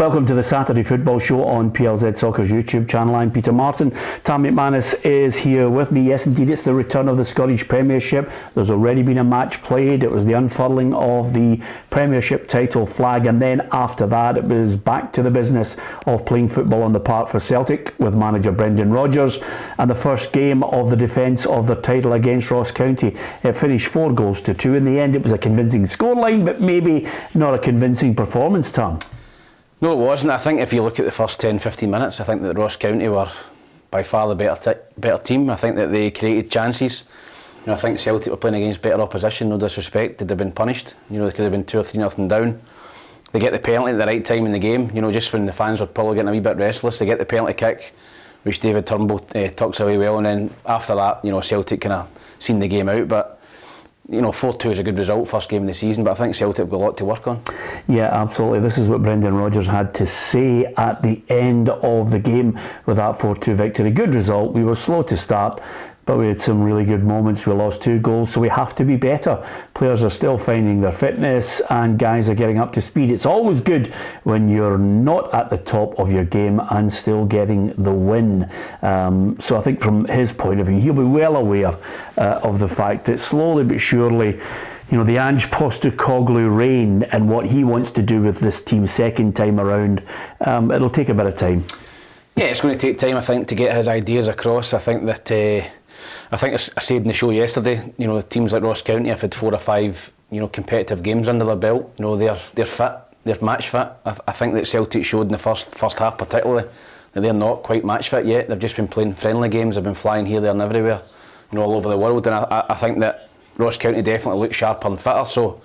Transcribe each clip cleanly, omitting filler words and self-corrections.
Welcome to the Saturday Football Show on PLZ Soccer's YouTube channel. I'm Peter Martin. Tam McManus is here with me. Yes, indeed, it's the return of the Scottish Premiership. There's already been a match played. It was the unfurling of the Premiership title flag, and then after that it was back to the business of playing football on the park for Celtic with manager Brendan Rodgers, and the first game of the defence of the title against Ross County. It finished 4-2. In the end, it was a convincing scoreline, but maybe not a convincing performance, Tam. No, it wasn't. I think if you look at the first 10-15 minutes, I think that Ross County were by far the better team. I think that they created chances. I think Celtic were playing against better opposition, no disrespect. They'd have been punished. They could have been 2 or 3-0 down. They get the penalty at the right time in the game, just when the fans were probably getting a wee bit restless. They get the penalty kick, which David Turnbull tucks away well, and then after that, Celtic kind of seen the game out. But 4-2 is a good result, first game of the season, but I think Celtic have got a lot to work on. Yeah, absolutely. This is what Brendan Rodgers had to say at the end of the game with that 4-2 victory. Good result. We were slow to start, but we had some really good moments. We lost 2 goals, so we have to be better. Players are still finding their fitness and guys are getting up to speed. It's always good when you're not at the top of your game and still getting the win. So I think from his point of view, he'll be well aware of the fact that slowly but surely, the Ange Postecoglou reign and what he wants to do with this team second time around, it'll take a bit of time. Yeah, it's going to take time, I think, to get his ideas across. I think that I said in the show yesterday, teams like Ross County have had 4 or 5, competitive games under their belt. They're fit, they're match fit. I think that Celtic showed in the first half particularly that they're not quite match fit yet. They've just been playing friendly games. They've been flying here, there, and everywhere, all over the world. And I think that Ross County definitely look sharper and fitter. So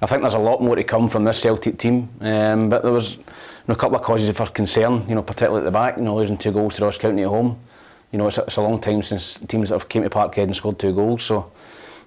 I think there's a lot more to come from this Celtic team. But there was a couple of causes for concern, particularly at the back. Losing 2 goals to Ross County at home. It's a long time since teams that have came to Parkhead and scored 2 goals. So,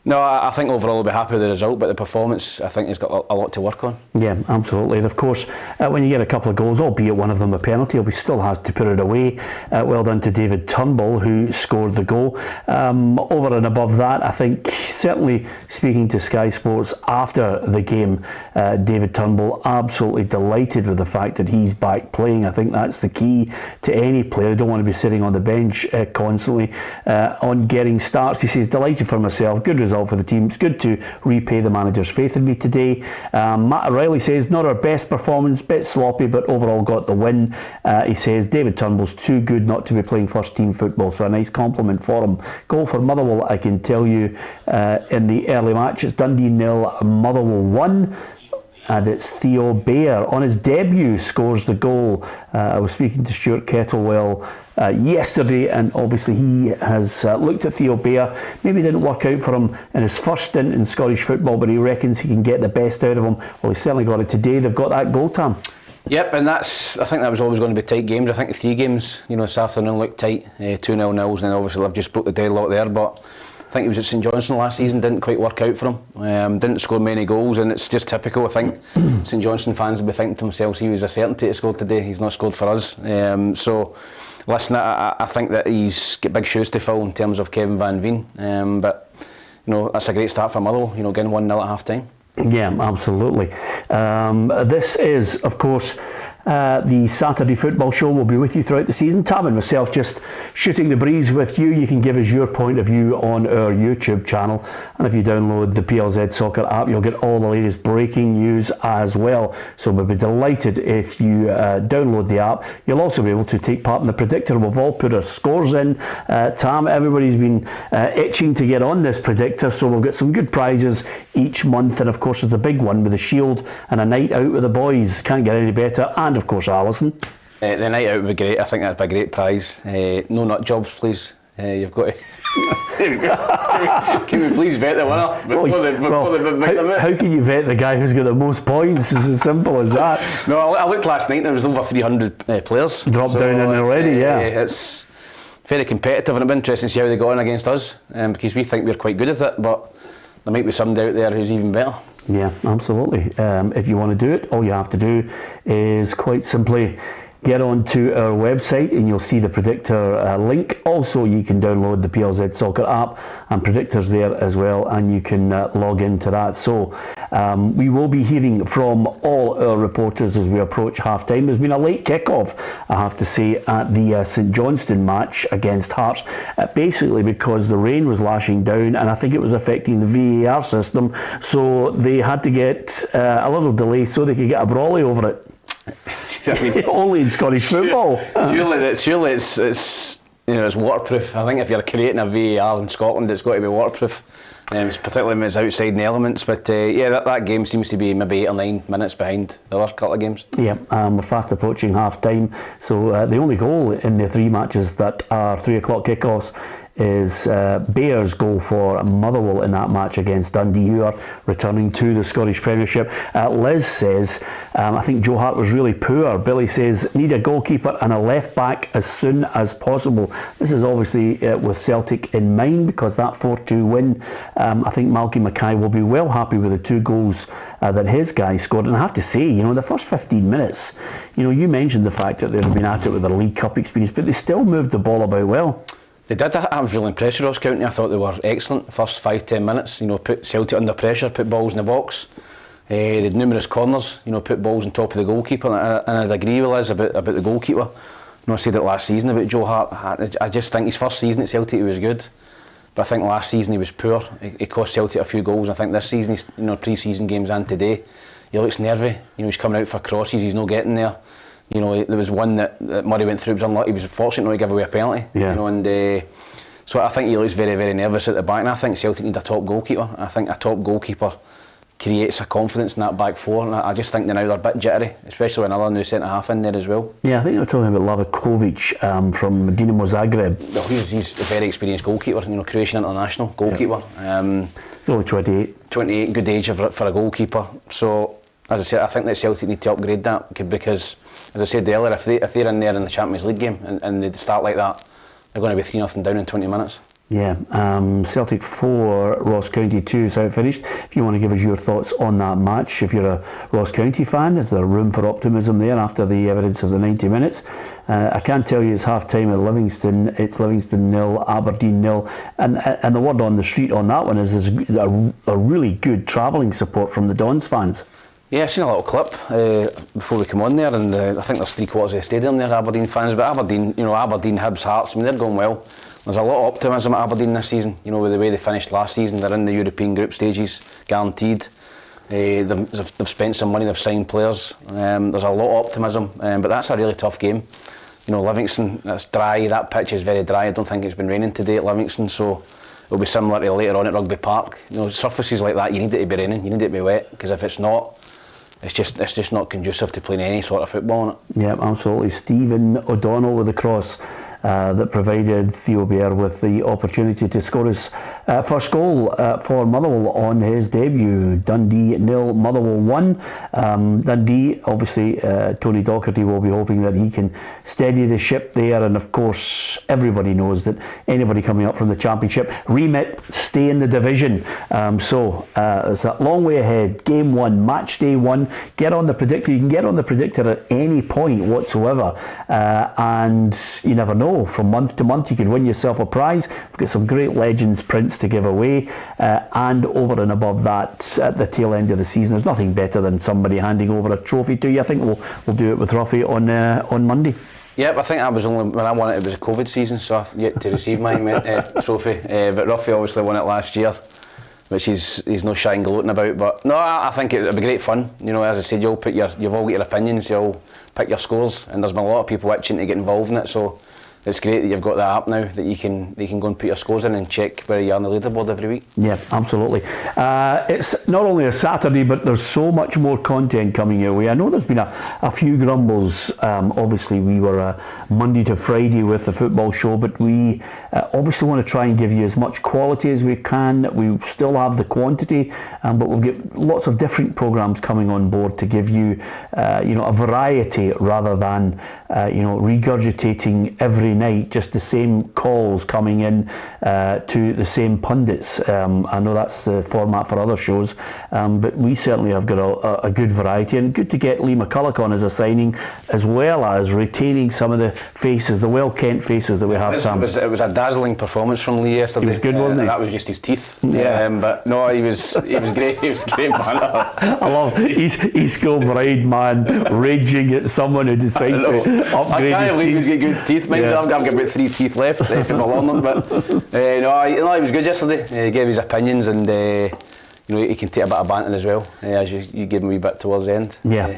no, I think overall I'll be happy with the result, but the performance, I think, has got a lot to work on. Yeah, absolutely. And of course, when you get a couple of goals, albeit one of them a penalty, he still has to put it away. Well done to David Turnbull, who scored the goal. Over and above that, I think, certainly speaking to Sky Sports after the game, David Turnbull absolutely delighted with the fact that he's back playing. I think that's the key to any player. They don't want to be sitting on the bench constantly on getting starts. He says, delighted for myself, good result for the team. It's good to repay the manager's faith in me today. Matt O'Reilly says, not our best performance, bit sloppy, but overall got the win. He says, David Turnbull's too good not to be playing first team football, so a nice compliment for him. Goal for Motherwell, I can tell you, in the early match, it's Dundee 0, Motherwell 1. And it's Theo Bair on his debut scores the goal. I was speaking to Stuart Kettlewell yesterday, and obviously he has looked at Theo Bair. Maybe it didn't work out for him in his first stint in Scottish football, but he reckons he can get the best out of him. Well, he's certainly got it today. They've got that goal, Tam. Yep, and I think that was always going to be tight games. I think the 3 games, this afternoon looked tight. 2-0 nils, and then obviously they've just broke the deadlock there, but I think he was at St Johnstone last season, didn't quite work out for him, didn't score many goals, and it's just typical. I think St Johnstone fans will be thinking to themselves, he was a certainty to score today, he's not scored for us. So listen, I think that he's got big shoes to fill in terms of Kevin Van Veen, but that's a great start for Motherwell, getting 1-0 at half time. Yeah, absolutely. This is, of course, the Saturday Football Show. Will be with you throughout the season. Tam and myself just shooting the breeze with you. You can give us your point of view on our YouTube channel, and if you download the PLZ Soccer app, you'll get all the latest breaking news as well. So we'll be delighted if you download the app. You'll also be able to take part in the predictor. We've all put our scores in. Tam, everybody's been itching to get on this predictor, so we'll get some good prizes each month, and of course there's the big one with the Shield and a night out with the boys. Can't get any better. And of course Alison. The night out would be great. I think that'd be a great prize. No nut jobs, please. You've got to can we please vet the winner how can you vet the guy who's got the most points? It's as simple as that. No, I looked last night and there was over 300 players dropped down in already. It's very competitive, and it'll be interesting to see how they go on against us, because we think we're quite good at it, but there might be somebody out there who's even better. Yeah, absolutely. If you want to do it, all you have to do is quite simply get onto our website and you'll see the predictor link. Also, you can download the PLZ Soccer app and predictors there as well, and you can log into that. So we will be hearing from all our reporters as we approach half time. There's been a late kick-off, I have to say, at the St Johnstone match against Hearts, basically because the rain was lashing down and I think it was affecting the VAR system, so they had to get a little delay so they could get a brolly over it. I mean, only in Scottish football. Surely it's waterproof. I think if you're creating a VAR in Scotland, it's got to be waterproof. It's particularly when it's outside in the elements. But that game seems to be maybe 8 or 9 minutes behind the other couple of games. Yeah, we're fast approaching half time. So the only goal in the 3 matches that are 3 o'clock kickoffs is Bears' goal for Motherwell in that match against Dundee, who are returning to the Scottish Premiership. Liz says, I think Joe Hart was really poor. Billy says, need a goalkeeper and a left back as soon as possible. This is obviously with Celtic in mind, because that 4-2 win, I think Malky Mackay will be well happy with the 2 goals that his guys scored. And I have to say, the first 15 minutes, you mentioned the fact that they've been at it with their League Cup experience, but they still moved the ball about well. They did. I was really impressed with Ross County. I thought they were excellent the first 5-10 minutes. Put Celtic under pressure, put balls in the box. They had numerous corners. Put balls on top of the goalkeeper. And I'd agree with Liz about the goalkeeper. I said it last season about Joe Hart. I just think his first season at Celtic he was good, but I think last season he was poor. He cost Celtic a few goals. I think this season, he's, pre-season games and today, he looks nervy. He's coming out for crosses. He's not getting there. There was one that Murray went through, was unlucky. He was fortunate not to give away a penalty. Yeah. So I think he looks very, very nervous at the back. And I think Celtic need a top goalkeeper. I think a top goalkeeper creates a confidence in that back four. And I just think now they're a bit jittery, especially with another new centre half in there as well. Yeah, I think they're talking about Lavakovic from Dinamo Zagreb. Well, he's a very experienced goalkeeper. Croatian international goalkeeper. Yeah. He's only 28. 28, good age for a goalkeeper. So, as I said, I think that Celtic need to upgrade that, because, as I said earlier, if they're in there in the Champions League game and they start like that, they're going to be 3-0 down in 20 minutes. Yeah, Celtic 4, Ross County 2 is how it finished. If you want to give us your thoughts on that match, if you're a Ross County fan, is there room for optimism there after the evidence of the 90 minutes? I can tell you it's half time at Livingston. It's Livingston 0, Aberdeen 0, and the word on the street on that one is there's a really good travelling support from the Dons fans. Yeah, I seen a little clip before we come on there, and I think there's 3/4 of the stadium there, Aberdeen fans. But Aberdeen, Aberdeen, Hibs, Hearts, they're going well. There's a lot of optimism at Aberdeen this season. With the way they finished last season, they're in the European group stages, guaranteed. They've spent some money, they've signed players. There's a lot of optimism, but that's a really tough game. Livingston, that's dry. That pitch is very dry. I don't think it's been raining today at Livingston, so it'll be similar to later on at Rugby Park. Surfaces like that, you need it to be raining, you need it to be wet, because if it's not, it's just not conducive to playing any sort of football on it. Yeah, absolutely. Stephen O'Donnell with the cross that provided Theo Bair with the opportunity to score his first goal for Motherwell on his debut. Dundee 0, Motherwell 1. Dundee, obviously, Tony Docherty will be hoping that he can steady the ship there, and of course everybody knows that anybody coming up from the Championship remit stay in the division. So it's a long way ahead. Game 1, match day 1. Get on the predictor. You can get on the predictor at any point whatsoever, and you never know. From month to month you could win yourself a prize. We've got some great Legends prints to give away, and over and above that, at the tail end of the season, there's nothing better than somebody handing over a trophy to you. I think we'll do it with Ruffy on Monday. Yep, I think that was only when I won it was a COVID season, so I've yet to receive my trophy. But Ruffy obviously won it last year, which he's no shy and gloating about. But no, I think it'll be great fun. As I said, you've all got your opinions, you'll pick your scores, and there's been a lot of people itching to get involved in it. So it's great that you've got that app now that you can go and put your scores in and check where you are on the leaderboard every week. Yeah, absolutely. It's not only a Saturday, but there's so much more content coming your way. I know there's been a few grumbles. Obviously, we were Monday to Friday with the football show, but we obviously want to try and give you as much quality as we can. We still have the quantity, but we'll get lots of different programmes coming on board to give you, a variety rather than, regurgitating every every night, just the same calls coming in to the same pundits. I know that's the format for other shows, but we certainly have got a good variety, and good to get Lee McCulloch on as a signing, as well as retaining some of the faces, the well-kent faces that we have. It was a dazzling performance from Lee yesterday. He was good, wasn't he? That was just his teeth. Yeah. But no, he was great. He was a great man. I love he's school bride man raging at someone who decides to upgrade I can't believe he's got good teeth. I've got about 3 teeth left from my learning, but no, he was good yesterday. He gave his opinions, and he can take a bit of banter as well, as you gave him a wee bit towards the end. Yeah,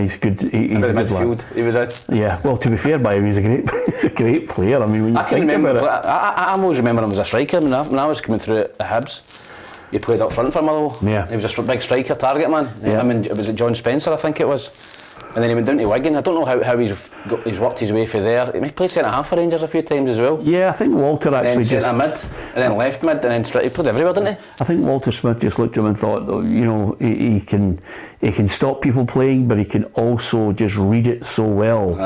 he's good. He's a good midfield, he was in. Yeah, well, to be fair by him, he's a great player. I mean, when you think about it, I always remember him as a striker. When I was coming through at the Hibs, he played up front for Motherwell. Yeah, he was a big striker, target man. Yeah. I mean, it was at John Spencer, I think it was. And then he went down to Wigan. I don't know how he's worked his way through there. He played centre half for Rangers a few times as well. Yeah, I think Walter actually just centre mid, and then left mid, and then straight. He played everywhere, didn't he? I think Walter Smith just looked at him and thought, he can stop people playing, but he can also just read it so well.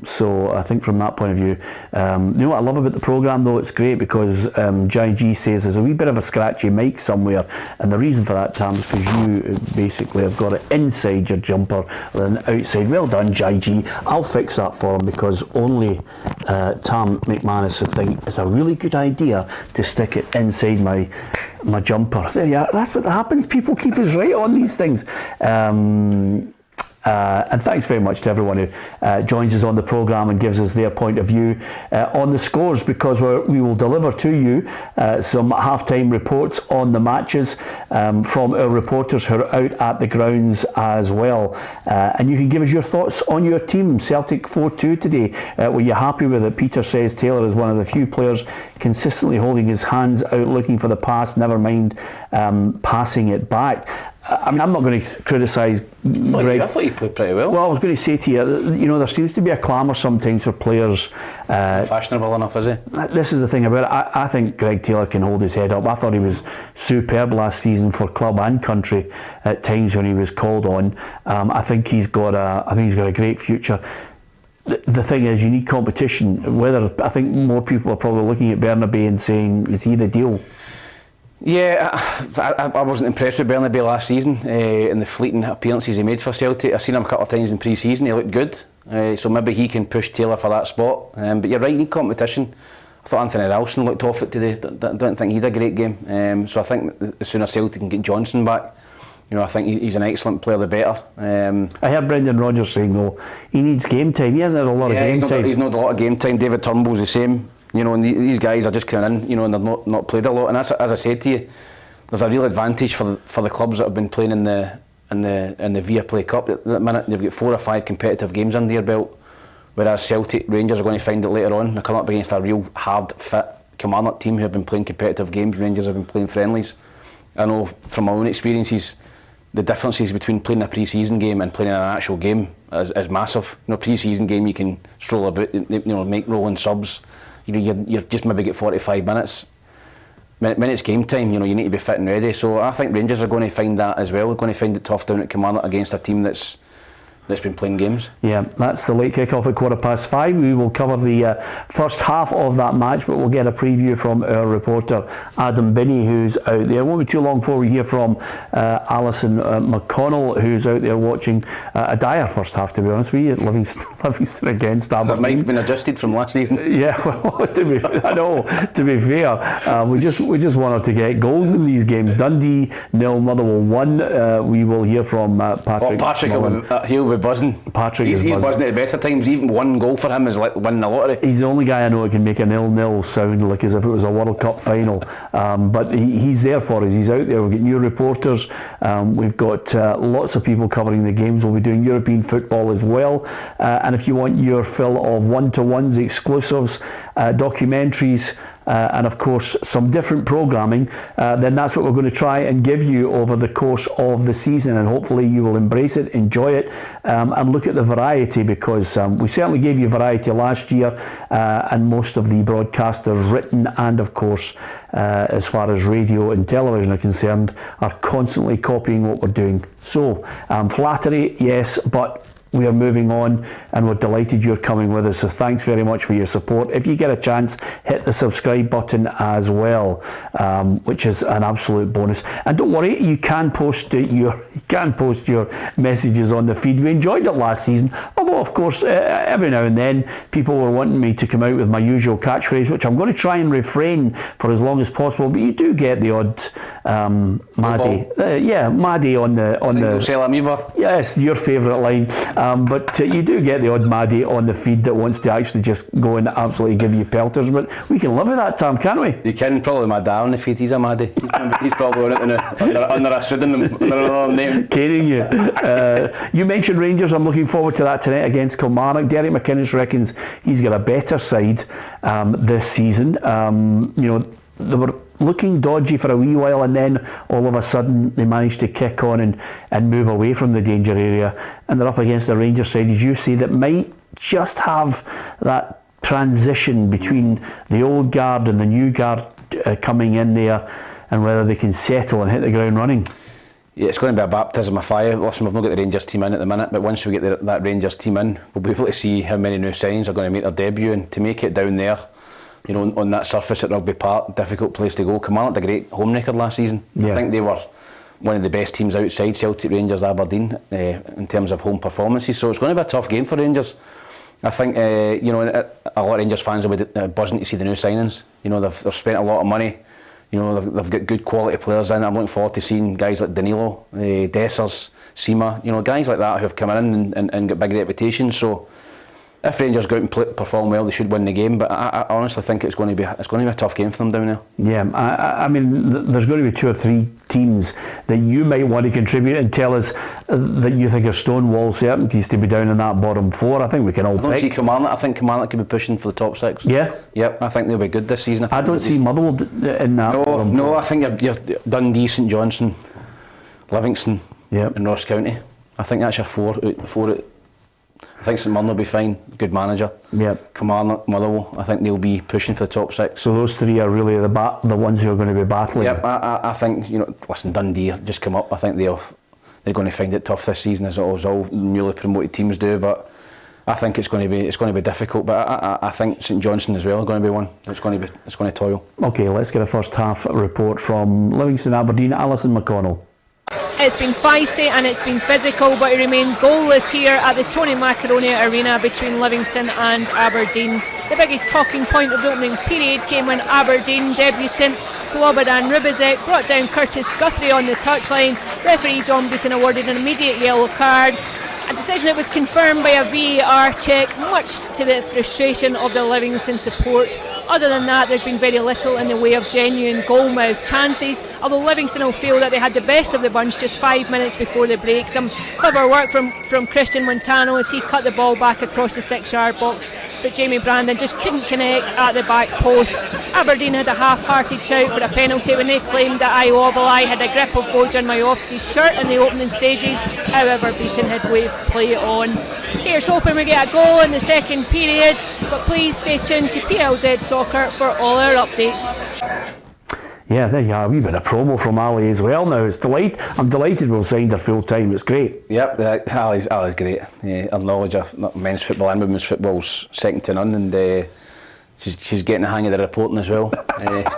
So I think from that point of view, what I love about the programme though, it's great because Jai G says there's a wee bit of a scratchy mic somewhere, and the reason for that, Tam, is because you basically have got it inside your jumper than outside. Well done, Jai G. I'll fix that for him, because only Tam McManus would think it's a really good idea to stick it inside my jumper. There you are. That's what happens. People keep us right on these things. And thanks very much to everyone who joins us on the programme and gives us their point of view on the scores, because we will deliver to you some half-time reports on the matches from our reporters who are out at the grounds as well. And you can give us your thoughts on your team. Celtic 4-2 today. Were you happy with it? Peter says Taylor is one of the few players consistently holding his hands out looking for the pass, never mind passing it back. I mean, I'm not going to criticise Greg. I thought he played pretty well. Well, I was going to say to you, there seems to be a clamour sometimes for players. Fashionable enough, is he? This is the thing about it. I think Greg Taylor can hold his head up. I thought he was superb last season for club and country at times when he was called on. I think he's got a great future. The thing is, you need competition. I think more people are probably looking at Bernabei and saying, is he the deal? Yeah, I wasn't impressed with Bernabei last season in the fleeting appearances he made for Celtic. I've seen him a couple of times in pre-season. He looked good, so maybe he can push Taylor for that spot. But you're right, you need competition. I thought Anthony Ralston looked off it today. Don't think he had a great game. So I think as soon as Celtic can get Johnson back, I think he's an excellent player, the better. I heard Brendan Rodgers saying though he needs game time. He hasn't had a lot of game time. He's not a lot of game time. David Turnbull's the same. And these guys are just coming in, and they've not played a lot. And as I said to you, there's a real advantage for the clubs that have been playing in the Viaplay Cup. At the minute, they've got 4 or 5 competitive games under their belt, whereas Celtic, Rangers are going to find it later on. They're coming up against a real hard, fit Kilmarnock team who have been playing competitive games. Rangers have been playing friendlies. I know from my own experiences, the differences between playing a pre-season game and playing an actual game is massive. Pre-season game you can stroll about, make rolling subs. You've just maybe get 45 minutes. When it's game time, you need to be fit and ready. So I think Rangers are going to find that as well. They're going to find it tough down at Kilmarnock against a team that's been playing games. Yeah, that's the late kick-off at 5:15. We will cover the first half of that match, but we'll get a preview from our reporter Adam Binney, who's out there. It won't be too long before we hear from Alison McConnell, who's out there watching a dire first half, to be honest with you, Livingston against Aberdeen. That might have been adjusted from last season. Yeah, well, to be fair, we just want her to get goals in these games. Dundee 0, Motherwell 1. We will hear from Patrick. He'll be buzzing. He's buzzing at the best of times. Even 1 goal for him is like winning the lottery. He's the only guy I know who can make a 0-0 sound like as if it was a World Cup final. But he's there for us. He's out there. We've got new reporters. We've got lots of people covering the games. We'll be doing European football as well. And if you want your fill of one-to-ones, exclusives, documentaries, and of course some different programming, then that's what we're going to try and give you over the course of the season, and hopefully you will embrace it, enjoy it, and look at the variety, because we certainly gave you variety last year, and most of the broadcasters, written and of course as far as radio and television are concerned, are constantly copying what we're doing. So flattery, yes, but we are moving on, and we're delighted you're coming with us. So thanks very much for your support. If you get a chance, hit the subscribe button as well, which is an absolute bonus. And don't worry, you can post your messages on the feed. We enjoyed it last season, although of course every now and then people were wanting me to come out with my usual catchphrase, which I'm going to try and refrain for as long as possible. But you do get the odd Maddie, Maddie on the yes, your favourite line. But you do get the odd Maddie on the feed that wants to actually just go and absolutely give you pelters. But we can live with that, Tam, can't we? You can. Probably my dad on the feed. He's a Maddie. He's probably under a pseudonym, under another name. Caning you. You mentioned Rangers. I'm looking forward to that tonight against Kilmarnock. Derek McInnes reckons he's got a better side this season. They were looking dodgy for a wee while, and then all of a sudden they managed to kick on and move away from the danger area, and they're up against the Rangers side, as you say, that might just have that transition between the old guard and the new guard coming in there, and whether they can settle and hit the ground running. Yeah, it's going to be a baptism of fire. Listen, we've not got the Rangers team in at the minute, but once we get that Rangers team in, we'll be able to see how many new signings are going to make their debut, and to make it down there, on that surface at Rugby Park, difficult place to go. Kilmarnock had a great home record last season. Yeah. I think they were one of the best teams outside Celtic, Rangers, Aberdeen in terms of home performances. So it's going to be a tough game for Rangers. I think a lot of Rangers fans will be buzzing to see the new signings. They've spent a lot of money. They've got good quality players in. I'm looking forward to seeing guys like Danilo, Dessers, Sima. Guys like that who have come in and got big reputations. So if Rangers go out and perform well, they should win the game. But I honestly think it's going to be a tough game for them down there. Yeah, I mean, there's going to be 2 or 3 teams that you might want to contribute and tell us that you think are stonewall certainties to be down in that bottom 4. I think we can all pick. I don't see Kilmarnock. I think Kilmarnock could be pushing for the top 6. Yeah? Yep, I think they'll be good this season. I don't see Motherwell in that bottom 4. No, I think you're Dundee, St Johnstone, Livingston and Ross County. I think that's your 4 out. I think St Mirren will be fine, good manager. Yep. Kilmarnock, Motherwell, I think they'll be pushing for the top 6. So those 3 are really the ones who are going to be battling. Yep, I think, listen, Dundee just come up. I think they're going to find it tough this season, as all newly promoted teams do. But I think it's going to be difficult. But I think St Johnstone as well are going to be one. It's going to toil. Okay, let's get a first half report from Livingston Aberdeen. Alison McConnell. It's been feisty and it's been physical, but it remained goalless here at the Tony Macaroni Arena between Livingston and Aberdeen. The biggest talking point of the opening period came when Aberdeen debutant Slobodan Ribizek brought down Curtis Guthrie on the touchline. Referee John Beaton awarded an immediate yellow card. A decision that was confirmed by a VAR check, much to the frustration of the Livingston support. Other than that, there's been very little in the way of genuine goal-mouth chances, although Livingston will feel that they had the best of the bunch just 5 minutes before the break. Some clever work from Christian Montano as he cut the ball back across the 6-yard box, but Jamie Brandon just couldn't connect at the back post. Aberdeen had a half-hearted shout for a penalty when they claimed that Iwobilai had a grip of Bojan Majowski's shirt in the opening stages. However, Beaton had waved play on. Here's hoping we get a goal in the second period, but please stay tuned to PLZ Soccer for all our updates. Yeah, there you are, a wee bit of promo from Ali as well now. I'm delighted we've signed her full time, it's great. Yep, Ali's great. Her knowledge of men's football and women's football's second to none, and she's getting the hang of the reporting as well.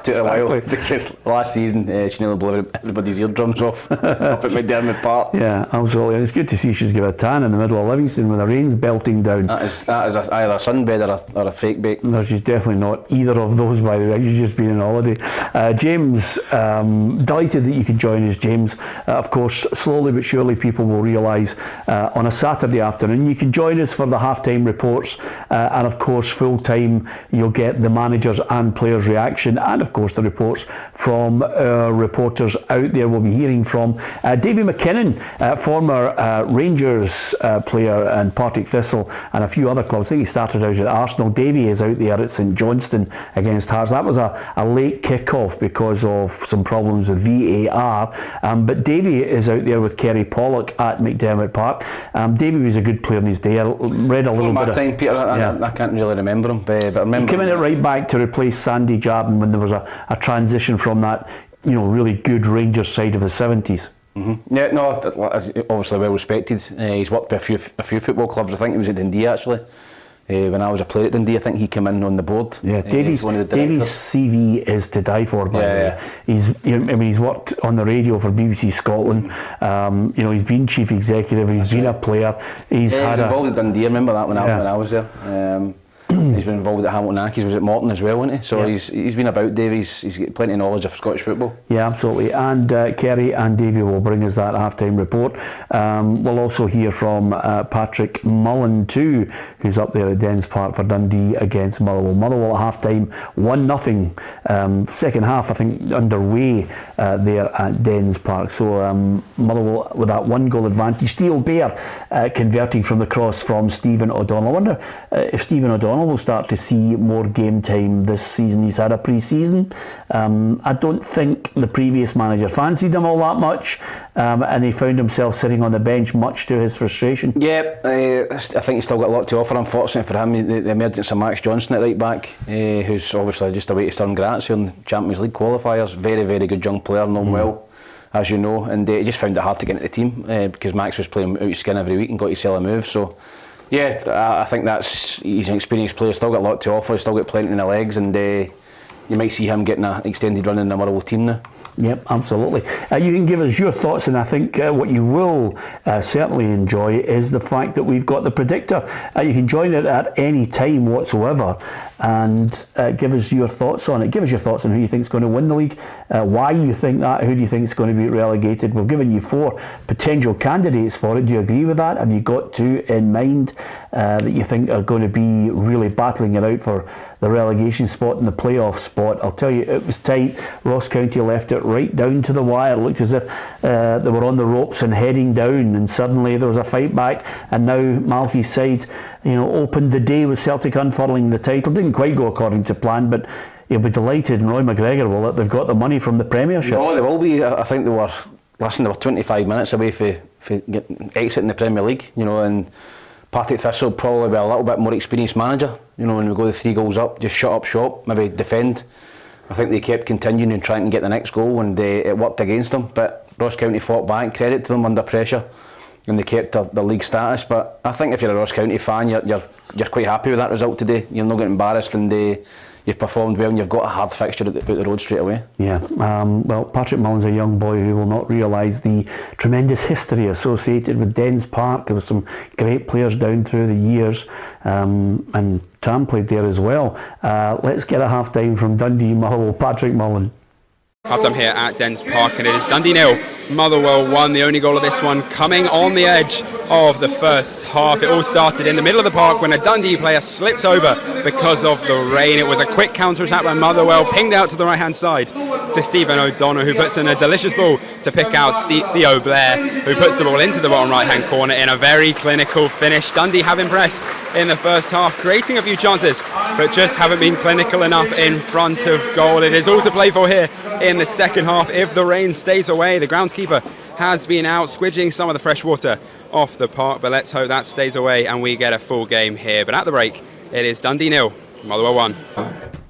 Took a while because last season she nearly blew everybody's eardrums off up at McDermott Park. Yeah, absolutely. And it's good to see she's got a tan in the middle of Livingston with the rain's belting down. That is either a sunbed or a fake bake. No, she's definitely not either of those, by the way. She's just been on holiday. James, delighted that you could join us, James. Of course, slowly but surely people will realise on a Saturday afternoon you can join us for the half-time reports, and of course full time you'll get the managers and players' reaction, and of course the reports from our reporters out there. We'll be hearing from Davy McKinnon, former Rangers player and Partick Thistle and a few other clubs. I think he started out at Arsenal. Davy is out there at St Johnstone against Hearts. That was a late kick-off because of some problems with VAR, but Davy is out there with Kerry Pollock at McDermott Park. Davy was a good player in his day. I read a little bit of time, Peter. I can't really remember him, but I remember it right back to replace Sandy Jardine when there was a transition from that really good Rangers side of the 70s. Yeah, no, obviously well respected. He's worked with a few football clubs. I think he was at Dundee actually. When I was a player at Dundee, I think he came in on the board. Yeah, Davies' CV is to die for. By the way, he's worked on the radio for BBC Scotland. He's been chief executive. He's been a player. He's had involved at Dundee. I remember that when I was there. He's been involved at Hamilton Accies, was at Morton as well, wasn't he? So he's been about, Davies. He's got plenty of knowledge of Scottish football. Yeah, absolutely. And Kerry and Davy will bring us that half-time report. We'll also hear from Patrick Mullen too, who's up there at Dens Park for Dundee against Motherwell. Motherwell at half-time 1-0. Second half, I think, underway there at Dens Park. So Motherwell with that 1-goal advantage. Steel Bear converting from the cross from Stephen O'Donnell. I wonder if Stephen O'Donnell will start to see more game time this season. He's had a pre-season. I don't think the previous manager fancied him all that much, and he found himself sitting on the bench much to his frustration. Yeah, I think he's still got a lot to offer. Unfortunately for him, the emergence of Max Johnson at right back, who's obviously just away to Sturm Graz in the Champions League qualifiers. Very, very good young player, known well, as you know, and he just found it hard to get into the team because Max was playing out his skin every week and got to sell a move. So yeah, I think he's an experienced player, still got a lot to offer, still got plenty in the legs, and you might see him getting an extended run in the Motherwell team now. Yep, absolutely. You can give us your thoughts, and I think what you will certainly enjoy is the fact that we've got the predictor. You can join it at any time whatsoever and give us your thoughts on it. Give us your thoughts on who you think is going to win the league, why you think that, who do you think is going to be relegated. We've given you 4 potential candidates for it. Do you agree with that? Have you got 2 in mind that you think are going to be really battling it out for the relegation spot and the playoff spot? I'll tell you, it was tight. Ross County left it right down to the wire. It looked as if they were on the ropes and heading down, and suddenly there was a fight back, and now Malky's side opened the day with Celtic unfurling the title. Didn't quite go according to plan, but you'll be delighted, and Roy McGregor will, that they've got the money from the Premiership. Oh, they will be. I think they were 25 minutes away from exiting the Premier League, and Partick Thistle probably be a little bit more experienced manager. When we go the 3 goals up, just shut up shop, maybe defend. I think they kept continuing and trying to get the next goal, and it worked against them. But Ross County fought back, credit to them, under pressure, and they kept their league status. But I think if you're a Ross County fan, you're quite happy with that result today. You're not getting embarrassed, and you've performed well, and you've got a hard fixture out the road straight away. Yeah, well, Patrick Mullen's a young boy who will not realise the tremendous history associated with Dens Park. There were some great players down through the years, and Tam played there as well. Let's get a half-time from Dundee Motherwell. Patrick Mullen. Half-time here at Dens Park, and it is Dundee 0, Motherwell 1. The only goal of this one coming on the edge of the first half. It all started in the middle of the park when a Dundee player slipped over because of the rain. It was a quick counter-attack by Motherwell, pinged out to the right-hand side to Stephen O'Donnell, who puts in a delicious ball to pick out Theo Blair, who puts the ball into the bottom right-hand corner in a very clinical finish. Dundee have impressed in the first half, creating a few chances, but just haven't been clinical enough in front of goal. It is all to play for here in the second half if the rain stays away. The groundskeeper has been out squidging some of the fresh water off the park, but let's hope that stays away and we get a full game here. But at the break, it is Dundee 0, Motherwell 1.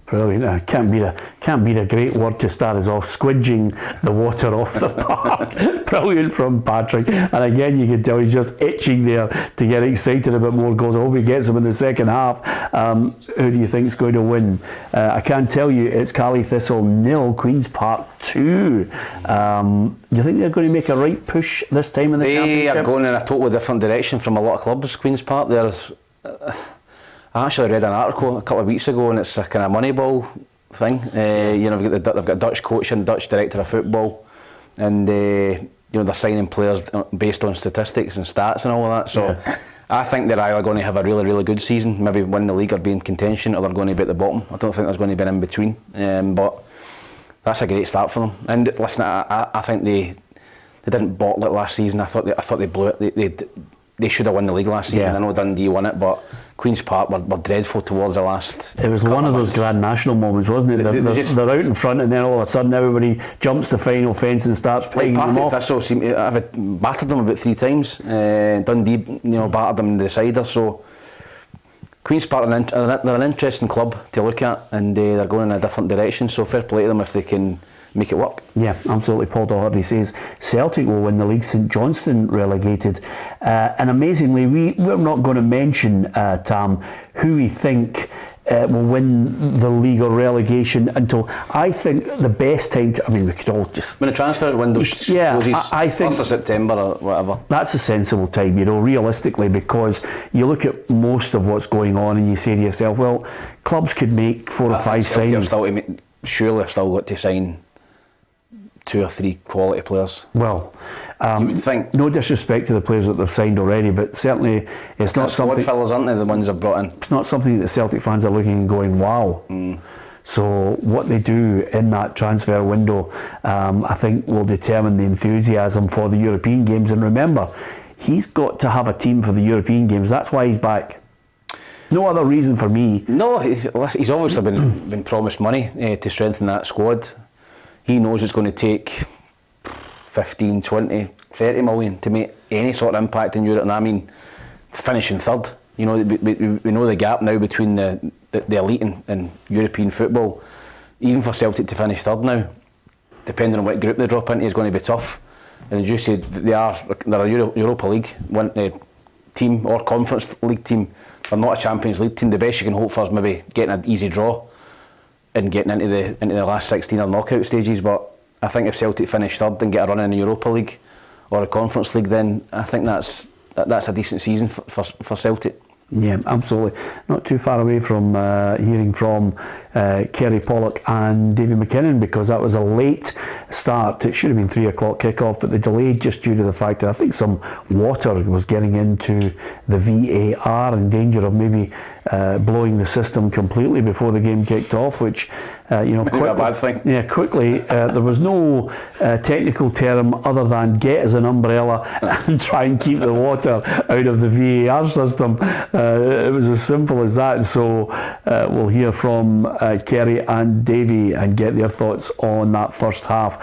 Brilliant. Can't be the great word to start us off. Squidging the water off the park. Brilliant from Patrick. And again, you can tell he's just itching there to get excited about more goals. I hope he gets them in the second half. Who do you think is going to win? I can tell you it's Cali Thistle 0, Queen's Park 2. Do you think they're going to make a right push this time in the championship? They are going in a totally different direction from a lot of clubs. Queen's Park, I actually read an article a couple of weeks ago, and it's a kind of Moneyball thing. They've got a Dutch coach and Dutch director of football, and they're signing players based on statistics and stats and all of that. So I think they're either going to have a really, really good season, maybe win the league or be in contention, or they're going to be at the bottom. I don't think there's going to be an in between. But that's a great start for them. And listen, I think they didn't bottle it last season. I thought they blew it. They should have won the league last season. Yeah. I know Dundee won it, but Queen's Park were dreadful towards the last. It was one of those Grand National moments, wasn't it? They're out in front, and then all of a sudden everybody jumps the final fence and starts playing them off. Thistle seem to have battered them about 3 times. Dundee, battered them in the decider. So Queen's Park they're an interesting club to look at, and they're going in a different direction. So fair play to them if they can make it work. Yeah, absolutely. Paul Doherty says Celtic will win the league, St Johnstone relegated. And amazingly, we're not going to mention, Tam, who we think will win the league or relegation until, I think, the best time to, I mean, we could all just... When the transfer window closes, I think 1st of September or whatever. That's a sensible time, realistically, because you look at most of what's going on and you say to yourself, well, clubs could make 4 or 5 signings. Surely have still got to sign 2 or 3 quality players. Well, you would think. No disrespect to the players that they've signed already, but certainly it's not something. Squad fillers, aren't they, the ones they've brought in? It's not something that Celtic fans are looking and going, wow. So what they do in that transfer window, I think, will determine the enthusiasm for the European games. And remember, he's got to have a team for the European games. That's why he's back. No other reason for me. No, he's obviously been promised money to strengthen that squad. He knows it's going to take 15, 20, 30 million to make any sort of impact in Europe. And I mean, finishing third. We know the gap now between the elite and European football. Even for Celtic to finish third now, depending on what group they drop into, is going to be tough. And as you said, they're a Europa League team or Conference League team. They're not a Champions League team. The best you can hope for is maybe getting an easy draw and getting into the last 16 or knockout stages. But I think if Celtic finish third and get a run in the Europa League or a Conference League, then I think that's a decent season for Celtic. Yeah, absolutely. Not too far away from hearing from Kerry Pollock and Davy McKinnon, because that was a late start. It should have been 3 o'clock kickoff, but they delayed just due to the fact that I think some water was getting into the VAR, in danger of maybe blowing the system completely before the game kicked off, which quickly, a bad thing. Yeah, quickly. There was no technical term other than get as an umbrella and try and keep the water out of the VAR system. It was as simple as that. So we'll hear from Kerry and Davy and get their thoughts on that first half.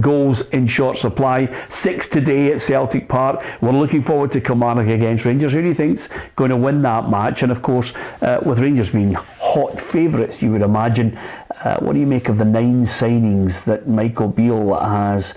Goals in short supply. 6 today at Celtic Park. We're looking forward to Kilmarnock against Rangers. Who do you think's going to win that match? And of course, with Rangers being hot favourites, you would imagine, what do you make of the 9 signings that Michael Beale has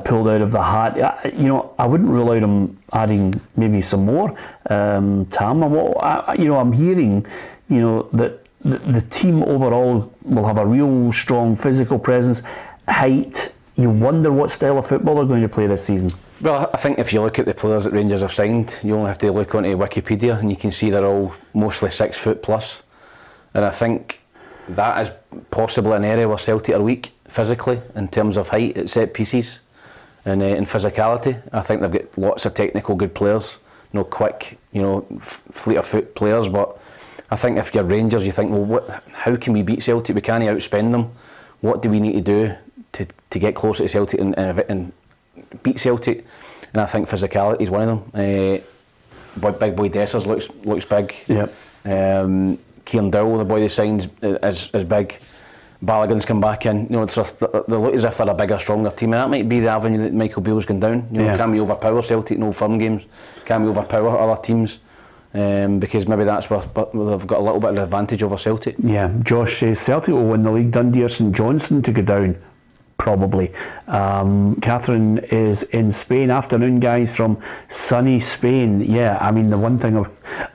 pulled out of the hat? I wouldn't rule out him adding maybe some more. Tam, I'm hearing, that the team overall will have a real strong physical presence, height. You wonder what style of football they're going to play this season. Well, I think if you look at the players that Rangers have signed, you only have to look onto Wikipedia and you can see they're all mostly 6 foot plus. And I think that is possibly an area where Celtic are weak physically in terms of height at set pieces and physicality. I think they've got lots of technical good players, quick, fleet of foot players. But I think if you're Rangers, you think, well, how can we beat Celtic? We can't outspend them. What do we need to do to get closer to Celtic and beat Celtic? And I think physicality is one of them. Big boy Dessers looks big. Yep. Kieran Dowell, the boy they signed, is big. Balogun's come back in. They look as if they're a bigger, stronger team, and that might be the avenue that Michael Beale's gone down. Can we overpower Celtic in Old Firm games? Can we overpower other teams? Because maybe that's where they've got a little bit of an advantage over Celtic. Yeah, Josh says Celtic will win the league. Dundee or St Johnstone to go down. Probably. Catherine is in Spain. Afternoon, guys, from sunny Spain. Yeah, I mean, the one thing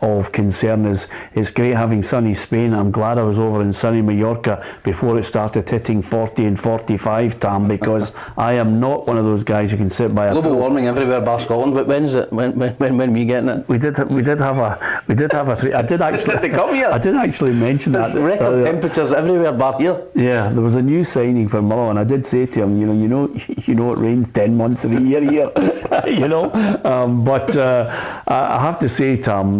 of concern is it's great having sunny Spain. I'm glad I was over in sunny Mallorca before it started hitting 40 and 45, Tam, because I am not one of those guys who can sit by a global warming everywhere bar Scotland. But when's it? When are we getting it? We did have a three. I did actually mention that. Record temperatures everywhere bar here. Yeah, there was a new signing for Muller, and I did say to him, you know it rains 10 months of the year here, but I have to say, Tam,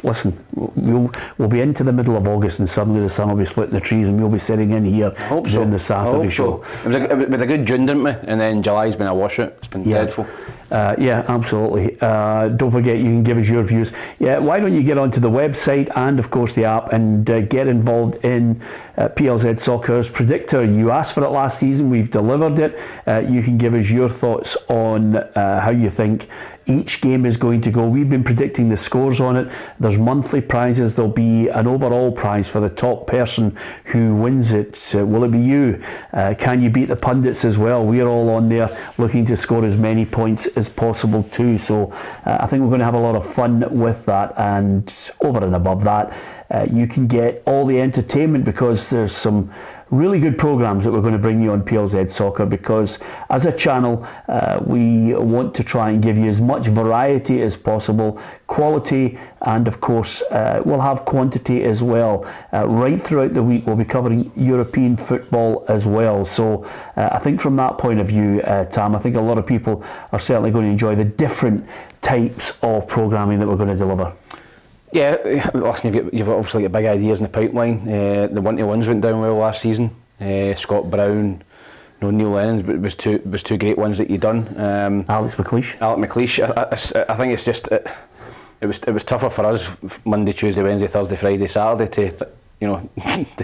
listen, we'll be into the middle of August and suddenly the sun will be splitting the trees and we'll be sitting in here doing the Saturday show. It was a good June, didn't we? And then July's been a washout. It's been dreadful. Yeah, absolutely. Don't forget, you can give us your views. Yeah, why don't you get onto the website and of course the app and get involved in PLZ Soccer's Predictor. You asked for it last season, we've delivered it. You can give us your thoughts on how you think each game is going to go. We've been predicting the scores on it. There's monthly prizes. There'll be an overall prize for the top person who wins it. Will it be you? Can you beat the pundits as well? We're all on there looking to score as many points as possible too. So I think we're going to have a lot of fun with that. And over and above that, you can get all the entertainment, because there's some really good programs that we're going to bring you on PLZ Soccer, because as a channel we want to try and give you as much variety as possible, quality, and of course we'll have quantity as well. Right throughout the week we'll be covering European football as well. So I think from that point of view, Tam, I think a lot of people are certainly going to enjoy the different types of programming that we're going to deliver. Yeah, listen, you've obviously got big ideas in the pipeline. The 1-to-1s went down well last season. Scott Brown, Neil Lennon's was two great ones that you done. Alex McLeish. I think it's just it was tougher for us Monday, Tuesday, Wednesday, Thursday, Friday, Saturday to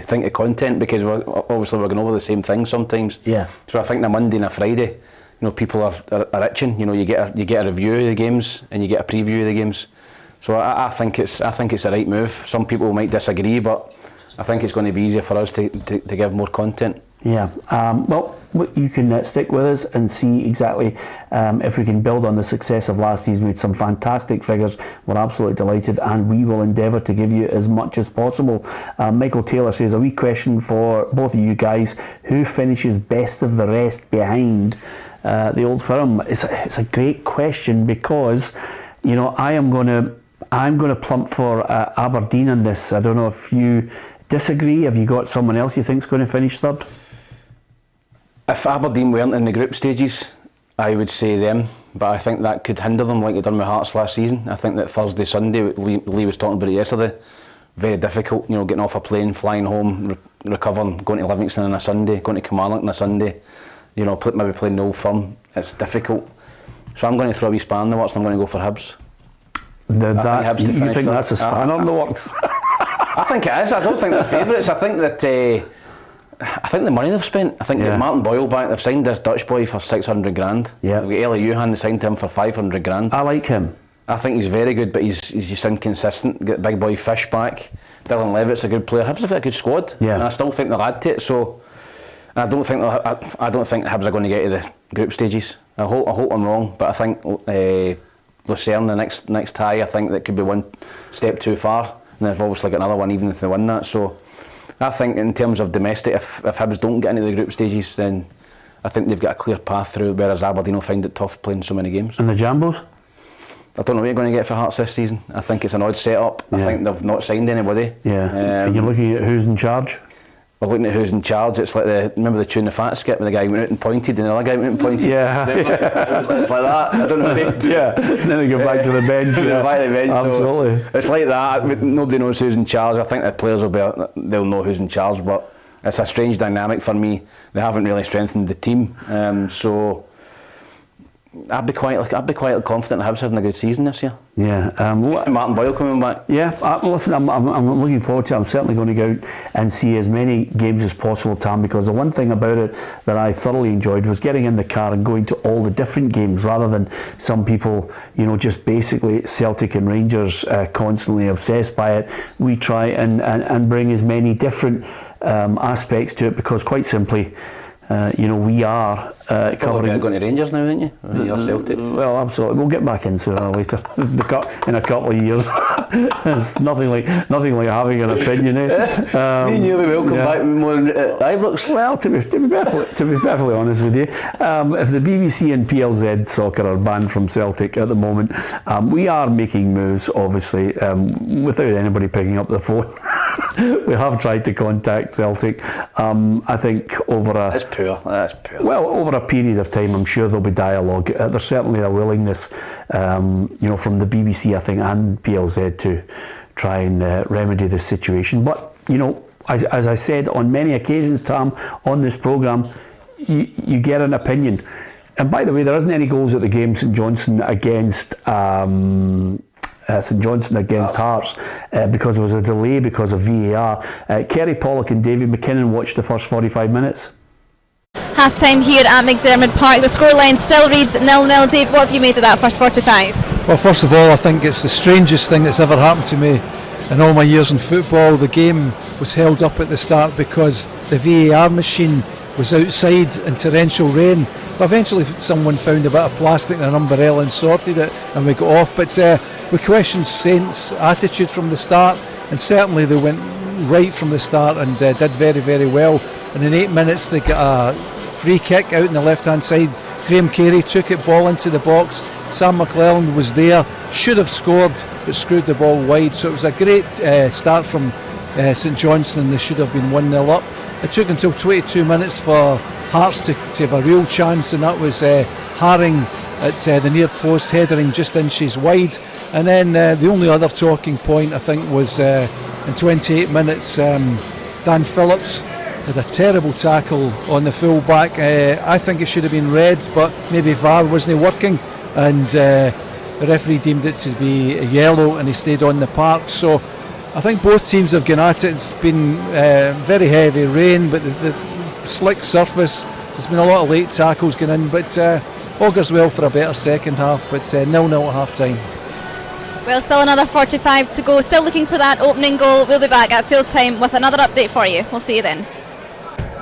think of content, because we're going over the same thing sometimes. Yeah. So I think the Monday and a Friday, people are itching. You get a review of the games and you get a preview of the games. So I think it's the right move. Some people might disagree, but I think it's going to be easier for us to give more content. Yeah, well, you can stick with us and see exactly if we can build on the success of last season. We had some fantastic figures. We're absolutely delighted, and we will endeavour to give you as much as possible. Michael Taylor says, a wee question for both of you guys: who finishes best of the rest behind the Old Firm? It's a great question, because I'm going to plump for Aberdeen on this. I don't know if you disagree. Have you got someone else you think's going to finish third? If Aberdeen weren't in the group stages, I would say them, but I think that could hinder them, like it done with Hearts last season. I think that Thursday, Sunday, Lee was talking about it yesterday, very difficult, getting off a plane, flying home, recovering, going to Livingston on a Sunday, going to Kilmarnock on a Sunday, maybe playing the Old Firm. It's difficult. So I'm going to throw a wee span in the works, and I'm going to go for Hibs. You think that's a spanner in the works? I think it is. I don't think they're favourites. I think that the money they've spent. I think Martin Boyle back. They've signed this Dutch boy for 600 grand. Yeah. They've got Eli Johan. They signed him for 500 grand. I like him. I think he's very good, but he's just inconsistent. Get big boy Fish back. Dylan Levitt's a good player. Hibs have got a good squad. Yeah. And I still think they'll add to it. So I don't think Hibs are going to get to the group stages. I hope I'm wrong, but I think. Lucerne, the next tie, I think that could be one step too far, and they've obviously got another one even if they win that. So I think in terms of domestic, if Hibs don't get into the group stages, then I think they've got a clear path through, whereas Aberdeen will find it tough playing so many games. And the Jambos? I don't know what you're going to get for Hearts this season. I think it's an odd setup. I think they've not signed anybody. Yeah. And you're looking at who's in charge? We're looking at who's in charge. It's like remember the Tune the Fat skit where the guy went out and pointed and the other guy went out and pointed? Yeah. It's like that. I don't know. Yeah. Then they go back to the bench. Yeah. Back to the bench. Absolutely. So it's like that. Nobody knows who's in charge. I think the players they'll know who's in charge, but it's a strange dynamic for me. They haven't really strengthened the team. So I'd be quite confident Hibs having a good season this year. Yeah. Martin Boyle coming back. Yeah. Listen, I'm looking forward to it. I'm certainly going to go out and see as many games as possible, Tam, because the one thing about it that I thoroughly enjoyed was getting in the car and going to all the different games, rather than some people, just basically Celtic and Rangers constantly obsessed by it. We try and bring as many different aspects to it, because quite simply, we are covering. You're going to Rangers now, aren't you? You're Celtic. Well, absolutely. We'll get back in sooner or later. In a couple of years. It's nothing like having an opinion. You will welcome back with more Ibrox. Well, to be perfectly honest with you, if the BBC and PLZ Soccer are banned from Celtic at the moment, we are making moves, obviously, without anybody picking up the phone. We have tried to contact Celtic. I think over a... That's poor. Well, over a period of time, I'm sure there'll be dialogue. There's certainly a willingness, from the BBC, I think, and PLZ to try and remedy the situation. But, as I said on many occasions, Tam, on this programme, you get an opinion. And by the way, there isn't any goals at the game, St Johnstone against Hearts, because there was a delay because of VAR. Kerry Pollock and David McKinnon watched the first 45 minutes. Half-time here at McDermott Park. The scoreline still reads 0-0. Dave, what have you made of that first 45? Well, first of all, I think it's the strangest thing that's ever happened to me in all my years in football. The game was held up at the start because the VAR machine was outside in torrential rain. But eventually someone found a bit of plastic and an umbrella and sorted it, and we got off. But we questioned Saints' attitude from the start, and certainly they went right from the start and did very, very well. And in 8 minutes they got a free kick out on the left-hand side. Graham Carey took it, ball into the box. Sam McClellan was there, should have scored, but screwed the ball wide. So it was a great start from St Johnstone. They should have been 1-0 up. It took until 22 minutes for Hearts to have a real chance, and that was Haring at the near post, headering just inches wide. And then the only other talking point, I think, was in 28 minutes, Dan Phillips had a terrible tackle on the full back. I think it should have been red, but maybe VAR wasn't working, and the referee deemed it to be a yellow, and he stayed on the park. So I think both teams have gone at it. It's been very heavy rain, but the slick surface. There's been a lot of late tackles going in, but augurs well for a better second half. But 0-0 at half time. Well, still another 45 to go. Still looking for that opening goal. We'll be back at full time with another update for you. We'll see you then.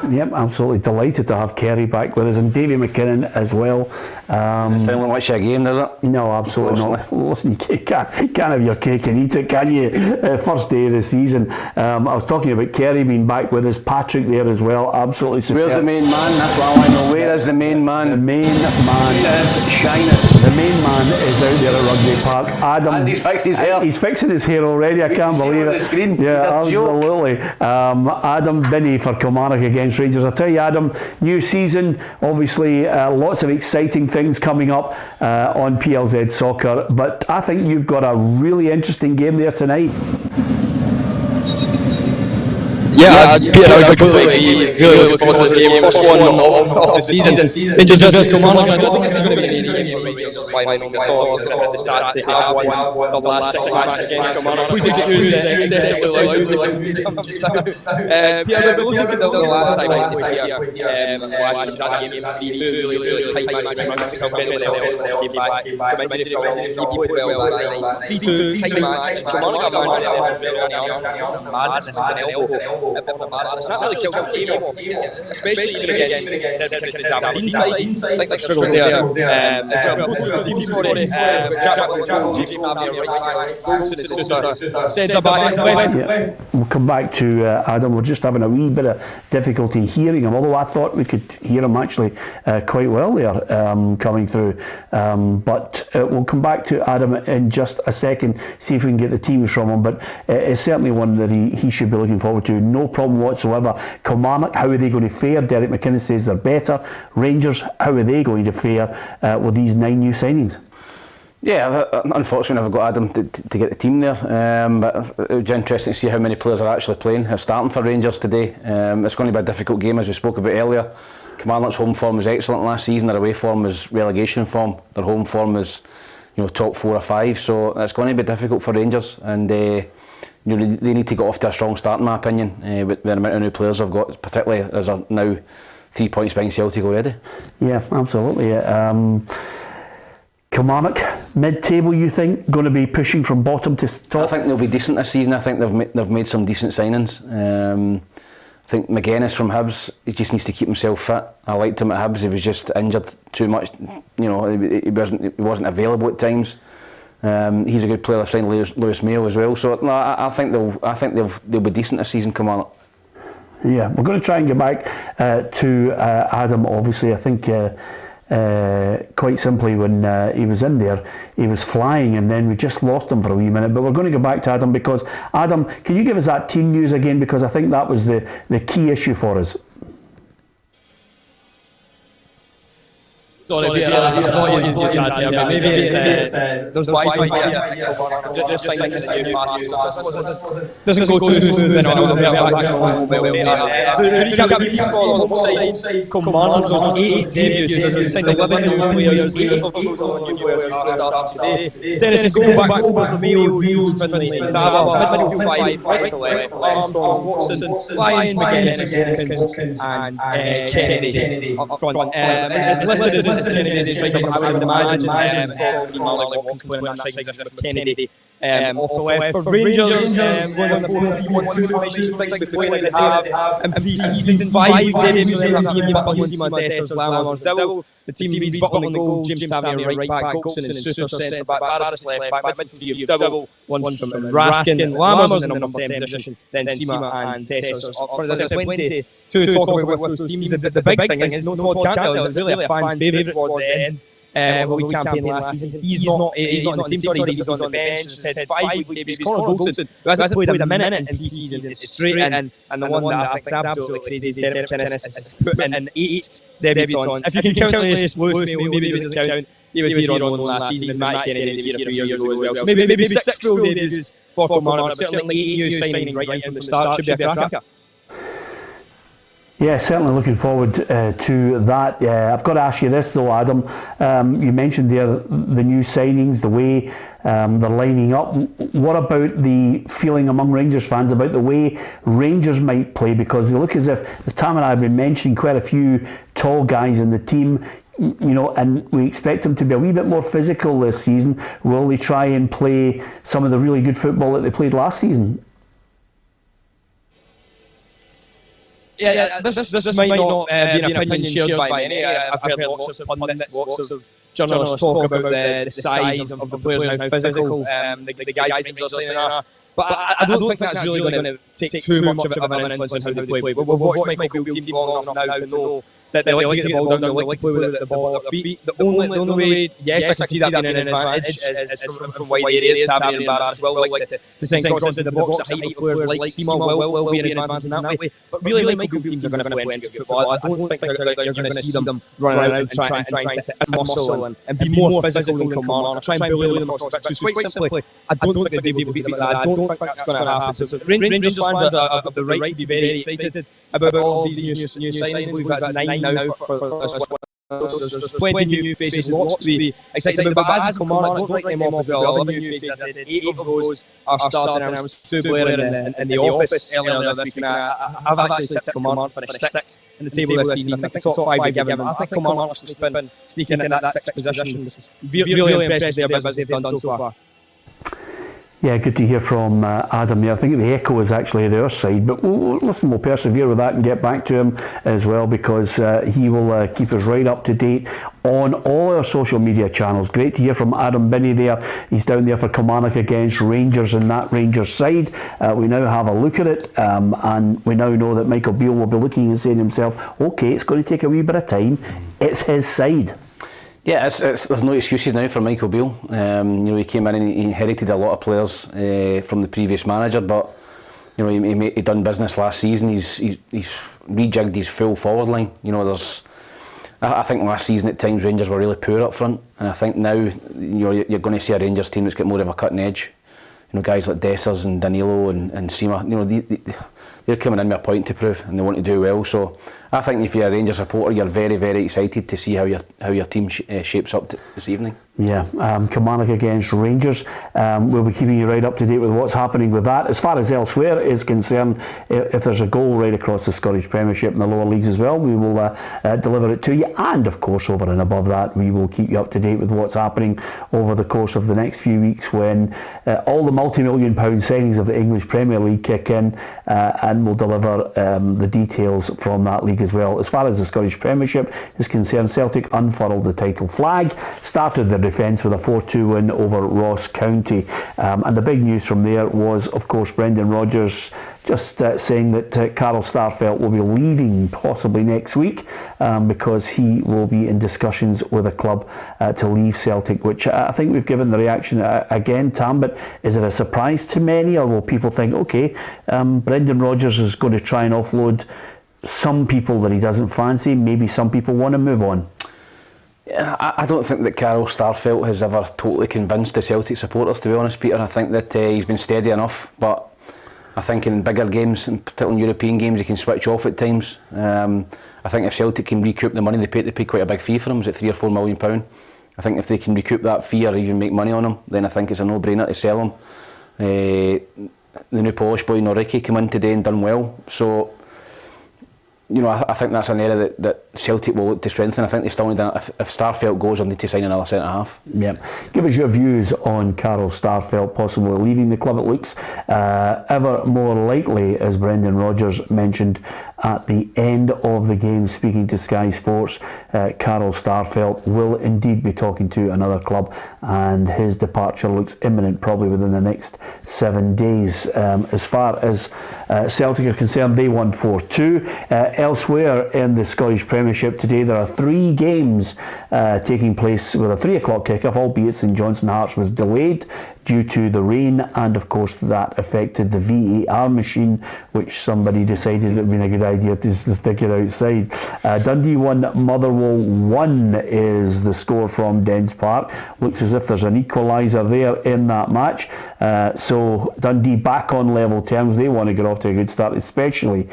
Yep, absolutely delighted to have Kerry back with us, and Davy McKinnon as well. Doesn't sound like much of a game, does it? No, absolutely not. Listen, you can't have your cake and eat it, can you? First day of the season. I was talking about Kerry being back with us, Patrick there as well, absolutely superb. Where's the main man? That's what I want to know. Where is the main man? The main man is Shyness. The main man is out there at Rugby Park. Adam. And he's fixed his hair. He's fixing his hair already, I can't believe it. The screen. Yeah, absolutely. Adam Binney for Kilmarnock against Rangers. I tell you, Adam, new season, obviously lots of exciting things coming up on PLZ Soccer, but I think you've got a really interesting game there tonight. Peter, I completely agree. Really looking forward to this game. First one of the season. Rangers versus Kilmarnock. I don't think this is going to be an easy game for Rangers by any means at all. Looking at the stats, they have won the last 6 matches against Kilmarnock. Who's excessively loud just now? Peter, we're looking at the last time we played here. Last year's game was 3-2, really tight match. Myself and everyone else came back. Commented it well. He played well that night. 3-2, tight match. Kilmarnock are madness is an elbow. It's not really killed the game off, especially even against this Aberdeen side. I think they struggled there as well. Both the teams scored it. Jack McClellan, James Tavernier right back, Wilson is centre back left. We'll come back to Adam. We're just having a wee bit of difficulty hearing him, although I thought we could hear him actually quite well there coming through. But we'll come back to Adam in just a second, see if we can get the teams from him. But it's certainly one that he should be looking forward to. No problem whatsoever. Kilmarnock, how are they going to fare? Derek McKinnon says they're better. Rangers, how are they going to fare with these 9 new signings? Yeah, unfortunately I've got Adam to get the team there, but it would be interesting to see how many players are actually playing, are starting for Rangers today. It's going to be a difficult game, as we spoke about earlier. Kilmarnock's home form was excellent last season, their away form was relegation form, their home form was top 4 or 5, so it's going to be difficult for Rangers, and they need to get off to a strong start in my opinion, with the amount of new players they've got, particularly as they're now 3 points behind Celtic already. Yeah, absolutely. Kilmarnock, mid-table, you think, going to be pushing from bottom to top? I think they'll be decent this season. I think they've made some decent signings. I think McGuinness from Hibs, he just needs to keep himself fit. I liked him at Hibs. He was just injured too much. He wasn't available at times. He's a good player. They've signed Lewis Mayo as well. So no, I think they'll be decent this season. Kilmarnock. Yeah, we're going to try and get back to Adam. Obviously, I think quite simply when he was in there, he was flying, and then we just lost him for a wee minute. But we're going to go back to Adam, because Adam, can you give us that team news again? Because I think that was the key issue for us. Sorry, Peter, I thought you was chatting. Maybe it's there's Wi-Fi here. Just signing the new passes. Doesn't go too smooth, then I'll be back to normal. So to recap the team score, home side, Kilmarnock, there's 8 debuts. There's signed 11 new players, 8 of those are new players starting today. Dennis is going back over Mayo, Reels, Finlay, Dava, midfield 5, right to left, Armstrong, Watson, Lyons, McGinn, and Kennedy up front. It's listed as Kennedy striker, but I would imagine probably Marley Watkins playing on that side with Kennedy off the left. For Rangers, going on the 4-3-1-2 formation, things like playing as they have in pre-season, 5 debuts with Raheem, Bakayesima, Dessers, Lammers, Dowell. The team leads Butler on the goal, James Tavernier right back, Coulson and Suter centre back, Barris left back, midfield 3 of Dowell, one from Raskin, Lammers in the number 10 position, then Sima and Dessers up front. There's plenty to talk about with those teams. The big thing is no Todd Cantwell. It's really a fan's favourite towards the end. Of the league campaign last season. He's not in the team, sorry, he's on the bench. As I said, 5 league debuts. Conor Bolton, who hasn't played a minute in pre-season, is straight in. And the one that I think is absolutely crazy is Derek Kinnis has put in 8 debutants. If you can count Lewis Mayo, maybe it doesn't count. He was here on loan last season, and Matt Kennedy was here 3 years ago as well. So maybe 6 full debuts for Kilmarnock, but certainly 8 new signings right in from the start. Should be a cracker. Yeah, certainly looking forward to that. I've got to ask you this though, Adam. You mentioned there the new signings, the way they're lining up. What about the feeling among Rangers fans about the way Rangers might play? Because they look as if, as Tam and I have been mentioning, quite a few tall guys in the team, you know, and we expect them to be a wee bit more physical this season. Will they try and play some of the really good football that they played last season? Yeah, this might not be an opinion shared by many. I've heard lots of pundits, lots of journalists talk about the size of the players and how physical the guys in Rangers are. But I don't think that's really going to take too much of an influence on how they play. We've watched Michael Beale's team long enough now to know that they like to get the ball down, they like to play with the ball at their feet. The only way, yes, I can see that being an advantage is from wide areas. Tavernier and Barris will like to send crosses into the box. The height of players like Seymour will be an advantage in that way. But really, Michael Beale teams are going to play entry football. I don't think you're going to see them running around and trying to muscle and be more physical than Kilmarnock. Try and bully them across the pitch. Quite simply, I don't think they'll be able to beat them at that. I don't think that's going to happen. So Rangers fans have the right to be very excited about all these new signings. I believe that's 9 now for this one. There's plenty of new faces, lots to be excited about. But as in Kilmarnock, don't write them off as well. 11 new faces, I said 8 of those are starting. And I was 2 Blair in the office earlier this week. And I've actually tipped Kilmarnock to finish 6th in the table this season. I think the top 5 are given. I think Kilmarnock will been sneaking into that 6th position. Really impressed with their business they've done so far. Yeah, good to hear from Adam there. I think the echo is actually at our side, but we'll persevere with that and get back to him as well, because he will keep us right up to date on all our social media channels. Great to hear from Adam Binney there. He's down there for Kilmarnock against Rangers in that Rangers side. We now have a look at it, and we now know that Michael Beale will be looking and saying to himself, okay, it's going to take a wee bit of time. It's his side. Yeah, there's no excuses now for Michael Beale. He came in and he inherited a lot of players from the previous manager, but he done business last season. He's rejigged his full forward line. I think last season at times Rangers were really poor up front, and I think now you're going to see a Rangers team that's got more of a cutting edge. Guys like Dessers and Danilo and Sima. They're coming in with a point to prove, and they want to do well. So I think if you're a Rangers supporter, you're very, very excited to see how your team shapes up this evening. Yeah, Kilmarnock against Rangers. We'll be keeping you right up to date with what's happening with that. As far as elsewhere is concerned, if there's a goal right across the Scottish Premiership and the lower leagues as well, we will deliver it to you. And of course, over and above that, we will keep you up to date with what's happening over the course of the next few weeks when all the multi-million pound signings of the English Premier League kick in, and we'll deliver the details from that league as well. As far as the Scottish Premiership is concerned, Celtic unfurled the title flag, started their defence with a 4-2 win over Ross County, and the big news from there was, of course, Brendan Rodgers just saying that Carl Starfelt will be leaving possibly next week, because he will be in discussions with a club to leave Celtic, which I think we've given the reaction again, Tam, but is it a surprise to many, or will people think, okay, Brendan Rodgers is going to try and offload some people that he doesn't fancy, maybe some people want to move on? I don't think that Carol Starfelt has ever totally convinced the Celtic supporters, to be honest, Peter. I think that he's been steady enough, but I think in bigger games, and particularly in European games, he can switch off at times. I think if Celtic can recoup the money they paid quite a big fee for him, is it £3 or £4 million? I think if they can recoup that fee or even make money on him, then I think it's a no-brainer to sell him. The new Polish boy Noricki came in today and done well, so I think that's an area that Celtic will look to strengthen. I think they still need if Starfelt goes, they'll need to sign another centre half. Yeah. Give us your views on Carol Starfelt possibly leaving the club. It looks ever more likely, as Brendan Rodgers mentioned at the end of the game, speaking to Sky Sports. Carol Starfelt will indeed be talking to another club, and his departure looks imminent, probably within the next 7 days. As far as Celtic are concerned, they won 4-2. Elsewhere in the Scottish Premiership today, there are 3 games taking place with a 3 o'clock kick-off, albeit St Johnstone Hearts was delayed due to the rain, and of course that affected the VAR machine, which somebody decided it would have been a good idea to stick it outside. Dundee 1, Motherwell 1 is the score from Dens Park. Looks as if there's an equaliser there in that match. So Dundee back on level terms. They want to get off to a good start, especially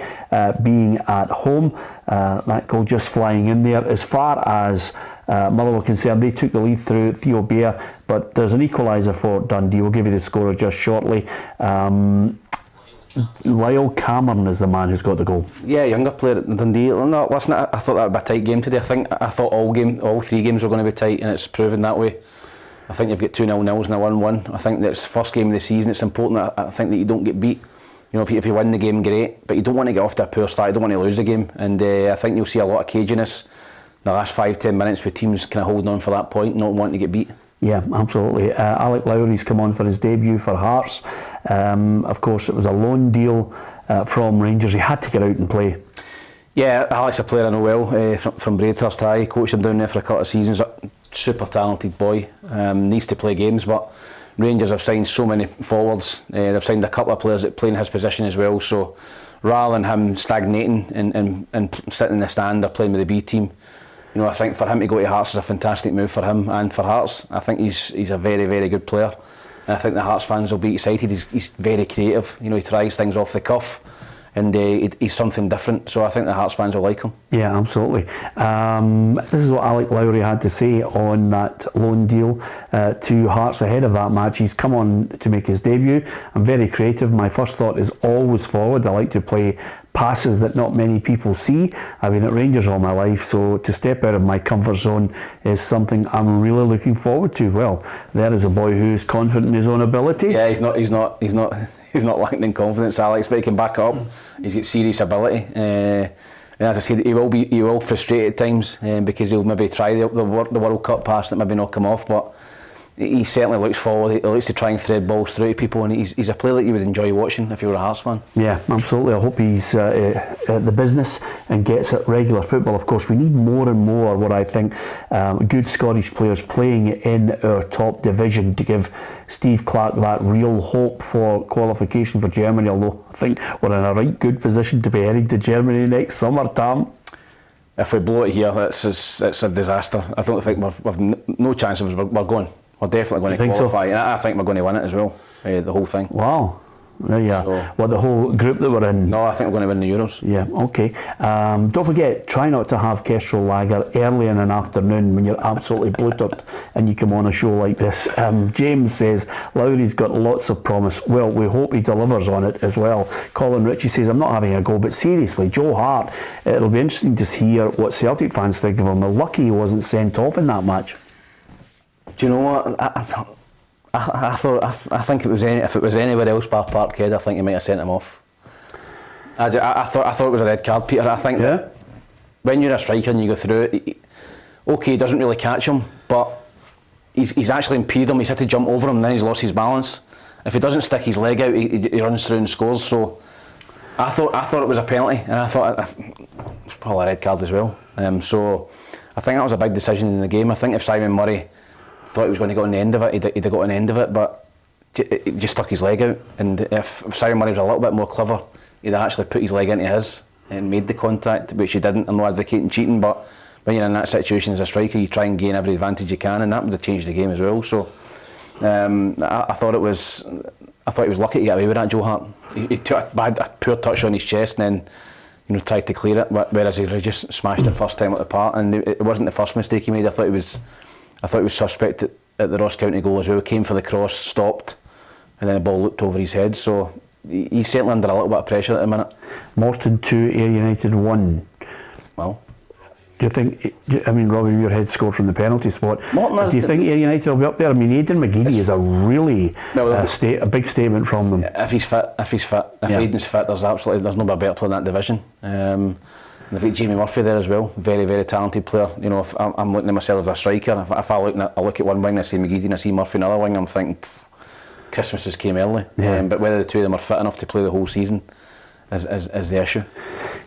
being at home. That goal just flying in there. As far as Motherwell concerned, they took the lead through Theo Bair, but there's an equaliser for Dundee. We'll give you the score just shortly. Lyle Cameron is the man who's got the goal. Yeah, younger player at Dundee. No, listen, I thought that would be a tight game today. I thought all 3 games were going to be tight, and it's proven that way. I think you've got 2 0-0s and a 1-1. I think that's first game of the season. It's important. I think that you don't get beat. If you win the game, great, but you don't want to get off to a poor start. You don't want to lose the game, and I think you'll see a lot of caginess in the last 5-10 minutes with teams kind of holding on for that point, not wanting to get beat. Yeah, absolutely. Alec Lowry's come on for his debut for Hearts. Of course, it was a loan deal from Rangers. He had to get out and play. Yeah, Alec's a player I know well from Braidhurst High. Coached him down there for a couple of seasons. Super talented boy. Needs to play games, but Rangers have signed so many forwards. They've signed a couple of players that play in his position as well. So rather than him stagnating and sitting in the stand or playing with the B team, I think for him to go to Hearts is a fantastic move for him and for Hearts. I think he's a very, very good player. And I think the Hearts fans will be excited. He's very creative. He tries things off the cuff, and he's something different. So I think the Hearts fans will like him. Yeah, absolutely. This is what Alec Lowry had to say on that loan deal to Hearts ahead of that match. He's come on to make his debut. I'm very creative. My first thought is always forward. I like to play passes that not many people see. I've been at Rangers all my life, so to step out of my comfort zone is something I'm really looking forward to. Well, there is a boy who's confident in his own ability. Yeah, he's not lacking in confidence, Alex, but he can back up. He's got serious ability. And as I said, he will frustrate at times because he'll maybe try the World Cup pass that maybe knock him off, but he certainly looks forward. He likes to try and thread balls through to people, and he's a player that you would enjoy watching if you were a Hearts fan. Yeah, absolutely. I hope he's at the business and gets at regular football. Of course, we need more and more, what I think, good Scottish players playing in our top division to give Steve Clarke that real hope for qualification for Germany, although I think we're in a right good position to be heading to Germany next summer, Tam. If we blow it here, it's a disaster. I don't think we've no chance of we're going. We're definitely going to qualify. So? I think we're going to win it as well, the whole thing. Wow. There you are. So, what, the whole group that we're in? No, I think we're going to win the Euros. Yeah, okay. Don't forget, try not to have Kestrel Lager early in an afternoon when you're absolutely blue-topped and you come on a show like this. James says, Lowry's got lots of promise. Well, we hope he delivers on it as well. Colin Ritchie says, I'm not having a go, but seriously, Joe Hart, it'll be interesting to hear what Celtic fans think of him. We're lucky he wasn't sent off in that match. Do you know what? I think if it was anywhere else but Parkhead, I think he might have sent him off. I thought it was a red card, Peter. I think that when you're a striker and you go through it, he doesn't really catch him, but he's actually impeded him. He's had to jump over him, and then he's lost his balance. If he doesn't stick his leg out, he runs through and scores. So I thought it was a penalty, and I thought it was probably a red card as well. So I think that was a big decision in the game. I think if Simon Murray thought he was going to get on the end of it, he'd have got on the end of it, but he just stuck his leg out. And if Simon Murray was a little bit more clever, he'd actually put his leg into his and made the contact, which he didn't. I'm not advocating cheating, but when you're in that situation as a striker, you try and gain every advantage you can, and that would have changed the game as well. So I thought he was lucky to get away with that, Joe Hart. He took a poor touch on his chest and then tried to clear it, whereas he just smashed it first time at the park, and it wasn't the first mistake he made. I thought he was suspect at the Ross County goal as well. Came for the cross, stopped, and then the ball looked over his head. So he's certainly under a little bit of pressure at the minute. Morton 2, Ayr United 1. Well, do you think, I mean, Robbie Muirhead scored from the penalty spot. Morton, do you think Ayr United will be up there? I mean, Aidan McGeady is a really a big statement from them. If he's fit, if Aidan's fit, there's nobody better player in that division. And I think Jamie Murphy there as well, very, very talented player. If I'm looking at myself as a striker, if I look at one wing and I see McGeady and I see Murphy another wing, I'm thinking Christmas has came early. But whether the two of them are fit enough to play the whole season is the issue.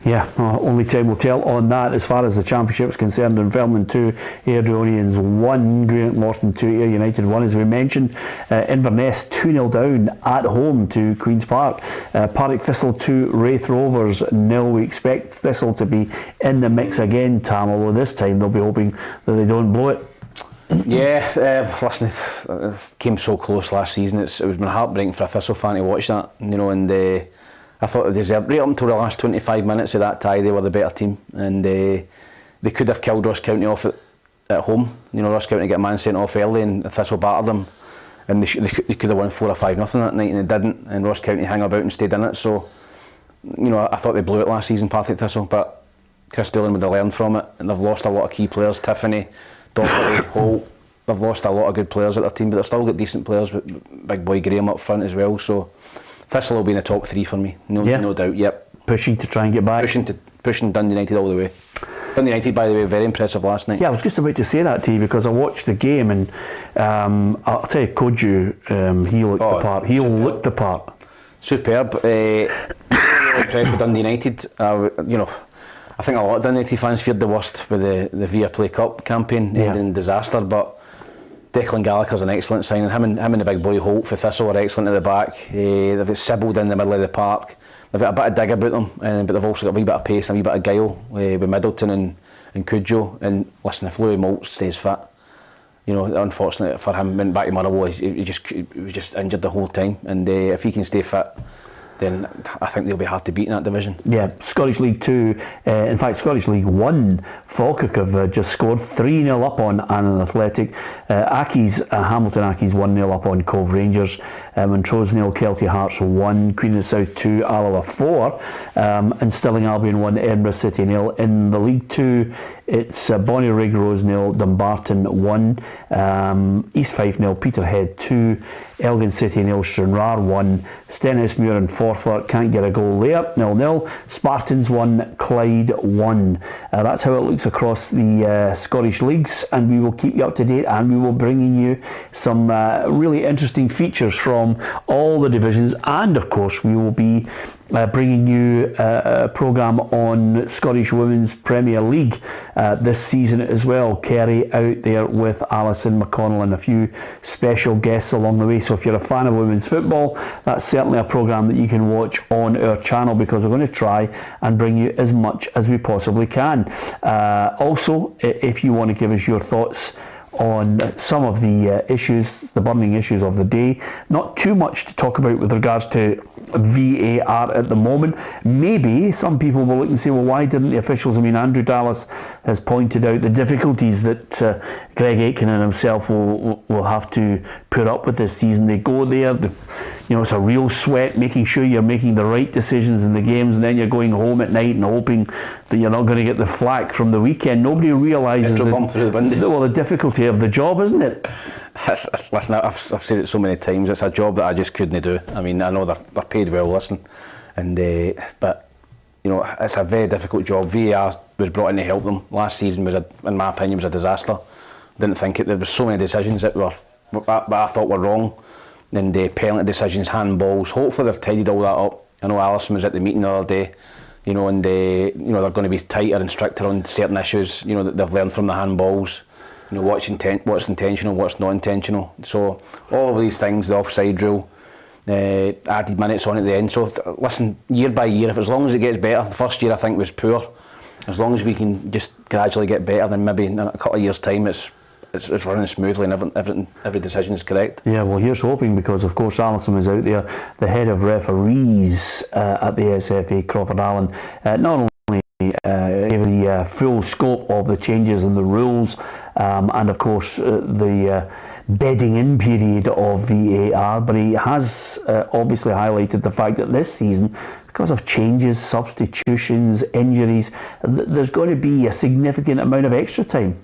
Yeah, only time will tell on that. As far as the championship is concerned, in Fairmont 2, Airdrieonians 1, Greenock Morton 2, Ayr United 1. As we mentioned, Inverness 2-0 down at home to Queen's Park. Partick Thistle 2, Wraith Rovers 0. We expect Thistle to be in the mix again, Tam, although this time they'll be hoping that they don't blow it. Yeah, listen, it came so close last season. It was been heartbreaking for a Thistle fan to watch that, and I thought they deserved, right up until the last 25 minutes of that tie, they were the better team, and they could have killed Ross County off at home. Ross County get a man sent off early and Thistle battered them, and they could have won 4 or 5-0 that night, and they didn't, and Ross County hung about and stayed in it. So I thought they blew it last season, Partick Thistle, but Chris Dillon would have learned from it, and they've lost a lot of key players. Tiffany, Doherty, Holt, they've lost a lot of good players at their team, but they've still got decent players with big boy Graham up front as well. So Thistle will be in the top 3 for me, no doubt. Yep. Pushing to try and get back. Pushing Dundee United all the way. Dundee United, by the way, very impressive last night. Yeah, I was just about to say that to you because I watched the game, and I'll tell you, Koju, he looked the part. He looked the part. Superb. Impressed with Dundee United. I think a lot of Dundee United fans feared the worst with the Viaplay Cup campaign, ending disaster, but Declan Gallagher's an excellent signing. Him and the big boy Holt for Thistle are excellent at the back. They've got Sybil in the middle of the park. They've got a bit of dig about them, but they've also got a wee bit of pace and a wee bit of guile with Middleton and Cujo. And listen, if Louis Moult stays fit, unfortunately for him, went back to Motherwell, he was just injured the whole time. And if he can stay fit, then I think they'll be hard to beat in that division. Yeah, Scottish League 2, in fact Scottish League 1, Falkirk have just scored 3-0 up on Annan Athletic. Hamilton Accies 1-0 up on Cove Rangers. Montrose 0, Kelty Hearts 1, Queen of the South 2, Alloa 4, and Stirling Albion 1, Edinburgh City 0. In the League 2, it's Bonnie Rig Rose 0, Dumbarton 1, East Fife 0, Peterhead 2, Elgin City 0, Stranraer 1, Stenhousemuir and Forfar can't get a goal there, 0-0. Spartans 1, Clyde 1. That's how it looks across the Scottish leagues, and we will keep you up to date, and we will bring you some really interesting features from all the divisions, and of course we will be bringing you a programme on Scottish Women's Premier League this season as well. Kerry out there with Alison McConnell and a few special guests along the way. So if you're a fan of women's football, that's certainly a programme that you can watch on our channel, because we're going to try and bring you as much as we possibly can. Also, if you want to give us your thoughts on some of the issues, the burning issues of the day. Not too much to talk about with regards to VAR at the moment. Maybe some people will look and say, well, why didn't the officials? I mean, Andrew Dallas has pointed out the difficulties that Greg Aitken and himself will have to put up with this season. They go there, it's a real sweat, making sure you're making the right decisions in the games, and then you're going home at night and hoping that you're not going to get the flack from the weekend. Nobody realises the difficulty of the job, isn't it? Listen, I've said it so many times. It's a job that I just couldn't do. I mean, I know they're paid well, but it's a very difficult job. VAR was brought in to help them. Last season in my opinion, was a disaster. Didn't think it. There were so many decisions that I thought were wrong, and penalty decisions, handballs. Hopefully they've tidied all that up. I know Alison was at the meeting the other day, and they're going to be tighter and stricter on certain issues. That they've learned from the handballs. What's intentional, what's not intentional. So all of these things, the offside rule, added minutes on at the end. So listen, year by year, as long as it gets better. The first year I think was poor, as long as we can just gradually get better, then maybe in a couple of years' time it's running smoothly and every decision is correct. Yeah, well, here's hoping, because of course Alison was out there, the head of referees at the SFA, Crawford Allen, not only gave the full scope of the changes in the rules, and of course the bedding in period of VAR, but he has obviously highlighted the fact that this season, because of changes, substitutions, injuries, there's going to be a significant amount of extra time.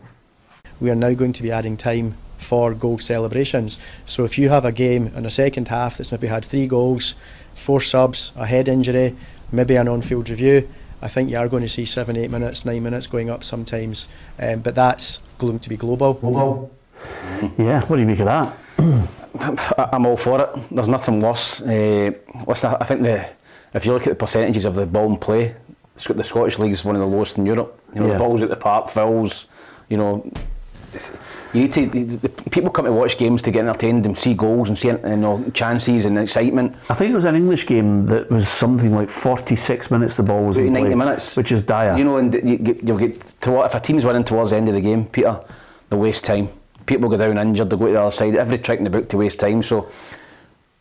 We are now going to be adding time for goal celebrations. So if you have a game in a second half that's maybe had 3 goals, 4 subs, a head injury, maybe an on-field review, I think you are going to see 7, 8 minutes, 9 minutes going up sometimes. But that's going to be global. Yeah, what do you make of that? I'm all for it. There's nothing worse. Listen, I think if you look at the percentages of the ball in play, the Scottish League is one of the lowest in Europe. The balls at the park, fouls, you need to. The people come to watch games to get entertained and see goals and see chances and excitement. I think it was an English game that was something like 46 minutes the ball was in play, 90 minutes, which is dire. And you'll get to if a team's winning towards the end of the game, Peter, they'll waste time. People go down injured, they'll go to the other side. Every trick in the book to waste time. So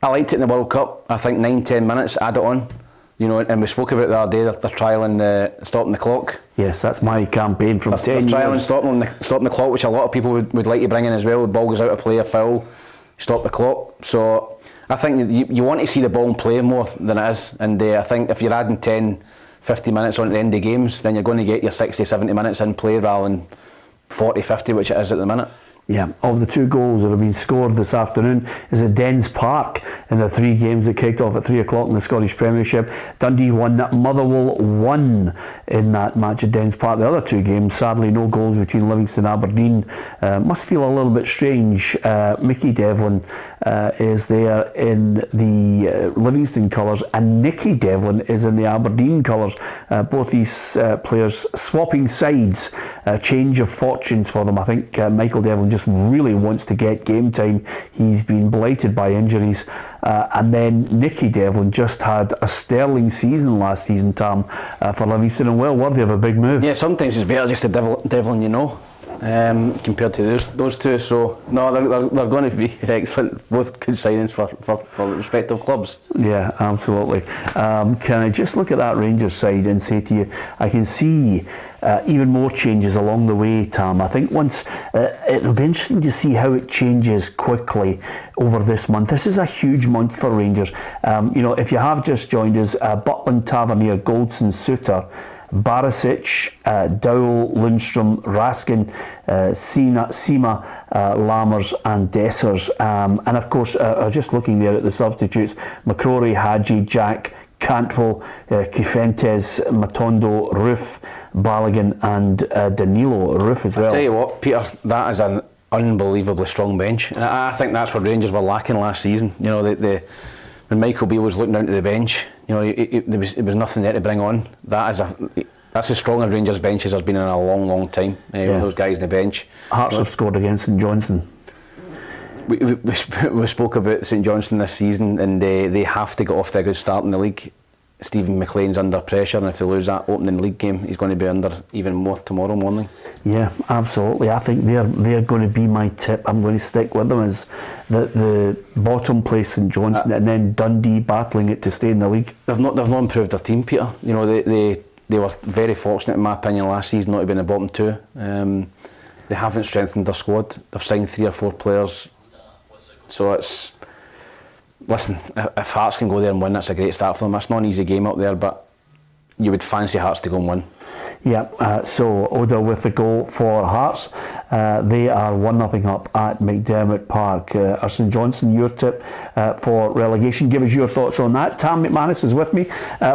I liked it in the World Cup. I think 9-10 minutes, add it on. And we spoke about it the other day. They're trialling stopping the clock. Yes, that's my campaign from 10 years. They're trialling stopping the clock, which a lot of people would like to bring in as well. The ball goes out of play, a foul, stop the clock. So I think you want to see the ball in play more than it is. And I think if you're adding 10, 50 minutes on at the end of games, then you're going to get your 60, 70 minutes in play rather than 40, 50, which it is at the minute. Yeah, of the 2 goals that have been scored this afternoon is at Dens Park in the 3 games that kicked off at 3 o'clock in the Scottish Premiership. Dundee won, Motherwell won in that match at Dens Park. The other 2 games, sadly no goals between Livingston and Aberdeen. Must feel a little bit strange. Mickey Devlin is there in the Livingston colours and Nicky Devlin is in the Aberdeen colours. Both these players swapping sides, change of fortunes for them. I think Michael Devlin just really wants to get game time. He's been blighted by injuries, and then Nicky Devlin just had a sterling season last season, Tam, for Livingston, and well worthy of a big move. Yeah, sometimes it's better just a Devlin compared to those 2. So no, they're going to be excellent, both good signings for respective clubs. Yeah, absolutely. Can I just look at that Rangers side and say to you, I can see even more changes along the way, Tam. I think once it'll be interesting to see how it changes quickly over this month. This is a huge month for Rangers. If you have just joined us, Butland, Tavernier, Goldson, Suter, Barisic, Dowell, Lundstrom, Raskin, Sima, Lammers and Dessers. And of course, just looking there at the substitutes, McCrory, Hadji, Jack, Cantwell, Kifentes, Matondo, Roof, Balogun and Danilo. Roof as well. I'll tell you what, Peter, that is an unbelievably strong bench. And I think that's what Rangers were lacking last season. When Michael Beale was looking down to the bench, there was nothing there to bring on. That's as strong as Rangers' bench as has been in a long, long time. With those guys on the bench. Hearts have scored against St Johnstone. We spoke about St Johnstone this season, and they have to get off to a good start in the league. Stephen McLean's under pressure, and if they lose that opening league game, he's going to be under even more tomorrow morning. Yeah, absolutely. I think they're going to be my tip. I'm going to stick with them as the bottom place, St Johnstone, and then Dundee battling it to stay in the league. They've not improved their team, Peter. They were very fortunate, in my opinion, last season not to be in the bottom 2. They haven't strengthened their squad. They've signed 3 or 4 players. So listen, if Hearts can go there and win, that's a great start for them. It's not an easy game up there, but you would fancy Hearts to go and win. Yeah, so Oda with the goal for Hearts. They are 1-0 up at McDermott Park. St Johnstone, your tip for relegation. Give us your thoughts on that. Tam McManus is with me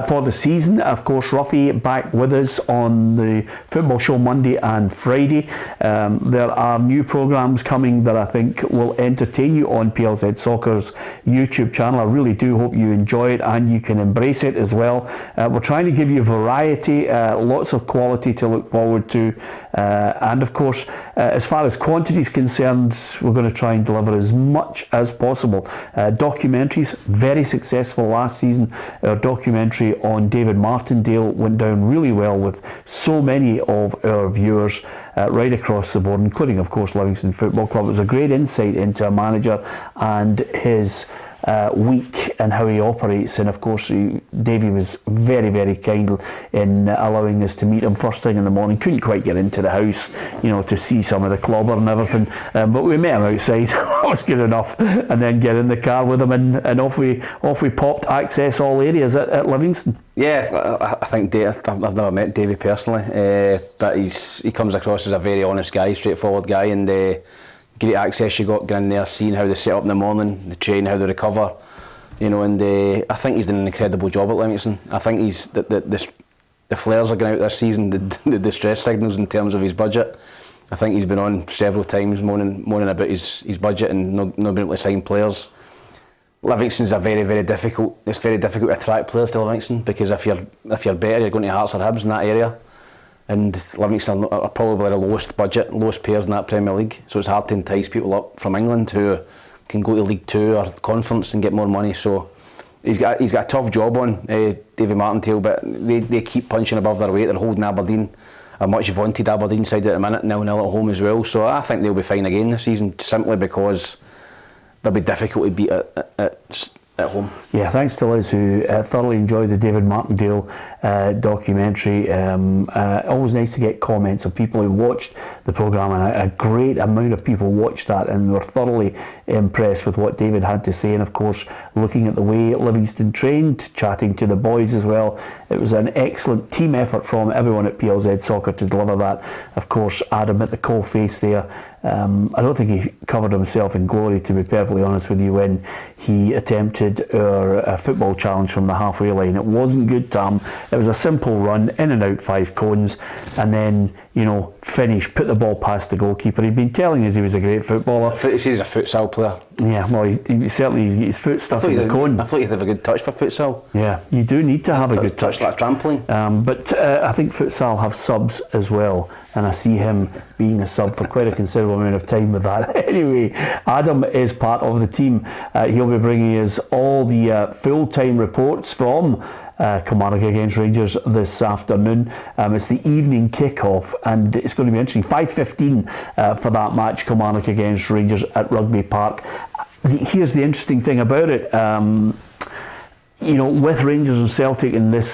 for the season. Of course, Ruffy back with us on the football show Monday and Friday. There are new programmes coming that I think will entertain you on PLZ Soccer's YouTube channel. I really do hope you enjoy it and you can embrace it as well. We're trying to give you variety, lots of quality quality to look forward to, and of course, as far as quantity is concerned, we're going to try and deliver as much as possible. Documentaries, very successful last season. Our documentary on David Martindale went down really well with so many of our viewers right across the board, including of course Livingston Football Club. It was a great insight into a manager and his week and how he operates, and of course Davey was very, very kind in allowing us to meet him first thing in the morning. Couldn't quite get into the house, to see some of the clobber and everything, but we met him outside. That was good enough, and then get in the car with him, and off we popped, access all areas at Livingston. Yeah, I think I've never met Davey personally, but he comes across as a very honest guy, straightforward guy, and great access you got going in there, seeing how they set up in the morning, the train, how they recover, and I think he's done an incredible job at Livingston. I think he's the flares are going out this season, the distress signals in terms of his budget. I think he's been on several times moaning about his budget and not being able to sign players. Livingston's very, very difficult. It's very difficult to attract players to Livingston, because if you're better, you're going to Hearts or Hibs in that area. And Livingston are probably the lowest payers in that Premier League, so it's hard to entice people up from England who can go to League 2 or Conference and get more money. So he's got a tough job on, David Martindale, but they keep punching above their weight. They're holding Aberdeen, a much vaunted Aberdeen side at the minute, 0-0 at home as well. So I think they'll be fine again this season, simply because they'll be difficult to beat at home. Yeah, thanks to Liz, who thoroughly enjoyed the David Martindale documentary. Always nice to get comments of people who watched the programme, and a great amount of people watched that and were thoroughly impressed with what David had to say, and of course looking at the way Livingston trained, chatting to the boys as well. It was an excellent team effort from everyone at PLZ Soccer to deliver that. Of course, Adam at the coalface there, I don't think he covered himself in glory, to be perfectly honest with you, when he attempted our football challenge from the halfway line. It wasn't good, Tam. It was a simple run, in and out 5 cones, and then, finish, put the ball past the goalkeeper. He'd been telling us he was a great footballer. He says he's a futsal player. Yeah, well, he certainly, his foot stuck in the cone. I thought you'd have a good touch for futsal. Yeah, you do need to have a good touch. Like trampoline. But I think futsal have subs as well, and I see him being a sub for quite a considerable amount of time with that. Anyway, Adam is part of the team. He'll be bringing us all the full-time reports from Kilmarnock against Rangers this afternoon. It's the evening kick-off, and it's going to be interesting. 5:15 for that match, Kilmarnock against Rangers at Rugby Park. Here's the interesting thing about it. With Rangers and Celtic in this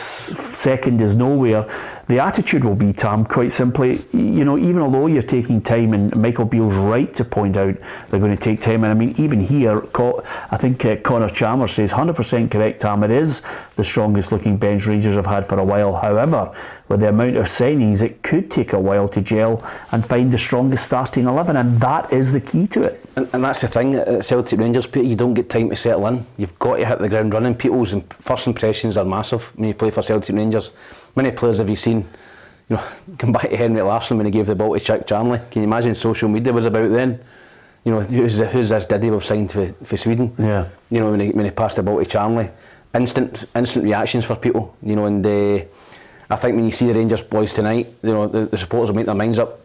second is nowhere, the attitude will be, Tam, quite simply, even although you're taking time, and Michael Beale's right to point out they're going to take time, and I mean, even here, I think Connor Chalmers says 100% correct, Tam, it is the strongest looking bench Rangers have had for a while. However, with the amount of signings, it could take a while to gel and find the strongest starting 11, and that is the key to it. And that's the thing at Celtic Rangers, Peter, you don't get time to settle in. You've got to hit the ground running. People's first impressions are massive when you play for Celtic Rangers. Many players have you seen, come back to Henrik Larsson when he gave the ball to Chuck Charnley. Can you imagine social media was about then? Who's this Diddy we've signed for Sweden? Yeah. When he passed the ball to Charnley, instant reactions for people. And I think when you see the Rangers boys tonight, the supporters will make their minds up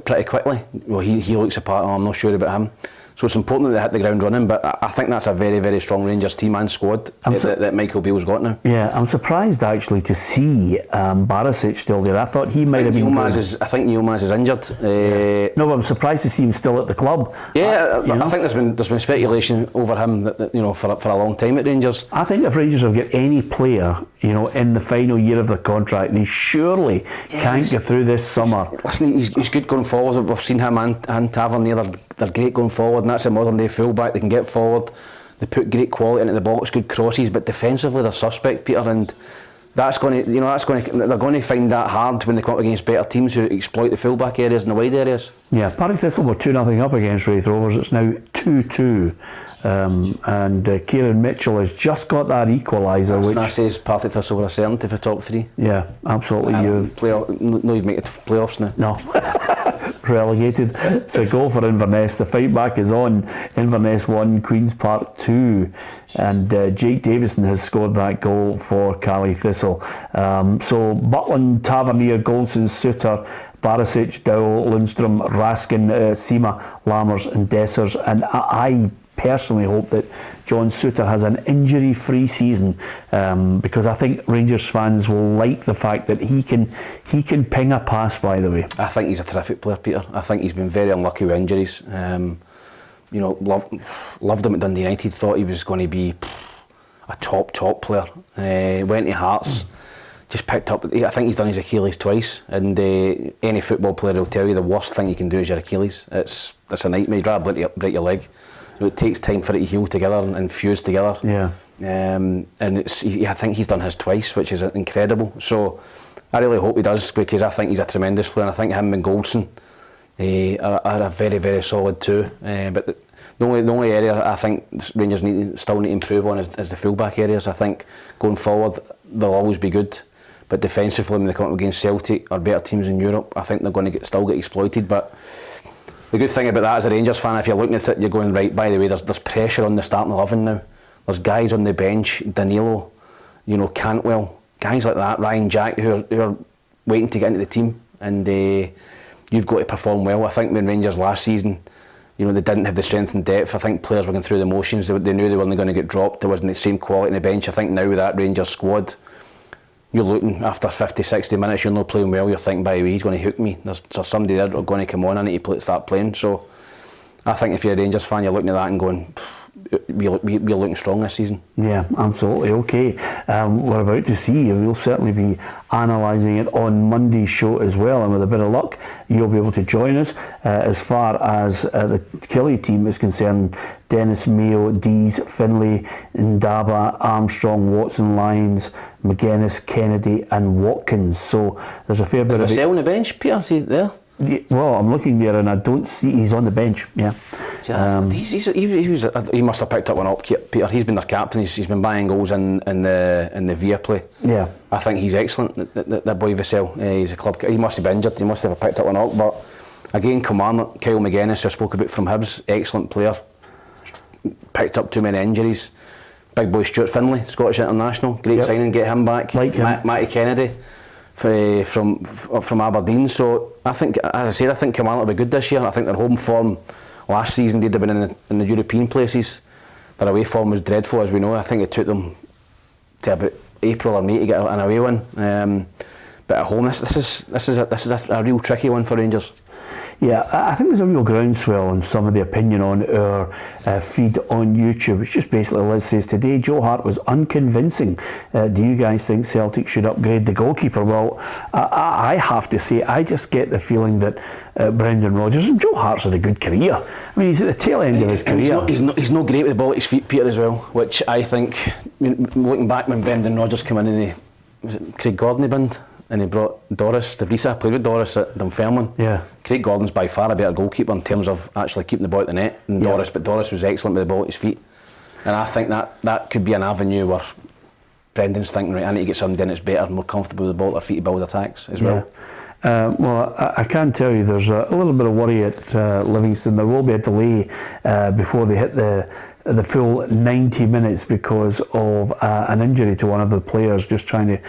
pretty quickly. Well, he looks apart. I'm not sure about him. So it's important that they hit the ground running, but I think that's a very, very strong Rangers team and squad that Michael Beale's got now. Yeah, I'm surprised actually to see Barisic still there. I thought he might have been... I think Yilmaz is injured. No, but I'm surprised to see him still at the club. Yeah, I think there's been speculation over him that for a long time at Rangers. I think if Rangers have got any player, in the final year of their contract, they surely can't get through this summer. Listen, he's good going forward. We've seen him and Tavernier, they're great going forward, and that's a modern day fullback. They can get forward, they put great quality into the box, good crosses, but defensively they're suspect, Peter, and they're going to find that hard when they come up against better teams who exploit the fullback areas and the wide areas. Yeah, Partick Thistle were 2-0 up against Wraith Rovers. It's now 2-2. And Kieran Mitchell has just got that equaliser, which that says Partick Thistle were a certainty for top 3. Yeah, absolutely. You'd make it to playoffs now. No, relegated. It's a goal for Inverness. The fight back is on. Inverness 1, Queen's Park 2. and Jake Davison has scored that goal for Cali Thistle. So Butland, Tavernier, Golson, Suter, Barisic, Dowell, Lundstrom, Raskin, Seema, Lammers and Dessers, and I personally hope that John Suter has an injury-free season, because I think Rangers fans will like the fact that he can ping a pass, by the way. I think he's a terrific player, Peter. I think he's been very unlucky with injuries. You know, loved him at Dundee United, thought he was going to be a top player. Went to Hearts, just picked up, I think he's done his Achilles twice, and any football player will tell you the worst thing you can do is your Achilles. It's a nightmare. You'd rather break your leg. So it takes time for it to heal together and fuse together. Yeah. And I think he's done his twice, which is incredible. So I really hope he does, because I think he's a tremendous player. I think him and Goldson are a very, very solid too. But the only area I think Rangers still need to improve on is the fullback areas. I think going forward they'll always be good, but defensively when they come up against Celtic or better teams in Europe, I think they're going to still get exploited. But the good thing about that as a Rangers fan, if you're looking at it, you're going, right, by the way, there's pressure on the starting 11 now. There's guys on the bench, Danilo, you know, Cantwell, guys like that, Ryan Jack, who are waiting to get into the team, and you've got to perform well. I think when Rangers last season, you know, they didn't have the strength and depth. I think players were going through the motions. They knew they weren't going to get dropped. There wasn't the same quality in the bench. I think now with that Rangers squad, you're looking after 50, 60 minutes, you're not playing well, you're thinking, by the way, he's going to hook me. There's somebody there going to come on, I need to start playing. So I think if you're a Rangers fan, you're looking at that and going, we're looking strong this season. Yeah, absolutely. Okay, we're about to see. We'll certainly be analysing it on Monday's show as well, and with a bit of luck you'll be able to join us. As far as the Killie team is concerned, Dennis, Mayo, Dees, Finlay, Ndaba, Armstrong, Watson, Lyons, McGuinness, Kennedy and Watkins. So there's a fair bit of... Vassell on the bench, Peter, is he there? Well, I'm looking there and I don't see he's on the bench. Yeah, he must have picked up one up, Peter. He's been their captain. He's been buying goals in the Via play. Yeah, I think he's excellent. That boy Vassell, he's a club. He must have been injured. He must have picked up one up. But again, Kilmarnock, Kyle McGuinness, who I spoke about from Hibs, excellent player. Picked up too many injuries. Big boy Stuart Finlay, Scottish international, great signing. Get him back. Like Matty Kennedy. From Aberdeen, so I think, as I said, I think Kilmarnock will be good this year. I think their home form last season, they'd have been in the European places. Their away form was dreadful, as we know. I think it took them to about April or May to get an away win. But at home, this is a real tricky one for Rangers. Yeah, I think there's a real groundswell on some of the opinion on our feed on YouTube, which just basically Liz says, today Joe Hart was unconvincing. Do you guys think Celtic should upgrade the goalkeeper? Well, I have to say, I just get the feeling that Brendan Rodgers and Joe Hart's had a good career. I mean, he's at the tail end of his career. He's not great with the ball at his feet, Peter, as well, which I think, looking back when Brendan Rodgers came in, was it Craig Gordon he binned? And he brought Doris De Vries. I played with Doris at Dunfermline. Yeah. Craig Gordon's by far a better goalkeeper in terms of actually keeping the ball at the net than Doris, but Doris was excellent with the ball at his feet. And I think that could be an avenue where Brendan's thinking, right, I need to get somebody in that's better, more comfortable with the ball at their feet to build attacks as well. Well, I can tell you there's a little bit of worry at Livingston. There will be a delay before they hit the full 90 minutes because of an injury to one of the players, just trying to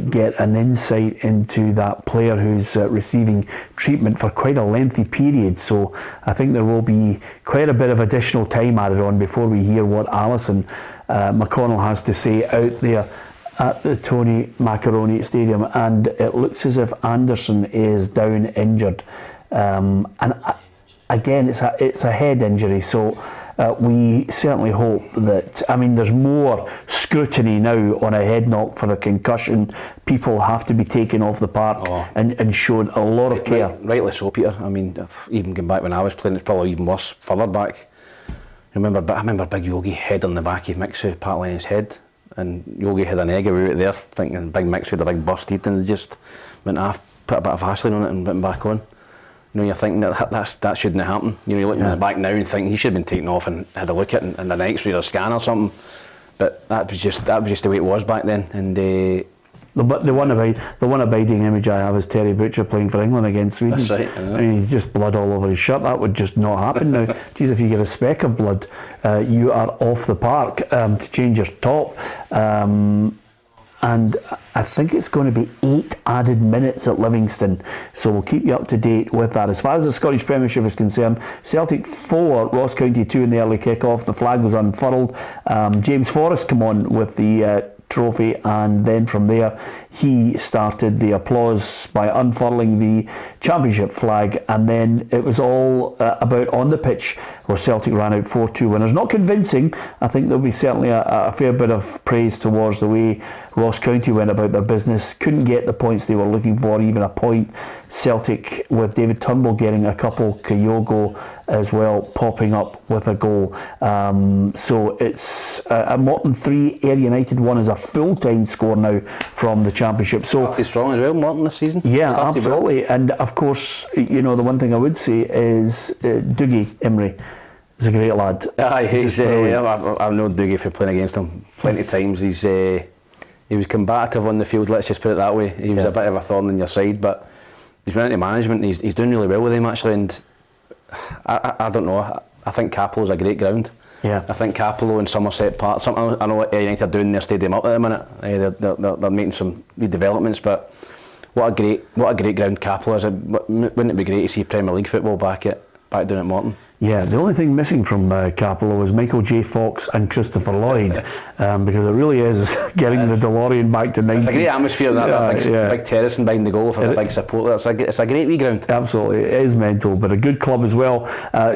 get an insight into that player who's receiving treatment for quite a lengthy period. So I think there will be quite a bit of additional time added on before we hear what Alison McConnell has to say out there at the Tony Macaroni Stadium. And it looks as if Anderson is down injured, and again it's a head injury, so we certainly hope that, I mean, there's more scrutiny now on a head knock for a concussion. People have to be taken off the park and shown a lot of care. Rightly so, Peter. I mean, even going back when I was playing, it's probably even worse further back. I remember Big Yogi head on the back of Mixu, Pat Lennon's head, and Yogi had an egg out there thinking Big Mixu had a big burst heat, and they just went off, put a bit of Vaseline on it and went back on. You know, you're thinking that shouldn't have happened. You know, you're looking at the back now and thinking he should have been taken off and had a look at it and an X-ray or a scan or something. But that was just the way it was back then. And The one abiding image I have is Terry Butcher playing for England against Sweden. That's right. I mean, he's just blood all over his shirt. That would just not happen now. Geez, if you get a speck of blood, you are off the park to change your top. And I think it's going to be 8 added minutes at Livingston, so we'll keep you up to date with that. As far as the Scottish Premiership is concerned, Celtic 4, Ross County 2 in the early kick-off. The flag was unfurled. James Forrest come on with the trophy, and then from there he started the applause by unfurling the championship flag, and then it was all about on the pitch where Celtic ran out 4-2 winners. Not convincing. I think there'll be certainly a fair bit of praise towards the way Ross County went about their business. Couldn't get the points they were looking for, even a point. Celtic, with David Turnbull getting a couple, Kyogo as well popping up with a goal. So it's a Morton 3, Ayr United 1 is a full-time score now from the championship. So Started strong as well, Morton, this season. yeah, Started absolutely. well. And of course, the one thing I would say is Dougie Imrie is a great lad. Aye, he's I've known Dougie for playing against him plenty of times. He was combative on the field, let's just put it that way. He was a bit of a thorn in your side, but he's went into management and he's doing really well with him actually, and I don't know, I think Capello's a great ground. Yeah. I think Capello and Somerset Park, something I know what United are doing their stadium up at the minute. They're making some redevelopments, but what a great ground Capello is. Wouldn't it be great to see Premier League football back down at Morton? Yeah, the only thing missing from Capello was Michael J. Fox and Christopher Lloyd, because it really is getting the DeLorean back to 90. It's a great atmosphere, that big terracing behind the goal for the big support. It's a great wee ground. Absolutely, it is mental, but a good club as well.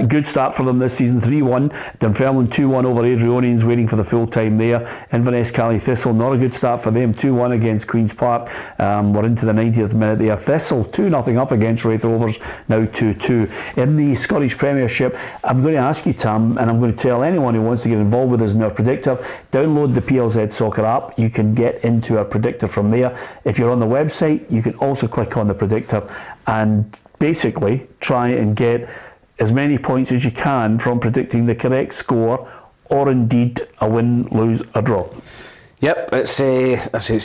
Good start for them this season, 3-1. Dunfermline 2-1 over Adrionians, waiting for the full time there. Inverness Cally Thistle, not a good start for them, 2-1 against Queen's Park. We're into the 90th minute there. Thistle 2-0 up against Wraith Rovers, now 2-2. In the Scottish Premiership, I'm going to ask you, Tam, and I'm going to tell anyone who wants to get involved with us in our predictor, download the PLZ Soccer app. You can get into our predictor from there. If you're on the website, you can also click on the predictor and basically try and get as many points as you can from predicting the correct score, or indeed a win, lose, or draw. Yep, it's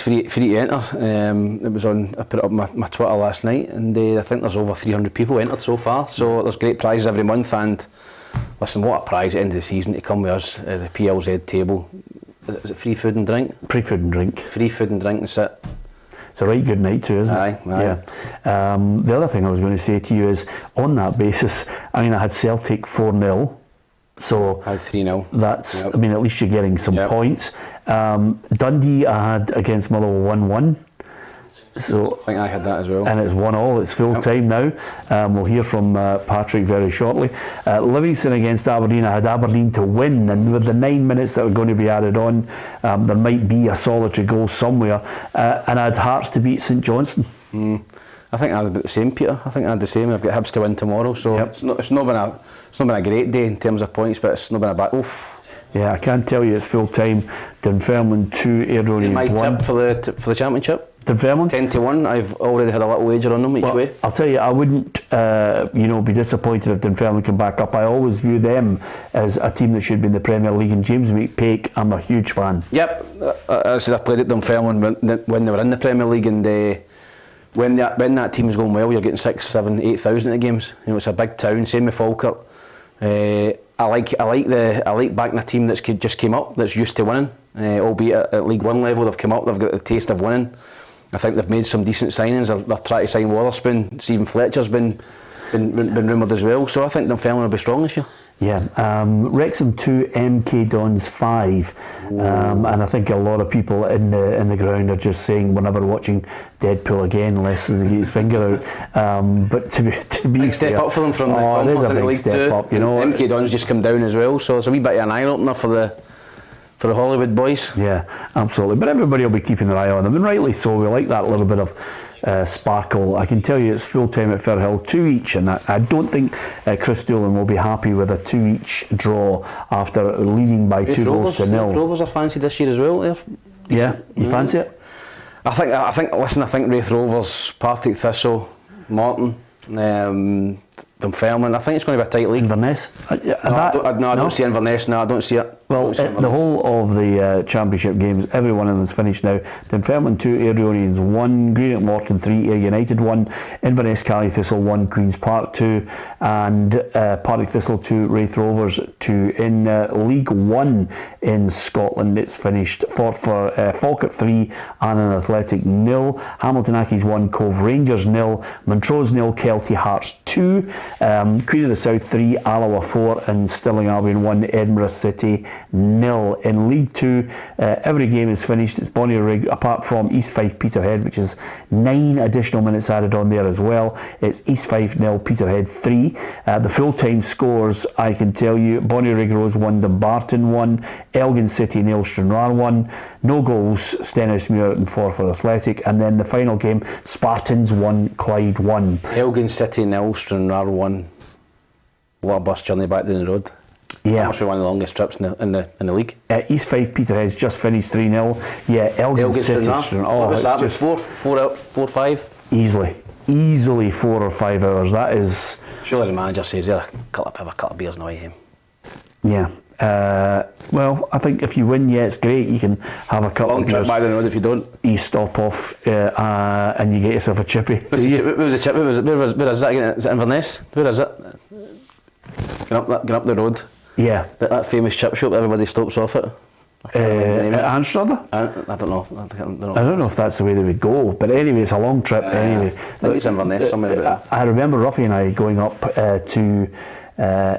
free to enter. It was on. I put it up on my Twitter last night, and I think there's over 300 people entered so far. So there's great prizes every month, and listen, what a prize at the end of the season to come with us at the PLZ table. Is it free food and drink? Free food and drink. Free food and drink, that's it. It's a right good night too, isn't it? Aye. Yeah. The other thing I was going to say to you is, on that basis, I had Celtic 4-0. So I had 3-0. That's, yep. At least you're getting some points. Dundee I had against Motherwell 1-1. So I think I had that as well. And it's 1-1. It's full time now. We'll hear from Patrick very shortly. Livingston against Aberdeen, I had Aberdeen to win, and with the 9 minutes that are going to be added on, there might be a solitary goal somewhere. And I had Hearts to beat St Johnstone. I think I had about the same, Peter. I think I had the same. I've got Hibs to win tomorrow, so it's not been a great day in terms of points, but it's not been a bad. Oof. Yeah, I can't tell you it's full time. Dunfermline 2, Adrionians 1. My tip for the championship. Dunfermline 10-1. I've already had a little wager on them each way. I'll tell you, I wouldn't, be disappointed if Dunfermline come back up. I always view them as a team that should be in the Premier League. And James McPake, I'm a huge fan. Yep, I played at Dunfermline when they were in the Premier League, and when that team is going well, you're getting 6,000, 7,000, 8,000 at games. It's a big town. Same with Falkirk. I like backing a team that's just came up, that's used to winning. Albeit at League One level, they've come up, they've got the taste of winning. I think they've made some decent signings. They're trying to sign Watherspoon. Stephen Fletcher's been rumoured as well. So I think Dunfermline will be strong this year. Yeah, Wrexham 2, MK Dons 5, and I think a lot of people in the ground are just saying we're never watching Deadpool again unless he gets his finger out. But to be big step up for them from the conference in League 2. MK Dons just come down as well, so it's a wee bit of an eye opener for the Hollywood boys. Yeah, absolutely. But everybody will be keeping their eye on them, and rightly so. We like that little bit of sparkle. I can tell you it's full time at Firhill, 2 each, and I don't think Chris Doolan will be happy with a 2 each draw after leading by 2 goals to 0. Rovers are fancied this year as well. Yeah, you fancy it? I think Wraith Rovers, Partick Thistle, Morton. Dunfermline. I think it's going to be a tight league. Inverness. I don't see Inverness. No, I don't see it. Well, the whole of the Championship games, every one of them is finished now. Dunfermline 2, Ayr Orions 1, Greenock Morton 3, Ayr United 1, Inverness Cally Thistle 1, Queen's Park 2, and Partick Thistle 2, Wraith Rovers 2. In League 1 in Scotland, it's finished for Falkirk 3, Annan Athletic 0, Hamilton Accies 1, Cove Rangers 0, Montrose 0, Kelty Hearts 2, Queen of the South 3, Alloa 4, and Stirling Albion 1, Edinburgh City 0. In League 2, every game is finished. It's Bonnyrigg, apart from East Fife Peterhead, which is 9 additional minutes added on there as well. It's East Fife 0, Peterhead 3. The full-time scores, I can tell you: Bonnyrigg Rose 1, Dumbarton 1, Elgin City 0, Stranraer 1. No goals, Stenhousemuir and Forfar Athletic. And then the final game, Spartans 1, Clyde 1. Elgin City 0, Stranraer 1. What a bus journey back down the road. Yeah. That must be one of the longest trips in the league. East Fife Peterhead's just finished 3-0. Yeah, Elgin City. What was that? Was 4-5? Easily 4 or 5 hours. That is. Surely the manager says, "Have a couple of beers on the way home." Yeah. Well, I think if you win, it's great. You can have a couple Long of trip beers. back down the road if you don't. You stop off and you get yourself a chippy. Where was the chip? Where is that again? Is it Inverness? Where is it? Going up the road. Yeah. That famous chip shop that everybody stops off at. Anstruther? I don't know. I don't know if that's the way they would go, but anyway, it's a long trip anyway. I think it's Inverness somewhere. I remember Ruffy and I going up to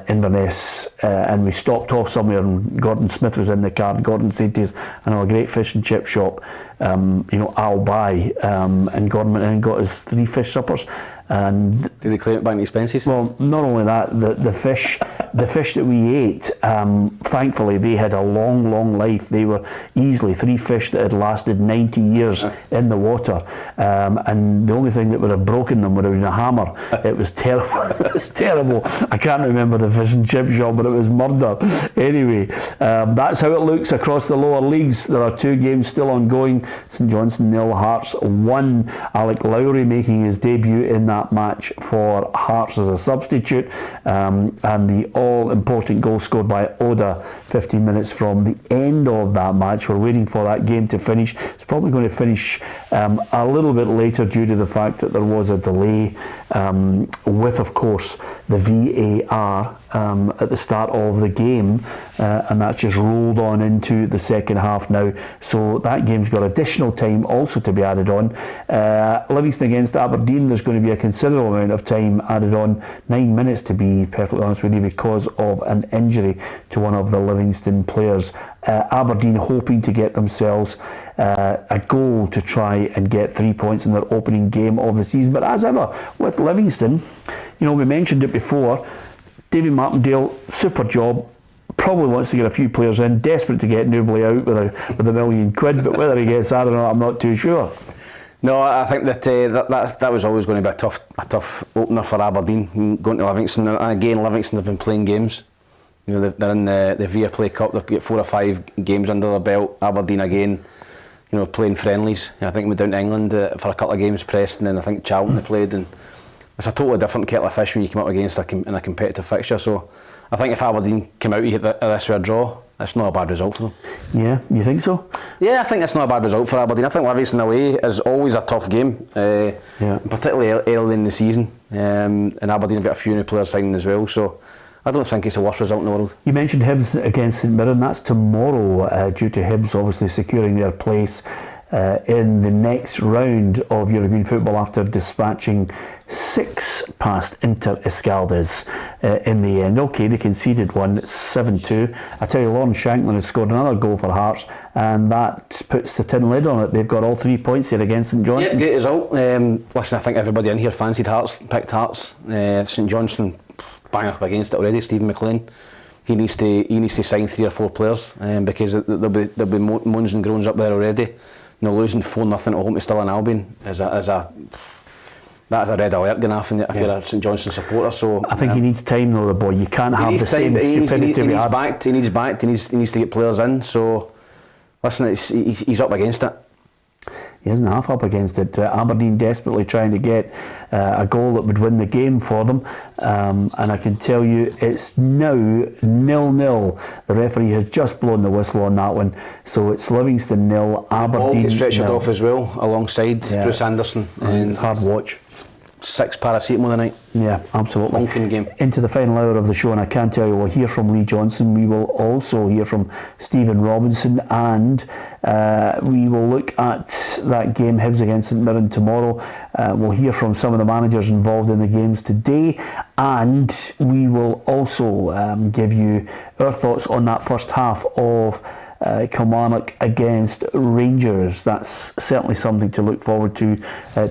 Inverness and we stopped off somewhere and Gordon Smith was in the car and Gordon said to us, "I know a great fish and chip shop, I'll buy," and Gordon went in and got his 3 fish suppers. And did they claim it back in expenses? Well, not only that, the fish that we ate, thankfully they had a long life. They were easily 3 fish that had lasted 90 years in the water, and the only thing that would have broken them would have been a hammer. It was terrible. It was terrible. I can't remember the fish and chip shop, but it was murder. Anyway, that's how it looks across the lower leagues. There are 2 games still ongoing. St Johnstone 0, Hearts 1. Alec Lowry making his debut in that match for Hearts as a substitute, and the all-important goal scored by Oda 15 minutes from the end of that match. We're waiting for that game to finish. It's probably going to finish a little bit later due to the fact that there was a delay with, of course, the VAR at the start of the game, and that just rolled on into the second half now, so that game's got additional time also to be added on. Livingston against Aberdeen, there's going to be a considerable amount of time added on, 9 minutes to be perfectly honest with you, because of an injury to one of the Livingston players. Aberdeen hoping to get themselves a goal to try and get 3 points in their opening game of the season. But as ever with Livingston, we mentioned it before, David Martindale, super job, probably wants to get a few players in, desperate to get Newbley out with a £1 million, but whether he gets that or not, I'm not too sure. No, I think that was always going to be a tough opener for Aberdeen, going to Livingston. And again, Livingston have been playing games. They're in the Viaplay Cup. They've got 4 or 5 games under their belt. Aberdeen again, playing friendlies. I think we went down to England for a couple of games, Preston, and I think Charlton they played. And it's a totally different kettle of fish when you come up against in a competitive fixture. So I think if Aberdeen come out here this with a draw, it's not a bad result for them. Yeah, you think so? Yeah, I think it's not a bad result for Aberdeen. I think Livingston away is always a tough game, particularly early in the season. And Aberdeen have got a few new players signing as well, so I don't think it's the worst result in the world. You mentioned Hibs against St Mirren. That's tomorrow, due to Hibs obviously securing their place in the next round of European football after dispatching 6 past Inter Escaldes in the end. Okay, they conceded one, 7-2. I tell you, Lawrence Shankland has scored another goal for Hearts, and that puts the tin lid on it. They've got all 3 points here against St Johnstone. Yeah, great result. Listen, I think everybody in here fancied Hearts, picked Hearts. St Johnstone bang up against it already. Stephen McLean, he needs to sign 3 or 4 players because there'll be moans and groans up there already. Losing 4-0 at home to Stirling Albion is a red alert going off if you're a St Johnstone supporter. So I think he needs time though, the boy. You can't have the same stupidity we had. He needs to get players in. So listen, he's up against it. he isn't half up against it. Aberdeen desperately trying to get a goal that would win the game for them, and I can tell you it's now 0-0. The referee has just blown the whistle on that one, so it's Livingston 0, Aberdeen gets stretchered 0. off as well alongside Bruce Anderson, and hard watch. 6 paracetamol tonight. Yeah, absolutely. Lunken game. Into the final hour of the show, and I can tell you we'll hear from Lee Johnson. We will also hear from Stephen Robinson, and we will look at that game Hibs against St Mirren tomorrow. We'll hear from some of the managers involved in the games today, and we will also give you our thoughts on that first half of Kilmarnock against Rangers. That's certainly something to look forward to,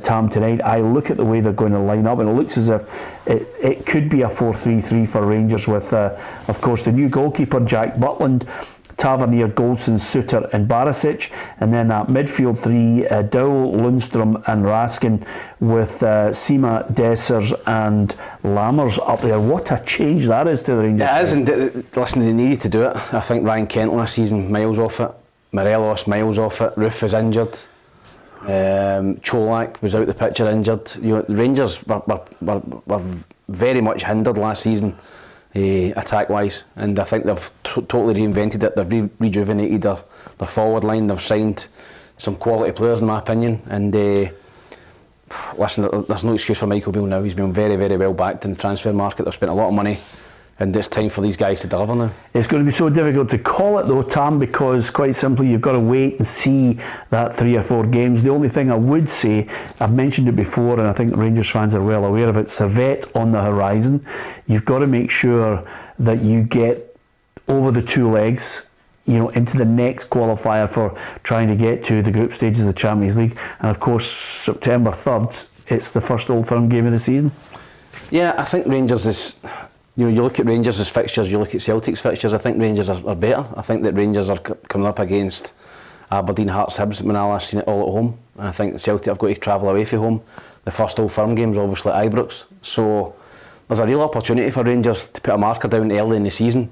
Tam, tonight. I look at the way they're going to line up, and it looks as if it could be a 4-3-3 for Rangers with, of course, the new goalkeeper Jack Butland, Tavernier, Goldson, Suter and Barisic, and then that midfield three, Dowell, Lundstrom and Raskin, with Sima, Dessers and Lammers up there. What a change that is to the Rangers. It is, and listen, they needed to do it. I think Ryan Kent last season, miles off it. Morelos, miles off it. Roof is injured. Cholak was out the picture injured. The Rangers were very much hindered last season, attack wise, and I think they've totally reinvented it. They've rejuvenated their forward line. They've signed some quality players in my opinion, and listen, there's no excuse for Michael Beale now. He's been very, very well backed in the transfer market. They've spent a lot of money, and it's time for these guys to deliver now. It's going to be so difficult to call it though, Tam, because quite simply you've got to wait and see that 3 or 4 games. The only thing I would say, I've mentioned it before and I think Rangers fans are well aware of it, Servette on the horizon. You've got to make sure that you get over the 2 legs, into the next qualifier for trying to get to the group stages of the Champions League. And of course, September 3rd, it's the first Old Firm game of the season. Yeah, I think Rangers is... you look at Rangers' fixtures, you look at Celtic's fixtures, I think Rangers are better. I think that Rangers are coming up against Aberdeen, Hearts, Hibs, when I last seen it, all at home. And I think Celtic have got to travel away from home. The first Old Firm game is obviously at Ibrox. So there's a real opportunity for Rangers to put a marker down early in the season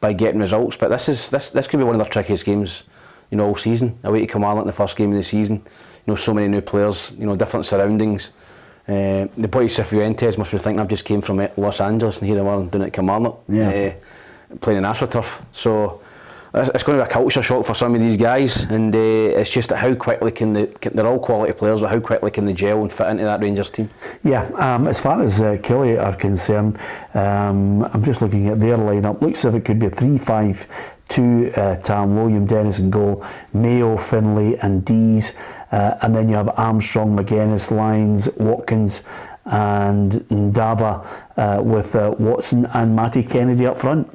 by getting results. But this could be one of their trickiest games, all season. Away to Kilmarnock in the first game of the season. So many new players, different surroundings. The boys Cifuentes must be thinking I've just came from Los Angeles and here I am doing it at Kilmarnock, playing in AstroTurf. So it's going to be a culture shock for some of these guys, and it's just how quickly they're all quality players, but how quickly can they gel and fit into that Rangers team? Yeah, as far as Killie are concerned, I'm just looking at their lineup. Looks as if it could be a 3-5-2, Tam, William Dennis in goal, Mayo, Finlay and Dees. And then you have Armstrong, McGuinness, Lyons, Watkins and Ndaba with Watson and Matty Kennedy up front.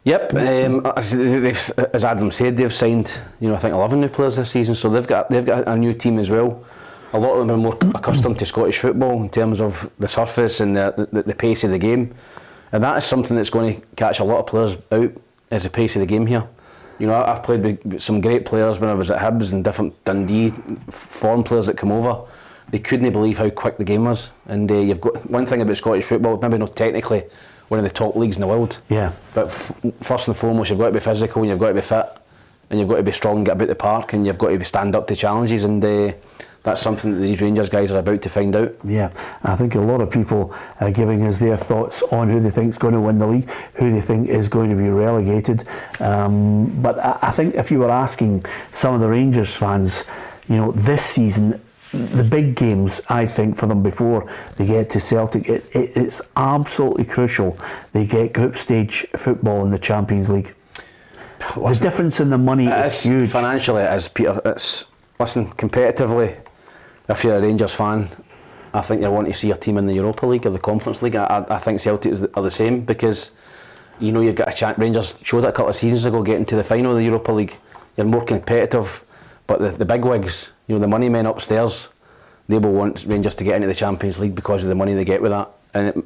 Yep, as Adam said, they've signed I think 11 new players this season, so they've got a new team as well. A lot of them are more accustomed to Scottish football in terms of the surface and the pace of the game, and that is something that's going to catch a lot of players out, is the pace of the game here. I've played with some great players when I was at Hibs and different Dundee foreign players that come over. They couldn't believe how quick the game was. And you've got one thing about Scottish football, maybe not technically one of the top leagues in the world. Yeah. But first and foremost, you've got to be physical, and you've got to be fit, and you've got to be strong, get about the park, and you've got to stand up to challenges. And that's something that these Rangers guys are about to find out. Yeah, I think a lot of people are giving us their thoughts on who they think is going to win the league, who they think is going to be relegated. But I think if you were asking some of the Rangers fans, this season, the big games, I think, for them before they get to Celtic, it's absolutely crucial they get group stage football in the Champions League. The difference in the money is huge. Financially, it is, Peter. Listen, competitively, if you're a Rangers fan, I think you want to see your team in the Europa League or the Conference League. I think Celtic are the same, because you've got a chance. Rangers showed it a couple of seasons ago, getting to the final of the Europa League. You're more competitive, but the big wigs, the money men upstairs, they will want Rangers to get into the Champions League because of the money they get with that. And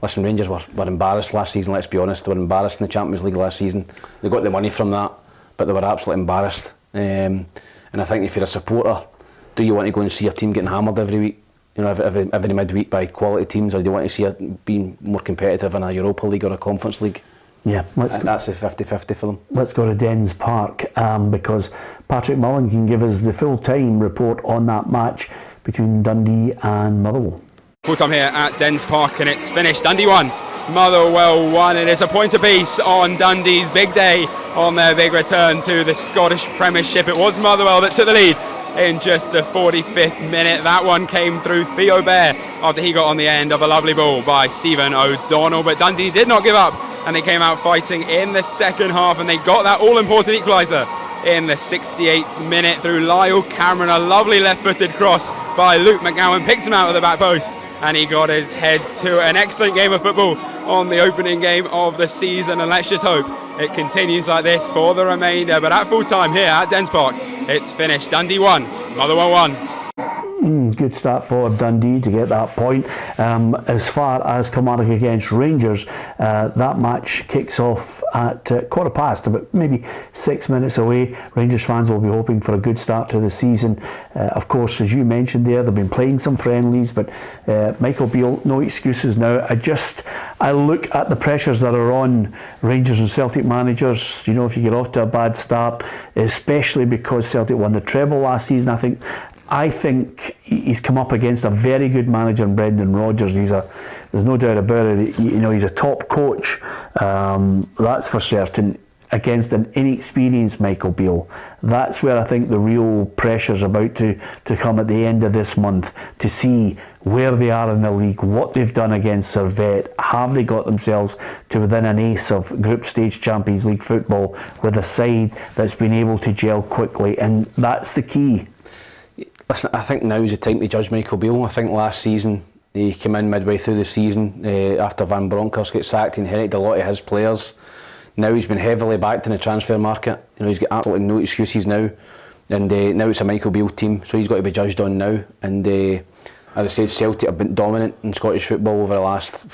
listen, Rangers were embarrassed last season, let's be honest. They were embarrassed in the Champions League last season. They got the money from that, but they were absolutely embarrassed. And I think if you're a supporter, do you want to go and see your team getting hammered every week, every midweek by quality teams, or do you want to see it being more competitive in a Europa League or a Conference League? Yeah, that's the 50-50 for them. Let's go to Dens Park because Patrick Mullen can give us the full-time report on that match between Dundee and Motherwell. Full time here at Dens Park, and it's finished. Dundee 1, Motherwell 1. It is a point apiece on Dundee's big day on their big return to the Scottish Premiership. It was Motherwell that took the lead in just the 45th minute. That one came through Theo Bear after he got on the end of a lovely ball by Stephen O'Donnell. But Dundee did not give up, and they came out fighting in the second half, and they got that all-important equaliser in the 68th minute through Lyle Cameron. A lovely left-footed cross by Luke McGowan picked him out of the back post, and he got his head to an excellent game of football on the opening game of the season. And let's just hope it continues like this for the remainder. But at full time here at Dens Park, it's finished. Dundee 1, Motherwell 1. Good start for Dundee to get that point. As far as Kilmarnock against Rangers, that match kicks off at 15:15, about maybe 6 minutes away. Rangers fans will be hoping for a good start to the season. Of course, as you mentioned there, they've been playing some friendlies, but Michael Beale, no excuses now. I look at the pressures that are on Rangers and Celtic managers. You know, if you get off to a bad start, especially because Celtic won the treble last season, I think he's come up against a very good manager in Brendan Rodgers. There's no doubt about it. You know, he's a top coach, that's for certain, against an inexperienced Michael Beale. That's where I think the real pressure's about to come at the end of this month, to see where they are in the league, what they've done against Servette. Have they got themselves to within an ace of group stage Champions League football with a side that's been able to gel quickly? And that's the key. Listen, I think now is the time to judge Michael Beale. I think last season he came in midway through the season after Van Bronckhorst got sacked. He inherited a lot of his players. Now he's been heavily backed in the transfer market. You know, he's got absolutely no excuses now, and now it's a Michael Beale team, so he's got to be judged on now. And as I said, Celtic have been dominant in Scottish football over the last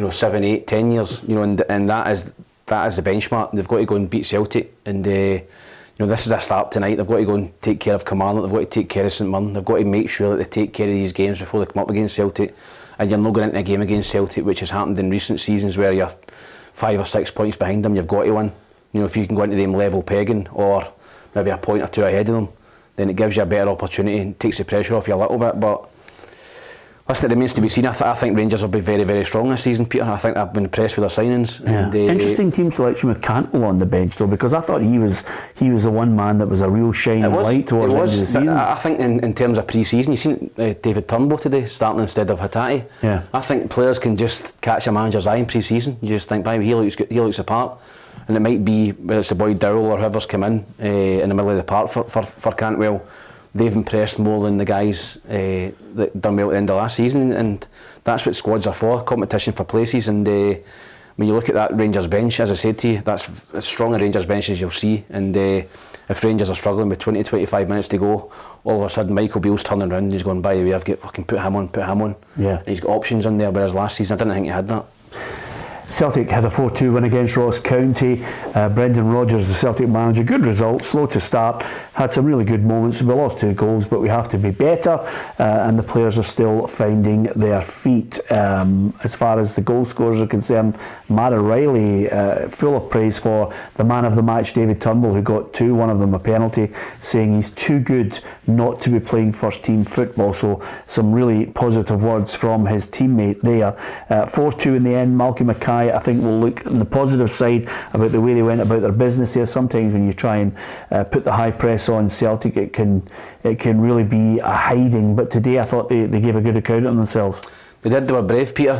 7, 8, 10 years. You know, and that is the benchmark. They've got to go and beat Celtic, and this is a start tonight. They've got to go and take care of Kilmarnock. They've got to take care of St Mirren. They've got to make sure that they take care of these games before they come up against Celtic. And you're not going into a game against Celtic, which has happened in recent seasons, where you're 5 or 6 points behind them. You've got to win. You know, if you can go into them level pegging, or maybe a point or two ahead of them, then it gives you a better opportunity and takes the pressure off you a little bit. But listen, it remains to be seen. I think Rangers will be very, very strong this season, Peter. I think I've been impressed with their signings. Yeah. And, interesting team selection with Cantwell on the bench, though, because I thought he was the one man that was a real shining light towards the end of the season. I think in terms of pre-season, you've seen David Turnbull today starting instead of Hatate. Yeah. I think players can just catch a manager's eye in pre-season. You just think, he looks good, he looks the part. And it might be, whether it's the boy Dowell or whoever's come in the middle of the park for Cantwell, they've impressed more than the guys that done well at the end of last season, and that's what squads are for, competition for places. And when you look at that Rangers bench, as I said to you, that's as strong a Rangers bench as you'll see. And if Rangers are struggling with 20-25 minutes to go, all of a sudden Michael Beale's turning around and he's going, by the way, I've got fucking put him on. Yeah. And he's got options on there, whereas last season I didn't think he had that. Celtic had a 4-2 win against Ross County. Brendan Rodgers, the Celtic manager, good result, slow to start, had some really good moments. We lost 2 goals, but we have to be better, and the players are still finding their feet. As far as the goal scorers are concerned, Matt O'Reilly, full of praise for the man of the match, David Turnbull, who got 2, one of them a penalty, saying he's too good not to be playing first team football. So some really positive words from his teammate there. 4-2 in the end. Malky Mackay, I think, will look on the positive side about the way they went about their business here. Sometimes when you try and put the high press on Celtic, it can really be a hiding. But today I thought they gave a good account of themselves. They did. They were brave, Peter.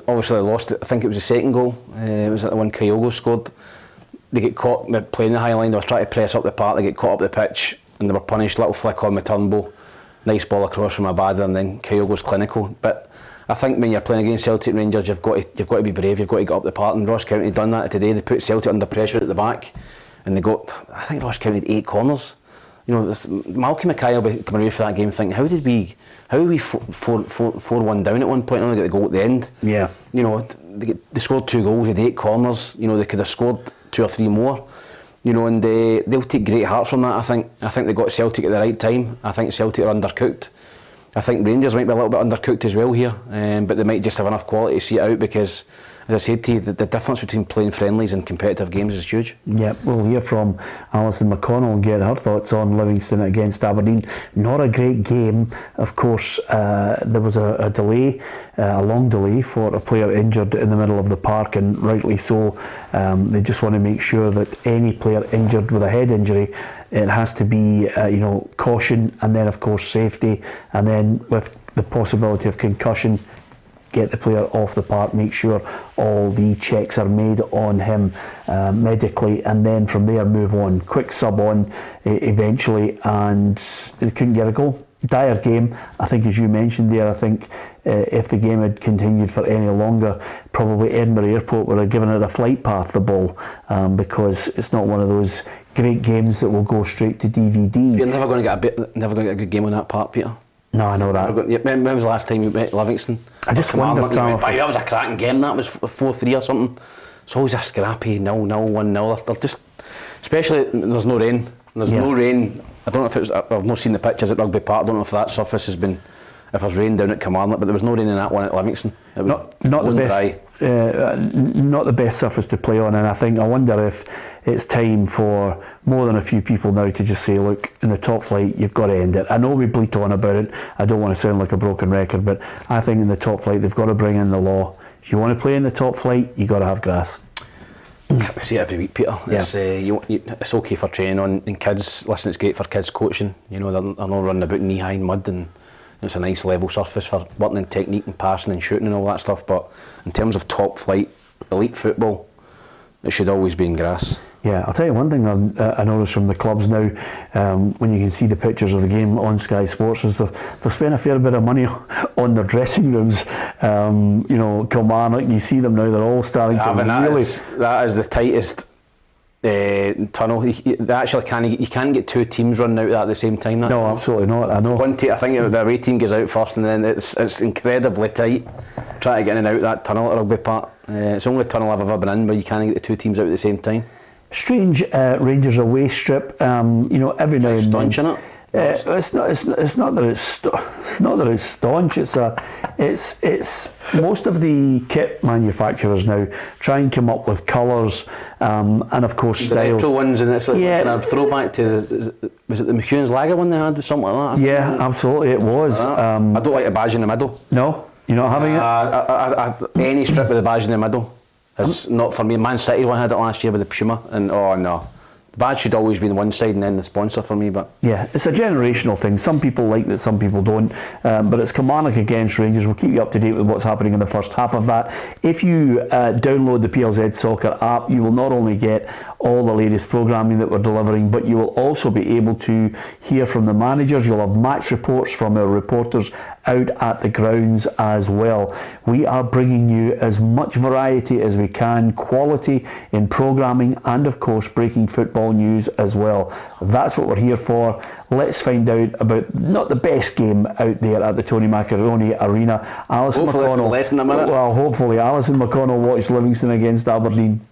Obviously they lost it. I think it was the second goal. It was the one Kyogo scored. They get caught playing the high line. They were trying to press up the park. They get caught up the pitch and they were punished. Little flick on with Turnbull, nice ball across from Abada, and then Kyogo's clinical. But I think when you're playing against Celtic Rangers, you've got to be brave. You've got to get up the park. And Ross County done that today. They put Celtic under pressure at the back, and they got. I think Ross County had 8 corners. You know, Malky Mackay will be coming away for that game thinking, how were we 4-1 down at one point and only got the goal at the end? Yeah. You know, they scored 2 goals with 8 corners. You know, they could have scored 2 or 3 more. You know, and they'll take great heart from that. I think they got Celtic at the right time. I think Celtic are undercooked. I think Rangers might be a little bit undercooked as well here, but they might just have enough quality to see it out because, as I said to you, the difference between playing friendlies and competitive games is huge. Yep, we'll hear from Alison McConnell and get her thoughts on Livingston against Aberdeen. Not a great game, of course. There was a delay, a long delay for a player injured in the middle of the park, and rightly so. They just want to make sure that any player injured with a head injury, it has to be caution, and then of course safety, and then with the possibility of concussion, get the player off the park, make sure all the checks are made on him medically, and then from there move on. Quick sub on eventually, and they couldn't get a goal. Dire game, I think, as you mentioned there. I think if the game had continued for any longer, probably Edinburgh Airport would have given it a flight path, the ball, because it's not one of those great games that will go straight to DVD. You're never going to get a good game on that park, Peter. No, I know that. When was the last time you met Livingston? I just wonder, Tom, that was a cracking game. That was 4-3 or something. It's always a scrappy 0-0, 1-0. They're just, especially there's no rain. There's no rain. I don't know if it was. I've not seen the pictures at Rugby Park. I don't know if that surface has been, if there's rain down at Kilmarnock, but there was no rain in that one at Livingston. It was not the best. Not the best surface to play on, and I wonder if it's time for more than a few people now to just say, look, in the top flight, you've got to end it. I know we bleat on about it. I don't want to sound like a broken record, but I think in the top flight they've got to bring in the law. If you want to play in the top flight, you've got to have grass. We see it every week, Peter. It's, it's okay for training on, and kids, listen, it's great for kids coaching. They're not running about knee-high in mud, and it's a nice level surface for working in technique and passing and shooting and all that stuff. But in terms of top flight, elite football, it should always be in grass. Yeah, I'll tell you one thing I noticed from the clubs now, when you can see the pictures of the game on Sky Sports, is they've spent a fair bit of money on their dressing rooms. Kilmarnock, you see them now, they're all starting to really... That is the tightest tunnel. You can't get two teams running out of that at the same time. No, absolutely not, I know. I think the away team goes out first, and then it's incredibly tight trying to get in and out of that tunnel at Rugby Park. It's the only tunnel I've ever been in where you can't get the two teams out at the same time. Strange Rangers away strip, every now and then. Staunch, innit? It's not that it's staunch. It's most of the kit manufacturers now try and come up with colours and of course styles. The retro ones, and it's like kind of throwback to was it the McEwen's Lager one they had, something like that? Yeah, absolutely, it was. I don't like the badge in the middle. No, you're not having it. Any strip with the badge in the middle. It's not for me. Man City one had it last year with the Puma, and oh no. The badge should always be on one side and then the sponsor for me, but... Yeah, it's a generational thing. Some people like that, some people don't. But it's Kilmarnock against Rangers. We'll keep you up to date with what's happening in the first half of that. If you download the PLZ Soccer app, you will not only get all the latest programming that we're delivering, but you will also be able to hear from the managers. You'll have match reports from our reporters out at the grounds as well. We are bringing you as much variety as we can, quality in programming, and of course breaking football news as well. That's what we're here for. Let's find out about not the best game out there at the Tony Macaroni Arena. Alison McConnell. Less than a minute. Well, hopefully Alison McConnell watched Livingston against Aberdeen.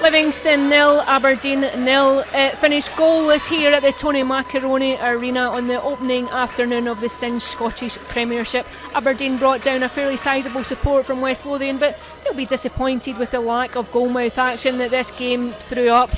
Livingston 0, Aberdeen 0. Finished goalless here at the Tony Macaroni Arena on the opening afternoon of the cinch Scottish Premiership. Aberdeen brought down a fairly sizable support from West Lothian, but they'll be disappointed with the lack of goalmouth action that this game threw up.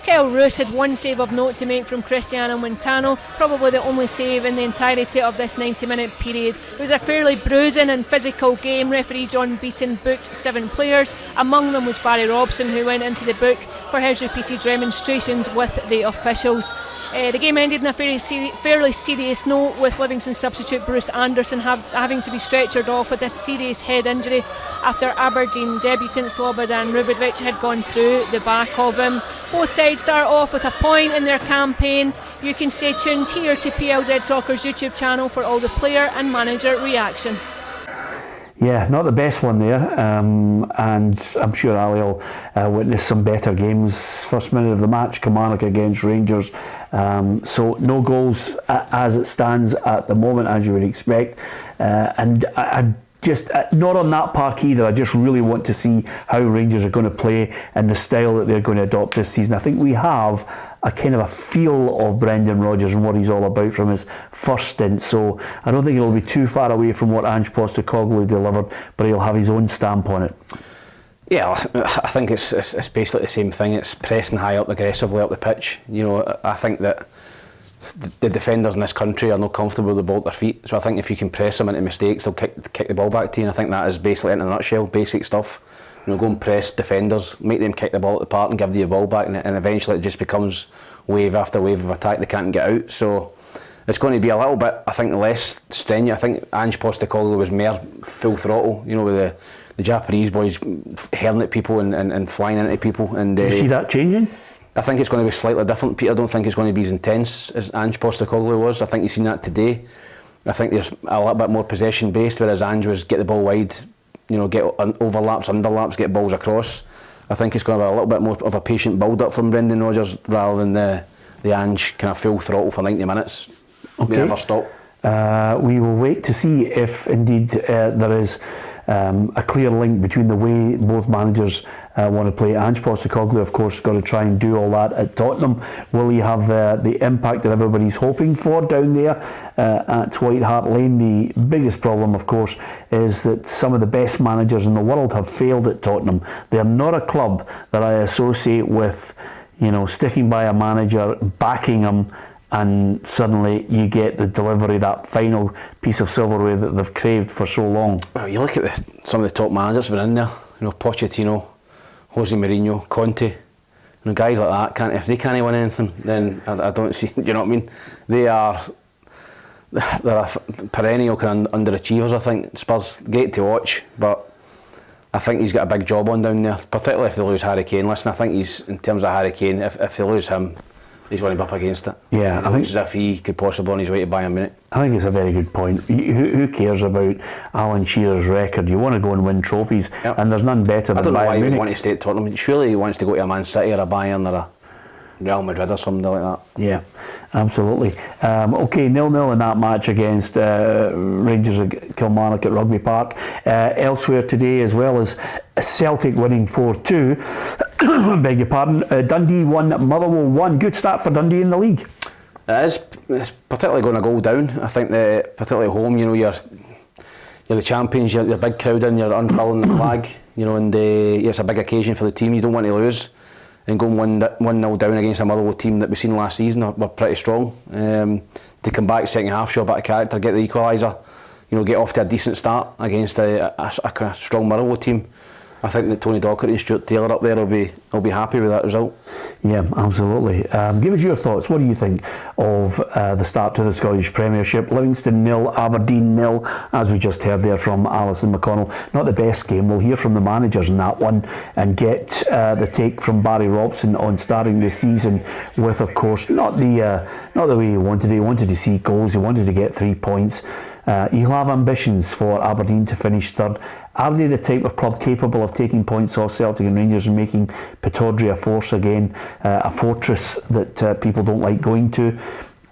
Kyle Roos had one save of note to make from Cristiano Montano, probably the only save in the entirety of this 90-minute period. It was a fairly bruising and physical game. Referee John Beaton booked 7 players. Among them was Barry Robson, who went into the book for his repeated demonstrations with the officials. The game ended on a fairly serious note, with Livingston substitute Bruce Anderson having to be stretchered off with a serious head injury after Aberdeen debutant Slobodan Rubedovic had gone through the back of him. Both sides start off with a point in their campaign. You can stay tuned here to PLZ Soccer's YouTube channel for all the player and manager reaction. Yeah, not the best one there, and I'm sure Ali will witness some better games. First minute of the match, Kilmarnock against Rangers, so no goals as it stands at the moment, as you would expect, and I just not on that park either. I just really want to see how Rangers are going to play and the style that they're going to adopt this season. I think we have a kind of a feel of Brendan Rodgers and what he's all about from his first stint. So I don't think it'll be too far away from what Ange Postecoglou delivered, but he'll have his own stamp on it. Yeah, I think it's basically the same thing. It's pressing high up aggressively up the pitch. You know, I think that the defenders in this country are not comfortable with the ball at their feet. So I think if you can press them into mistakes, they'll kick the ball back to you. And I think that is basically, in a nutshell, basic stuff. You know, go and press defenders, make them kick the ball at the park and give you the ball back, and eventually it just becomes wave after wave of attack they can't get out. So it's going to be a little bit, I think, less strenuous. I think Ange Postecoglou was more full throttle, you know, with the Japanese boys hurling at people and flying into people. And do you see that changing? I think it's going to be slightly different, Peter. I don't think it's going to be as intense as Ange Postecoglou was. I think you've seen that today. I think there's a little bit more possession based, whereas Ange was get the ball wide, you know, get overlaps, underlaps, get balls across. I think it's going to be a little bit more of a patient build-up from Brendan Rodgers rather than the Ange kind of full throttle for 90 minutes. Okay. We never stop. We will wait to see if indeed there is a clear link between the way both managers want to play. Ange Postecoglou, of course, got to try and do all that at Tottenham. Will he have the impact that everybody's hoping for down there at White Hart Lane? The biggest problem, of course, is that some of the best managers in the world have failed at Tottenham. They're not a club that I associate with, you know, sticking by a manager, backing him, and suddenly you get the delivery, that final piece of silverware that they've craved for so long. Well, you look at some of the top managers that have been in there, you know, Pochettino, Jose Mourinho, Conte, you know, guys like that, if they can't win anything, then I don't see, you know what I mean? They're a perennial kind of underachievers, I think. Spurs, great to watch, but I think he's got a big job on down there, particularly if they lose Harry Kane. Listen, I think in terms of Harry Kane, if they lose him, he's going to be up against it. Yeah, I think as if he could possibly on his way to Bayern Munich. I think it's a very good point. Who cares about Alan Shearer's record? You want to go and win trophies, yep. And there's none better than Bayern Munich. I don't know why he would want to stay at Tottenham. Surely he wants to go to a Man City or a Bayern or a Real Madrid or something like that. Yeah, absolutely. Okay, 0-0 in that match against Rangers of Kilmarnock at Rugby Park. Elsewhere today, as well as Celtic winning 4-2, beg your pardon, Dundee 1, Motherwell 1. Good start for Dundee in the league. It's particularly going to go down. I think particularly at home, you know, you're the champions, you're a big crowd in, you're unfurling the flag, you know, and it's a big occasion for the team. You don't want to lose. And going 1-0 down against a Motherwell team that we've seen last season were pretty strong. To come back second half, show a bit of character, get the equaliser, you know, get off to a decent start against a kind of strong Motherwell team. I think that Tony Docherty and Stuart Taylor up there will be happy with that result. Yeah, absolutely. Give us your thoughts. What do you think of the start to the Scottish Premiership? Livingston 0, Aberdeen 0, as we just heard there from Alison McConnell. Not the best game. We'll hear from the managers in that one and get the take from Barry Robson on starting the season with, of course, not the way he wanted. He wanted to see goals. He wanted to get 3 points. He'll have ambitions for Aberdeen to finish third. Are they the type of club capable of taking points off Celtic and Rangers and making Pittodrie a force again, a fortress that people don't like going to?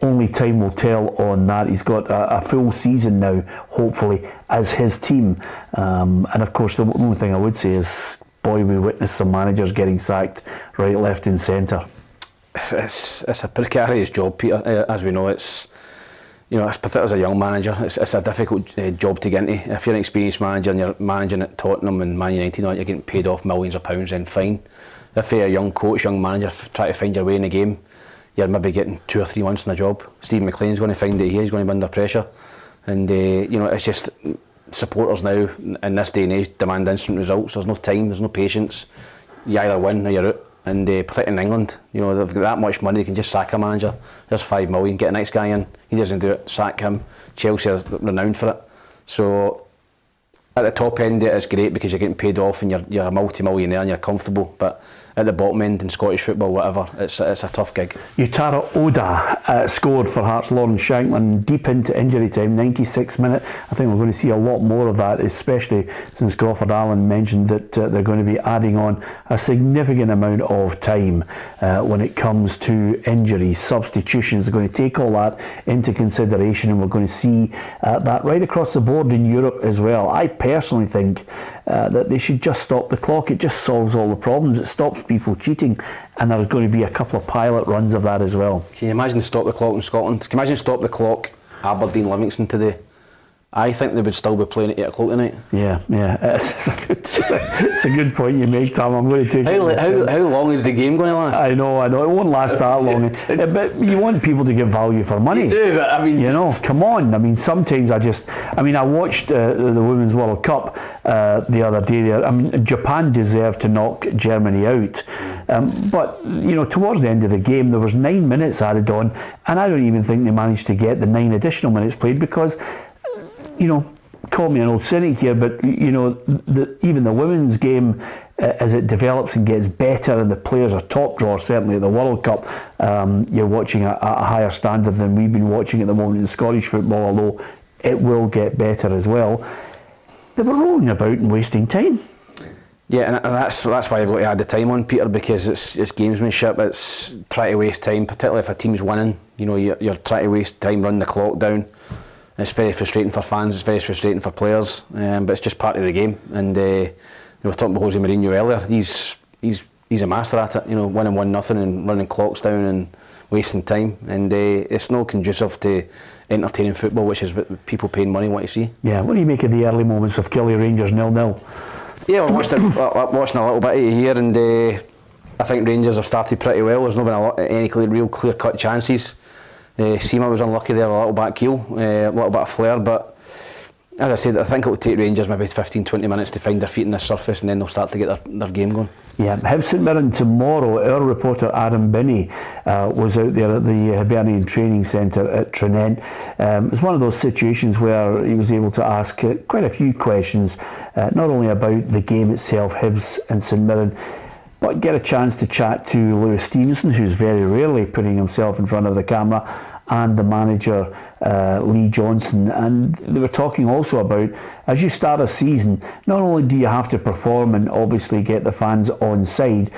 Only time will tell on that. He's got a full season now, hopefully, as his team. And of course, the only thing I would say is, boy, we witnessed some managers getting sacked right, left and centre. It's a precarious job, Peter, as we know. You know, particularly as a young manager, it's a difficult job to get into. If you're an experienced manager and you're managing at Tottenham and Man United, you're getting paid off millions of pounds, then fine. If you're a young coach, young manager, try to find your way in the game, you're maybe getting 2 or 3 months in a job. Stephen McLean's going to find it here, he's going to be under pressure. And, you know, it's just supporters now, in this day and age, demand instant results. There's no time, there's no patience. You either win or you're out. And particularly in England, you know, they've got that much money, they can just sack a manager. There's 5 million, get the next guy in, he doesn't do it, sack him. Chelsea are renowned for it. So at the top end it's great because you're getting paid off and you're a multi-millionaire and you're comfortable, but at the bottom end in Scottish football, whatever, it's a tough gig. Utara Oda scored for Hearts' Lawrence Shankland deep into injury time, 96th minute. I think we're going to see a lot more of that, especially since Crawford Allen mentioned that they're going to be adding on a significant amount of time when it comes to injuries, substitutions. They're going to take all that into consideration, and we're going to see that right across the board in Europe as well. I personally think that they should just stop the clock. It just solves all the problems. It stops people cheating, and there's going to be a couple of pilot runs of that as well. Can you imagine stop the clock in Scotland? Can you imagine stop the clock Aberdeen Livingston today? I think they would still be playing at 8 o'clock tonight. Yeah, it's a good point you make, Tom. I'm going to take it. How long is the game going to last? I know, it won't last that long. But you want people to give value for money. You do, but I mean... You know, come on. I mean, sometimes I watched the Women's World Cup the other day there. I mean, Japan deserved to knock Germany out. But, you know, towards the end of the game, there was 9 minutes added on, and I don't even think they managed to get the 9 additional minutes played because... You know, call me an old cynic here, but you know, even the women's game, as it develops and gets better, and the players are top drawer. Certainly at the World Cup, you're watching a higher standard than we've been watching at the moment in Scottish football. Although it will get better as well. They were rolling about and wasting time. Yeah, and that's why you've got to add the time on, Peter, because it's gamesmanship. It's trying to waste time, particularly if a team's winning. You know, you're trying to waste time, run the clock down. It's very frustrating for fans, it's very frustrating for players, but it's just part of the game. And we were talking about Jose Mourinho earlier. He's a master at it, you know, winning 1-0 and running clocks down and wasting time. And it's not conducive to entertaining football, which is what people paying money want to see. Yeah, what do you make of the early moments of Killie Rangers 0-0? Yeah, I watched watching a little bit of it here, and I think Rangers have started pretty well. There's not been any real clear-cut chances. Seema was unlucky there, a little back heel, a little bit of flair, but as I said, I think it will take Rangers maybe 15-20 minutes to find their feet on this surface, and then they'll start to get their game going. Yeah, Hibs St Mirren tomorrow. Our reporter Adam Binney was out there at the Hibernian Training Centre at Trinent. It was one of those situations where he was able to ask quite a few questions, not only about the game itself, Hibs and St Mirren, but get a chance to chat to Lewis Stevenson, who's very rarely putting himself in front of the camera, and the manager Lee Johnson. And they were talking also about, as you start a season, not only do you have to perform and obviously get the fans on side,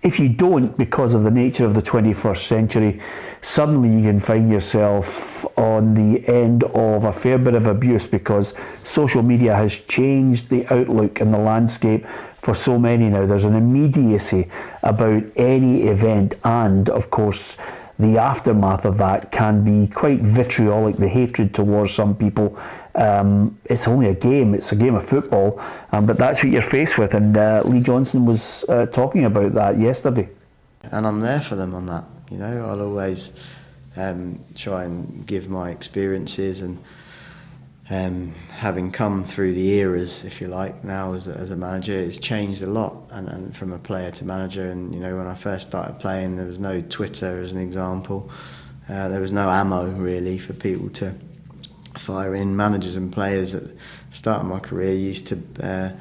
if you don't, because of the nature of the 21st century, suddenly you can find yourself on the end of a fair bit of abuse, because social media has changed the outlook and the landscape for so many now. There's an immediacy about any event, and of course the aftermath of that can be quite vitriolic, the hatred towards some people. It's only a game, it's a game of football, but that's what you're faced with, and Lee Johnson was talking about that yesterday. And I'm there for them on that, you know. I'll always try and give my experiences, and having come through the eras, if you like, now as a manager, it's changed a lot, and from a player to manager. And you know, when I first started playing, there was no Twitter as an example. There was no ammo really for people to fire in. Managers and players at the start of my career used to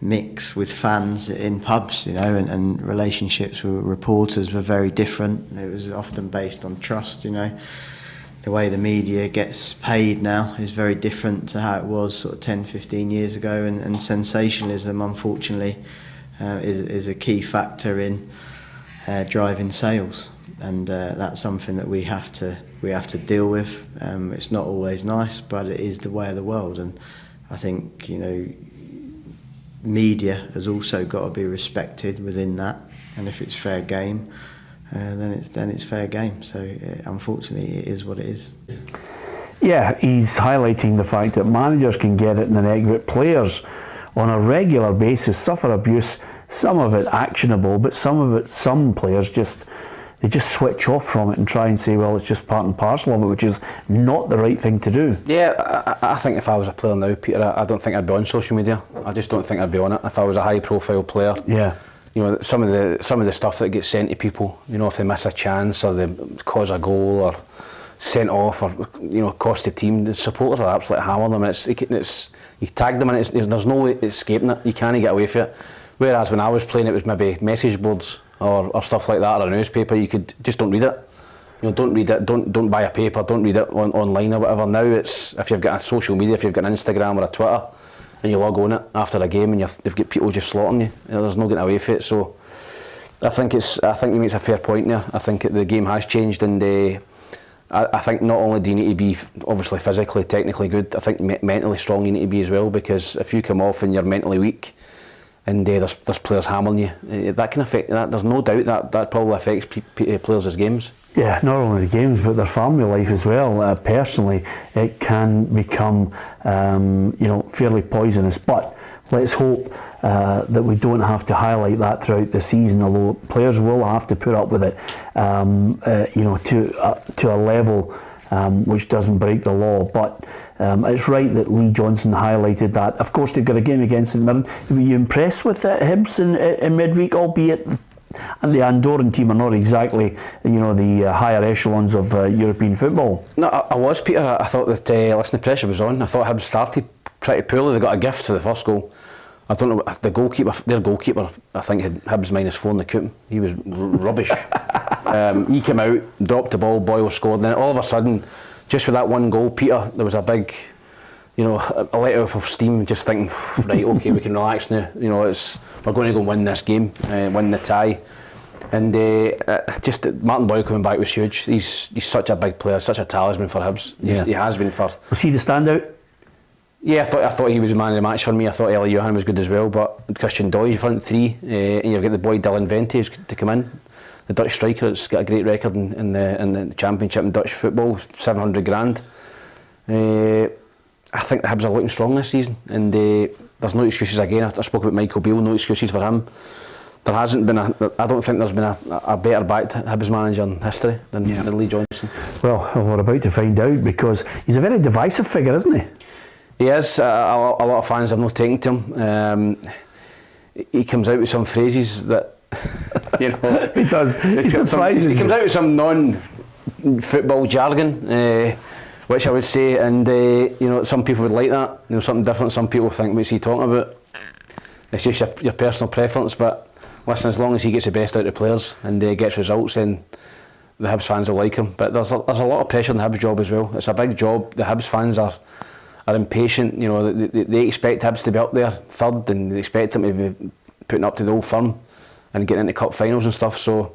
mix with fans in pubs, you know, and relationships with reporters were very different. It was often based on trust, you know. The way the media gets paid now is very different to how it was sort of 10, 15 years ago, and sensationalism, unfortunately, is a key factor in driving sales, and that's something that we have to deal with. It's not always nice, but it is the way of the world, and I think, you know, media has also got to be respected within that, and if it's fair game, then it's fair game. So unfortunately, it is what it is. Yeah, he's highlighting the fact that managers can get it in the neck, but players on a regular basis suffer abuse. Some of it actionable, but some players just switch off from it and try and say, well, it's just part and parcel of it, which is not the right thing to do. Yeah, I think if I was a player now, Peter, I don't think I'd be on social media. I just don't think I'd be on it if I was a high-profile player. Yeah. You know, some of the stuff that gets sent to people, you know, if they miss a chance or they cause a goal or sent off or, you know, cost the team, the supporters are absolutely hammer them. It's you tag them, and there's no way escaping it. You can't get away from it. Whereas when I was playing, it was maybe message boards or stuff like that, or a newspaper. You could just don't read it. You know, don't read it. Don't buy a paper. Don't read it online or whatever. Now it's, if you've got a social media, if you've got an Instagram or a Twitter, and you log on it after a game, and they've got people just slaughtering you. You know, there's no getting away from it. So I think he makes a fair point there. I think the game has changed, and I think not only do you need to be obviously physically, technically good, I think mentally strong you need to be as well, because if you come off and you're mentally weak, and there's players hammering you. That can affect that. There's no doubt that probably affects players' games. Yeah, not only the games but their family life as well. Personally, it can become fairly poisonous. But let's hope that we don't have to highlight that throughout the season. Although players will have to put up with it, to a level which doesn't break the law. But it's right that Lee Johnson highlighted that. Of course, they've got a game against St Mirren. Were you impressed with Hibs in midweek, albeit? And the Andorran team are not exactly, the higher echelons of European football. No, I was, Peter. I thought that the pressure was on. I thought Hibs started pretty poorly. They got a gift for the first goal. I don't know, their goalkeeper, I think had Hibs -4 in the coop. He was rubbish. He came out, dropped the ball, Boyle scored, and then all of a sudden, just with that one goal, Peter, there was a big, a let off of steam, just thinking, right, okay, we can relax now. We're going to go win this game, win the tie. And just Martin Boyle coming back was huge. He's such a big player, such a talisman for Hibs. He has been for. Was he the standout? Yeah, I thought he was the man of the match for me. I thought Ellie Johan was good as well, but Christian Doyle front three, and you've got the boy Dylan Vente to come in, the Dutch striker that's got a great record in the Championship in Dutch football, 700 grand. I think the Hibs are looking strong this season, and there's no excuses again. I spoke about Michael Beale, no excuses for him. There hasn't been I don't think there's been a better backed Hibs manager in history than Lee Johnson. Well, we're about to find out, because he's a very divisive figure, isn't he? He is. A lot of fans have not taken to him. He comes out with some phrases that, he does. He surprises He comes out with some non-football jargon, which I would say, and some people would like that. Something different. Some people think, what's he talking about? It's just your personal preference. But listen, as long as he gets the best out of the players and gets results, then the Hibs fans will like him. But there's a lot of pressure on the Hibs job as well. It's a big job. The Hibs fans are impatient. They expect Hibs to be up there third, and they expect them to be putting up to the Old Firm and getting into cup finals and stuff. So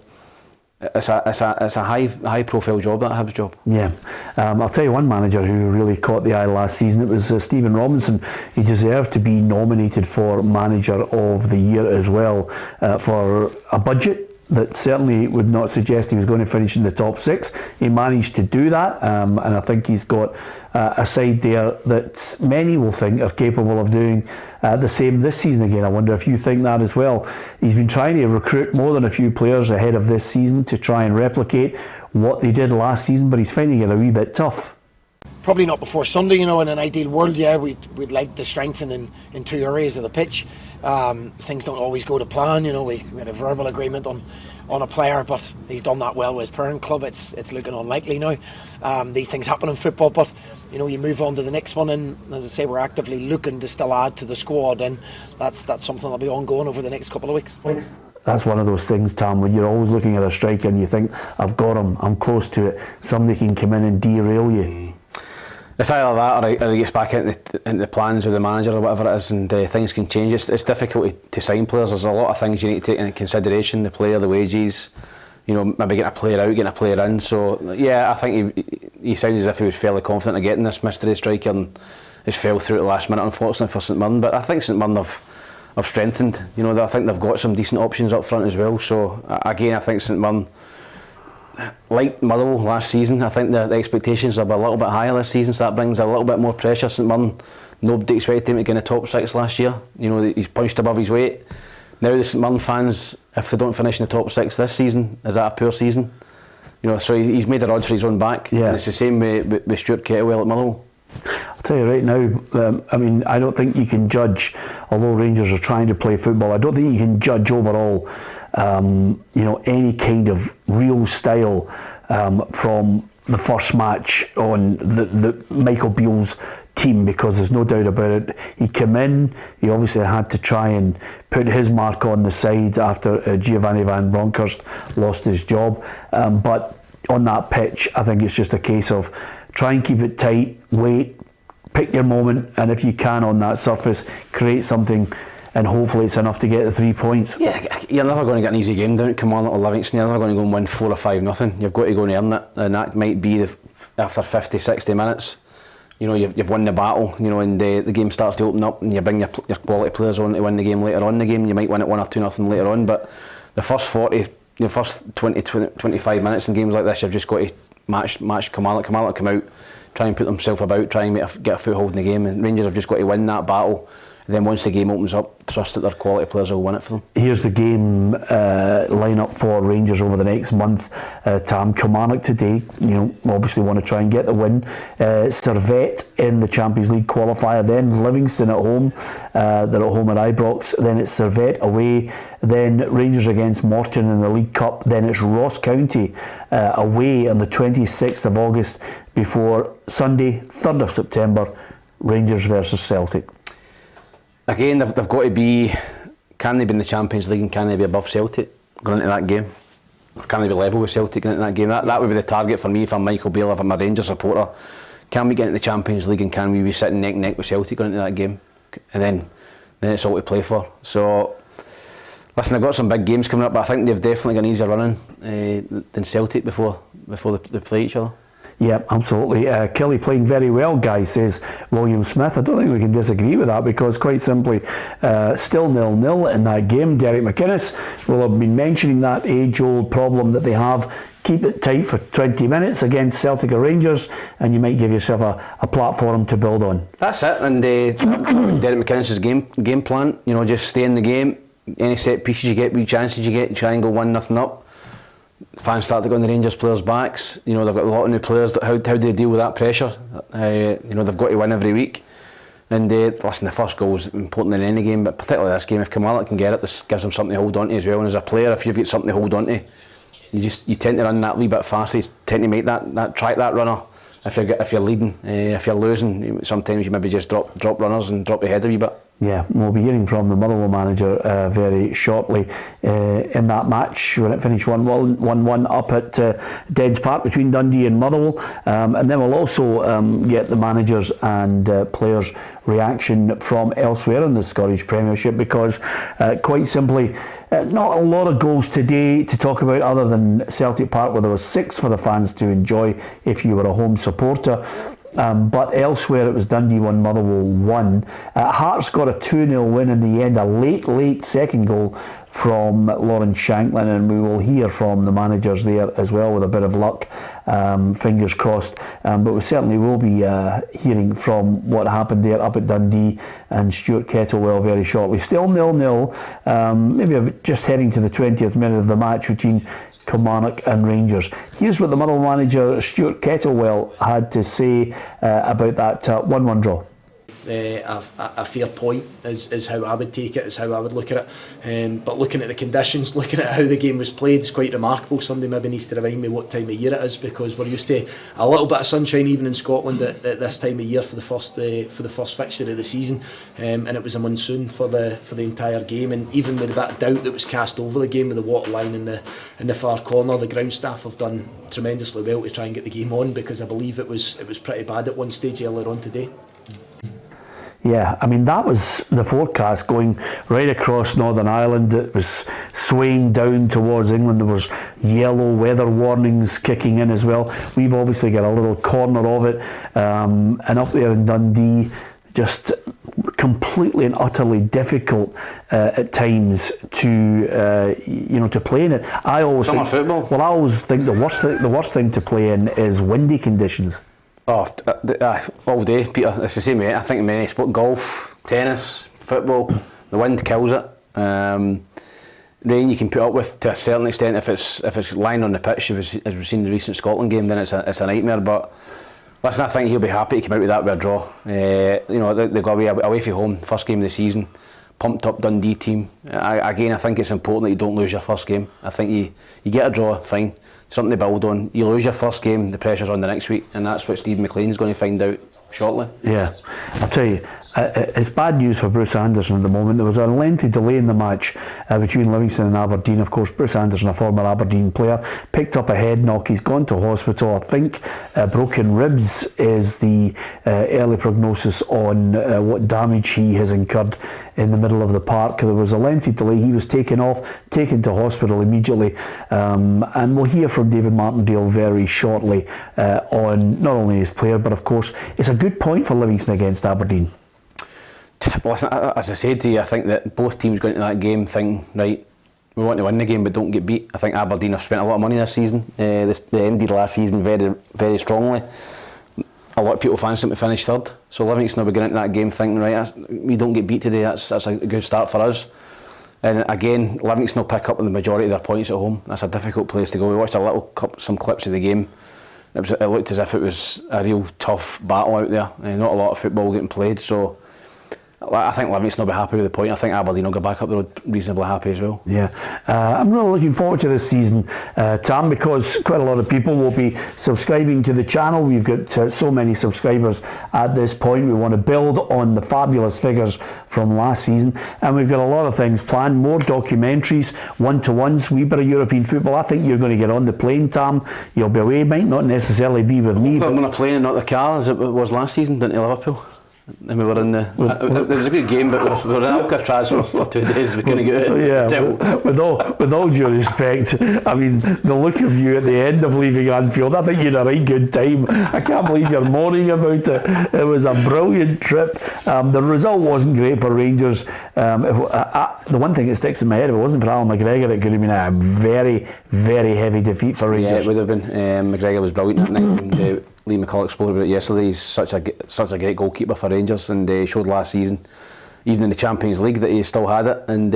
it's a high profile job, that Hibs job. Yeah, I'll tell you one manager who really caught the eye last season. It was Stephen Robinson. He deserved to be nominated for Manager of the Year as well, for a budget that certainly would not suggest he was going to finish in the top 6. He managed to do that, and I think he's got a side there that many will think are capable of doing the same this season again. I wonder if you think that as well. He's been trying to recruit more than a few players ahead of this season to try and replicate what they did last season, but he's finding it a wee bit tough. Probably not before Sunday. In an ideal world, we'd like to strengthen in 2 areas of the pitch. Things don't always go to plan. We had a verbal agreement on a player, but he's done that well with his parent club. It's looking unlikely now. These things happen in football, but you move on to the next one, and as I say, we're actively looking to still add to the squad, and that's something that'll be ongoing over the next couple of weeks. That's one of those things, Tam, when you're always looking at a striker and you think, I've got him, I'm close to it. Somebody can come in and derail you. It's either that, or he gets back into the plans with the manager or whatever it is, and things can change. It's difficult to sign players. There's a lot of things you need to take into consideration: the player, the wages, maybe getting a player out, getting a player in. So yeah, I think he sounded as if he was fairly confident of getting this mystery striker, and it's fell through at the last minute, unfortunately, for St Mirren. But I think St Mirren have strengthened. I think they've got some decent options up front as well. So again, I think St Mirren, like Motherwell last season, I think the expectations are a little bit higher this season, so that brings a little bit more pressure. St Mirren, nobody expected him to get in the top 6 last year. He's punched above his weight. Now the St Mirren fans, if they don't finish in the top 6 this season, is that a poor season? So he's made the odds for his own back. Yeah. And it's the same with Stuart Kettlewell at Motherwell. I'll tell you right now, I don't think you can judge, although Rangers are trying to play football, I don't think you can judge overall any kind of real style from the first match on the Michael Beale's team, because there's no doubt about it. He came in, he obviously had to try and put his mark on the side after Giovanni Van Bronckhorst lost his job, but on that pitch I think it's just a case of try and keep it tight, wait, pick your moment, and if you can on that surface create something, and hopefully it's enough to get the 3 points. Yeah, you're never going to get an easy game down. Come on, little Livingston, you're never going to go and win 4 or 5-0. You've got to go and earn it, and that might be after 50, 60 minutes. you know, you've won the battle, you know, and the game starts to open up and you bring your quality players on to win the game later on in the game. You might win it 1 or 2-0 later on, but the first 40, the first 25 minutes in games like this, you've just got to match Kilmarnock. Kilmarnock come out, try and put themselves about, try and get a foothold in the game, and Rangers have just got to win that battle. And then once the game opens up, trust that their quality players will win it for them. Here's the game line-up for Rangers over the next month. Tam, Kilmarnock today, you know, obviously want to try and get the win. Servette in the Champions League qualifier, then Livingston at home. They're at home at Ibrox. Then it's Servette away. Then Rangers against Morton in the League Cup. Then it's Ross County away on the 26th of August before Sunday, 3rd of September, Rangers versus Celtic. Again, they've got to be, can they be in the Champions League and can they be above Celtic going into that game? Or can they be level with Celtic going into that game? That would be the target for me if I'm Michael Beale, if I'm a Rangers supporter. Can we get into the Champions League and can we be sitting neck and neck with Celtic going into that game? And then it's all to play for. So, listen, they've got some big games coming up, but I think they've definitely got an easier running than Celtic before they play each other. Yeah, absolutely. Kelly playing very well, guy, says William Smith. I don't think we can disagree with that because quite simply, still 0-0 in that game. Derek McInnes will have been mentioning that age-old problem that they have. Keep it tight for 20 minutes against Celtic or Rangers and you might give yourself a platform to build on. That's it, and Derek McInnes' game plan, you know, just stay in the game. Any set pieces you get, wee chances you get, try and go 1-0 up. Fans start to go on the Rangers players' backs. You know, they've got a lot of new players. How do they deal with that pressure? You know, they've got to win every week. And listen, the first goal is important in any game, but particularly this game, if Kilmarnock can get it, this gives them something to hold on to as well. And as a player, if you've got something to hold on to, you tend to run that wee bit faster. You tend to make that track that runner. If you're leading, if you're losing, sometimes you maybe just drop runners and drop your head a wee bit. Yeah, we'll be hearing from the Motherwell manager very shortly in that match when it finished 1-1 up at Dens Park between Dundee and Motherwell. And then we'll also get the managers and players' reaction from elsewhere in the Scottish Premiership because quite simply, not a lot of goals today to talk about other than Celtic Park where there was 6 for the fans to enjoy if you were a home supporter. But elsewhere it was Dundee 1, Motherwell 1. Hearts got a 2-0 win in the end, a late second goal from Lawrence Shanklin, and we will hear from the managers there as well with a bit of luck, fingers crossed. But we certainly will be hearing from what happened there up at Dundee and Stuart Kettlewell very shortly. Still 0-0, maybe just heading to the 20th minute of the match between Kilmarnock and Rangers. Here's what the Motherwell manager Stuart Kettlewell had to say about that 1-1 draw. A fair point is how I would take it, is how I would look at it. But looking at the conditions, looking at how the game was played, it's quite remarkable. Somebody maybe needs to remind me what time of year it is because we're used to a little bit of sunshine even in Scotland at this time of year for the first fixture of the season, and it was a monsoon for the entire game. And even with that doubt that was cast over the game with the water line in the far corner, the ground staff have done tremendously well to try and get the game on because I believe it was pretty bad at one stage earlier on today. Yeah, I mean that was the forecast going right across Northern Ireland. It was swaying down towards England. There was yellow weather warnings kicking in as well. We've obviously got a little corner of it, and up there in Dundee, just completely and utterly difficult at times to play in it. I always Summer football. Well, I always think the worst thing to play in is windy conditions. Oh, all day, Peter. It's the same way. I think in many sports, golf, tennis, football, the wind kills it. Rain you can put up with to a certain extent if it's lying on the pitch, as we've seen in the recent Scotland game, then it's a nightmare. But listen, I think he'll be happy to come out with that with a draw. They got away from home, first game of the season, pumped up Dundee team. Again, I think it's important that you don't lose your first game. I think you get a draw, fine. Something to build on. You lose your first game, the pressure's on the next week, and that's what Steve McLean's going to find out shortly. Yeah, I'll tell you, it's bad news for Bruce Anderson at the moment. There was a lengthy delay in the match between Livingston and Aberdeen. Of course, Bruce Anderson, a former Aberdeen player, picked up a head knock. He's gone to hospital. I think broken ribs is the early prognosis on what damage he has incurred in the middle of the park. There was a lengthy delay. He was taken to hospital immediately, and we'll hear from David Martindale very shortly on not only his player, but of course it's a good point for Livingston against Aberdeen. Listen, as I said to you, I think that both teams go into that game thinking, right, we want to win the game but don't get beat. I think Aberdeen have spent a lot of money this season. They ended last season very, very strongly. A lot of people fancy them to finish third. So Livingston will be going into that game thinking, right, we don't get beat today, that's a good start for us. And again, Livingston will pick up the majority of their points at home. That's a difficult place to go. We watched some clips of the game. It looked as if it was a real tough battle out there. Not a lot of football getting played, so I think Livingston will be happy with the point. I think Aberdeen will go back up the road reasonably happy as well. Yeah, I'm really looking forward to this season, Tam, because quite a lot of people will be subscribing to the channel. We've got so many subscribers at this point. We want to build on the fabulous figures from last season, and we've got a lot of things planned. More documentaries, one-to-ones, wee bit of European football. I think you're going to get on the plane, Tam. You'll be away, might not necessarily be with me. I'm on a plane and not the car, as it was last season, down to Liverpool. And we were in it was a good game, but we were in Alcatraz for 2 days. We couldn't get it. Yeah, with all due respect, I mean, the look of you at the end of leaving Anfield, I think you had a right good time. I can't believe you're moaning about it. It was a brilliant trip. The result wasn't great for Rangers. The one thing that sticks in my head, if it wasn't for Alan McGregor, it could have been a very, very heavy defeat for Rangers. Yeah, it would have been. McGregor was brilliant that night. And, Lee McCulloch spoke about it yesterday. He's such a great goalkeeper for Rangers, and showed last season, even in the Champions League, that he still had it. And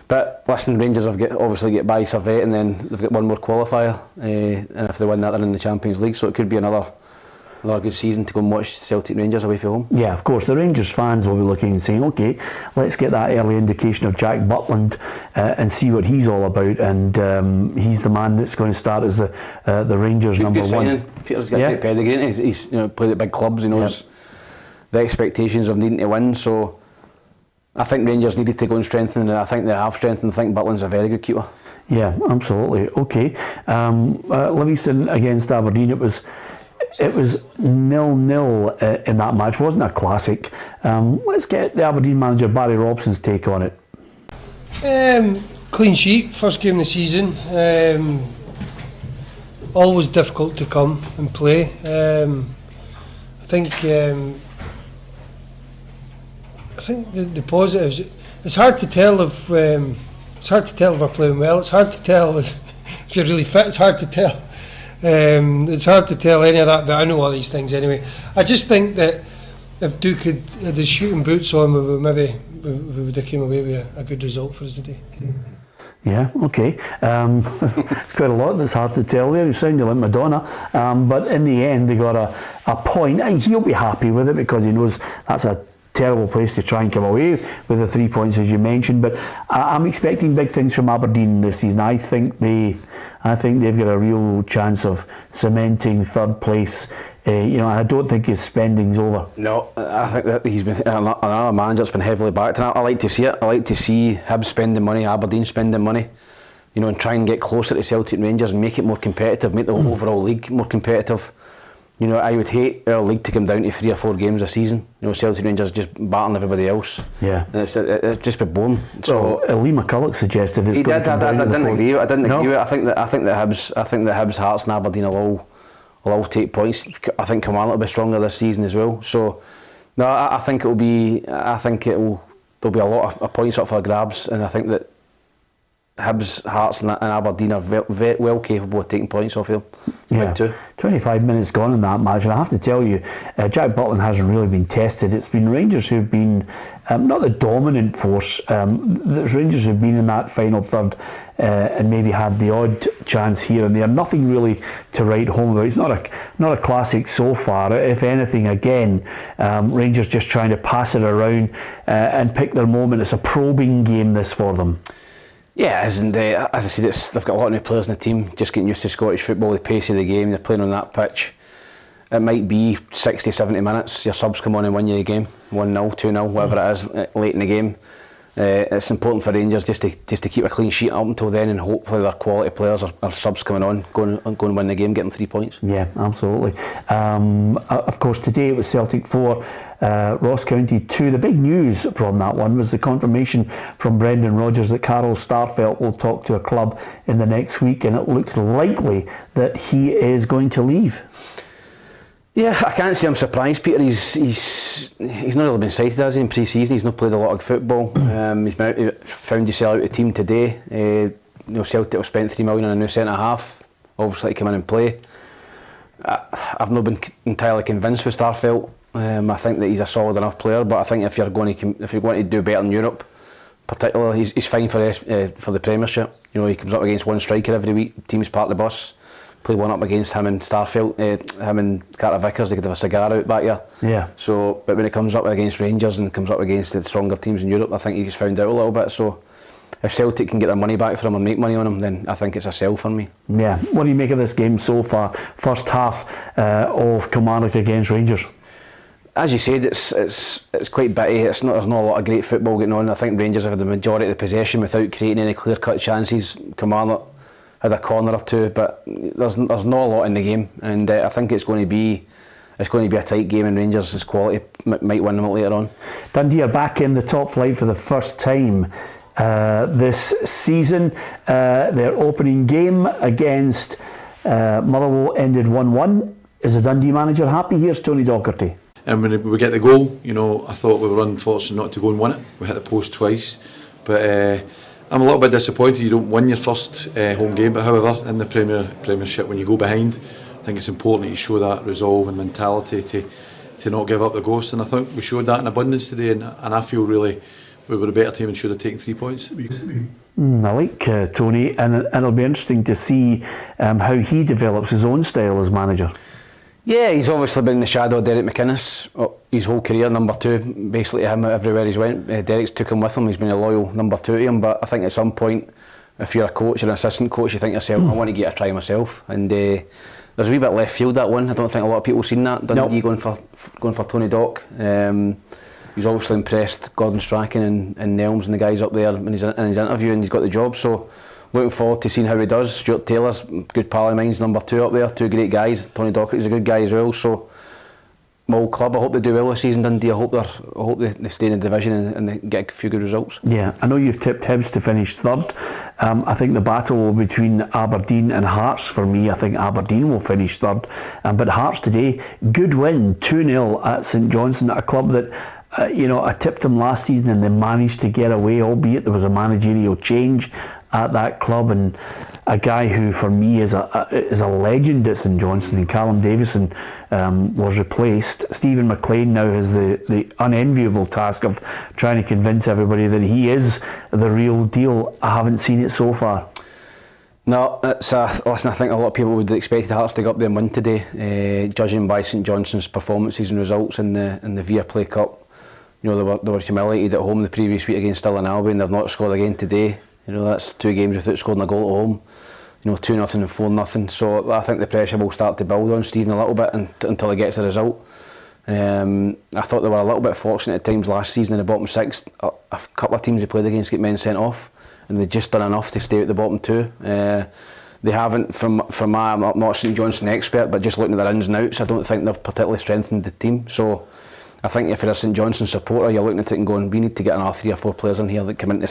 but listen, Rangers have obviously get by Servette, and then they've got one more qualifier, and if they win that, they're in the Champions League. So it could be another good season to go and watch Celtic Rangers away from home. Yeah, of course, the Rangers fans will be looking and saying, okay, let's get that early indication of Jack Butland and see what he's all about. And he's the man that's going to start as the Rangers number good one. Signing. Peter's got a great pedigree. He's played at big clubs. He knows the expectations of needing to win. So I think Rangers needed to go and strengthen, and I think they have strengthened. I think Butland's a very good keeper. Yeah, absolutely. Okay, Livingston against Aberdeen. It was 0-0 in that match. Wasn't a classic. Let's get the Aberdeen manager Barry Robson's take on it. Clean sheet, first game of the season. Always difficult to come and play. I think the positives. It's hard to tell if we're playing well. It's hard to tell if you're really fit. It's hard to tell. It's hard to tell any of that, but I know all these things anyway. I just think that if Duke had his shooting boots on, we would have came away with a good result for us today. Yeah, okay. Quite a lot that's hard to tell there. You sounded like Madonna. But in the end, they got a point. And he'll be happy with it because he knows that's a terrible place to try and come away with the 3 points, as you mentioned. But I'm expecting big things from Aberdeen this season. I think they've got a real chance of cementing third place. I don't think his spending's over. No, I think that he's been another manager that's been heavily backed, and I like to see it. I like to see him spending money, Aberdeen spending money, and try and get closer to Celtic and Rangers and make it more competitive, make the overall league more competitive. I would hate our league to come down to 3 or 4 games a season. Celtic Rangers just battering everybody else. Yeah, and it's just been boring. So Lee McCulloch suggested it's going to come down. I didn't agree with it. I think that Hibs, Hearts, and Aberdeen will all take points. I think Kilmarnock will be stronger this season as well. So no, I think there'll be a lot of points up for grabs, and I think that Hibs, Hearts and Aberdeen are very well capable of taking points off him. Yeah, 25 minutes gone in that match, and I have to tell you, Jack Butland hasn't really been tested. It's been Rangers who've been not the dominant force. There's Rangers who've been in that final third and maybe had the odd chance here and there. Nothing really to write home about. It's not a classic so far. If anything, again, Rangers just trying to pass it around and pick their moment. It's a probing game this for them. Yeah, as I said, they've got a lot of new players in the team, just getting used to Scottish football, the pace of the game, they're playing on that pitch. It might be 60, 70 minutes, your subs come on and win you the game, 1-0, 2-0, whatever it is, late in the game. It's important for Rangers just to keep a clean sheet up until then, and hopefully their quality players or subs coming on, go and win the game, getting 3 points. Yeah, absolutely. Of course, today it was Celtic 4, Ross County 2. The big news from that one was the confirmation from Brendan Rodgers that Carl Starfelt will talk to a club in the next week, and it looks likely that he is going to leave. Yeah, I can't say I'm surprised, Peter. He's not really been cited, has he, in pre-season? He's not played a lot of football. He's found himself out of the team today. Celtic have spent $3 million on a new centre-half, obviously to come in and play. I've not been entirely convinced with Starfelt. I think that he's a solid enough player, but I think if you're going to do better in Europe, particularly, he's fine for the Premiership. He comes up against one striker every week. Teams park the bus, play one up against him and Starfelt, him and Carter Vickers. They could have a cigar out back here. Yeah. So, but when it comes up against Rangers and comes up against the stronger teams in Europe, I think he's found out a little bit. So, if Celtic can get their money back for him and make money on him, then I think it's a sell for me. Yeah. What do you make of this game so far? First half of Kilmarnock against Rangers. As you said, it's quite bitty. There's not a lot of great football getting on. I think Rangers have had the majority of the possession without creating any clear-cut chances. Kilmarnock had a corner or two, but there's not a lot in the game, and I think it's going to be a tight game, and Rangers' quality might win them later on. Dundee are back in the top flight for the first time this season. Their opening game against Motherwell ended 1-1. Is the Dundee manager happy? Here's Tony Docherty. And when we get the goal, I thought we were unfortunate not to go and win it. We hit the post twice, but I'm a little bit disappointed you don't win your first home game. But however, in the Premiership, when you go behind, I think it's important that you show that resolve and mentality to not give up the ghost. And I think we showed that in abundance today. And I feel really we were a better team and should have taken 3 points. I like Tony, and it'll be interesting to see how he develops his own style as manager. Yeah, he's obviously been in the shadow of Derek McInnes his whole career, number 2, basically to him everywhere he's went. Derek's took him with him, he's been a loyal number 2 to him, but I think at some point, if you're a coach or an assistant coach, you think to yourself, I want to get a try myself. And there's a wee bit left field, that one. I don't think a lot of people have seen that. Dundee going for Tony Dock. He's obviously impressed Gordon Strachan and Nelms and the guys up there in his interview, and he's got the job. So looking forward to seeing how he does. Stuart Taylor's good pal of mine's number 2 up there, 2 great guys. Tony Docherty's a good guy as well. So my old club, I hope they do well this season, Dundee. I hope they stay in the division and they get a few good results. Yeah, I know you've tipped Hibs to finish 3rd. I think the battle between Aberdeen and Hearts, for me, I think Aberdeen will finish 3rd. But Hearts today, good win, 2-0 at St Johnstone, a club that I tipped them last season and they managed to get away, albeit there was a managerial change at that club, and a guy who for me is a legend at St Johnstone, and Callum Davison was replaced. Stephen McLean now has the unenviable task of trying to convince everybody that he is the real deal. I haven't seen it so far. No, listen, I think a lot of people would have expected Hearts to go up there and win today, judging by St Johnstone's performances and results in the Viaplay Cup. They were humiliated at home the previous week against Stirling Albion. They've not scored again today. That's 2 games without scoring a goal at home. 2-0 and 4-0. So I think the pressure will start to build on Stephen a little bit until he gets the result. I thought they were a little bit fortunate at times last season in the bottom 6. A couple of teams they played against get men sent off, and they've just done enough to stay out the bottom 2. They haven't, from I'm not a St Johnstone expert, but just looking at their ins and outs, I don't think they've particularly strengthened the team. So I think if you're a St Johnstone supporter, you're looking at it and going, we need to get another 3 or 4 players in here that come into the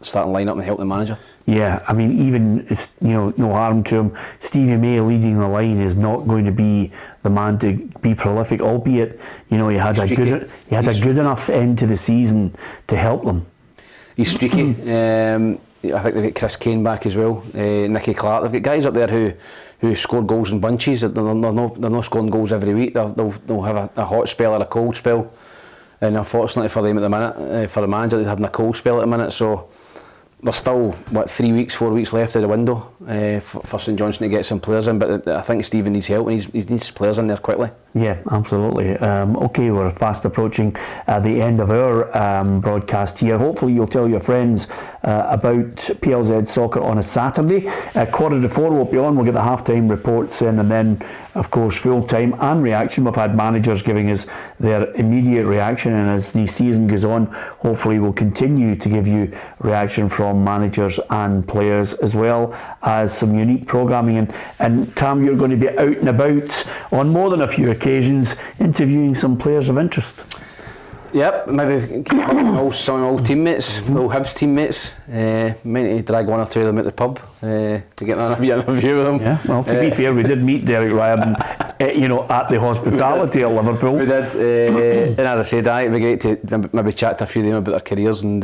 starting line-up and help the manager. Yeah, I mean, even it's no harm to him. Stevie May leading the line is not going to be the man to be prolific, albeit he had a good enough end to the season to help them. He's streaky. I think they've got Chris Kane back as well, Nicky Clark. They've got guys up there who score goals in bunches. They're not scoring goals every week. They'll have a hot spell or a cold spell, and unfortunately for them at the minute, for the manager, they're having a cold spell at the minute. So there's still 4 weeks left of the window for St Johnstone to get some players in. But I think Stephen needs help, and he needs players in there quickly. Yeah, absolutely. Okay, we're fast approaching the end of our broadcast here. Hopefully you'll tell your friends about PLZ Soccer on a Saturday. 4:45 we'll be on. We'll get the half-time reports in, and then of course full-time and reaction. We've had managers giving us their immediate reaction, and as the season goes on, hopefully we'll continue to give you reaction from managers and players, as well as some unique programming. And Tam, you're going to be out and about on more than a few occasions interviewing some players of interest. Yep, maybe some old teammates, old Hibs teammates. Might need to drag 1 or 2 of them at the pub to get an interview with them. Yeah, well, to be fair, we did meet Derek Riordan at the hospitality at Liverpool. We did, and as I said, it'd be great to maybe chat to a few of them about their careers and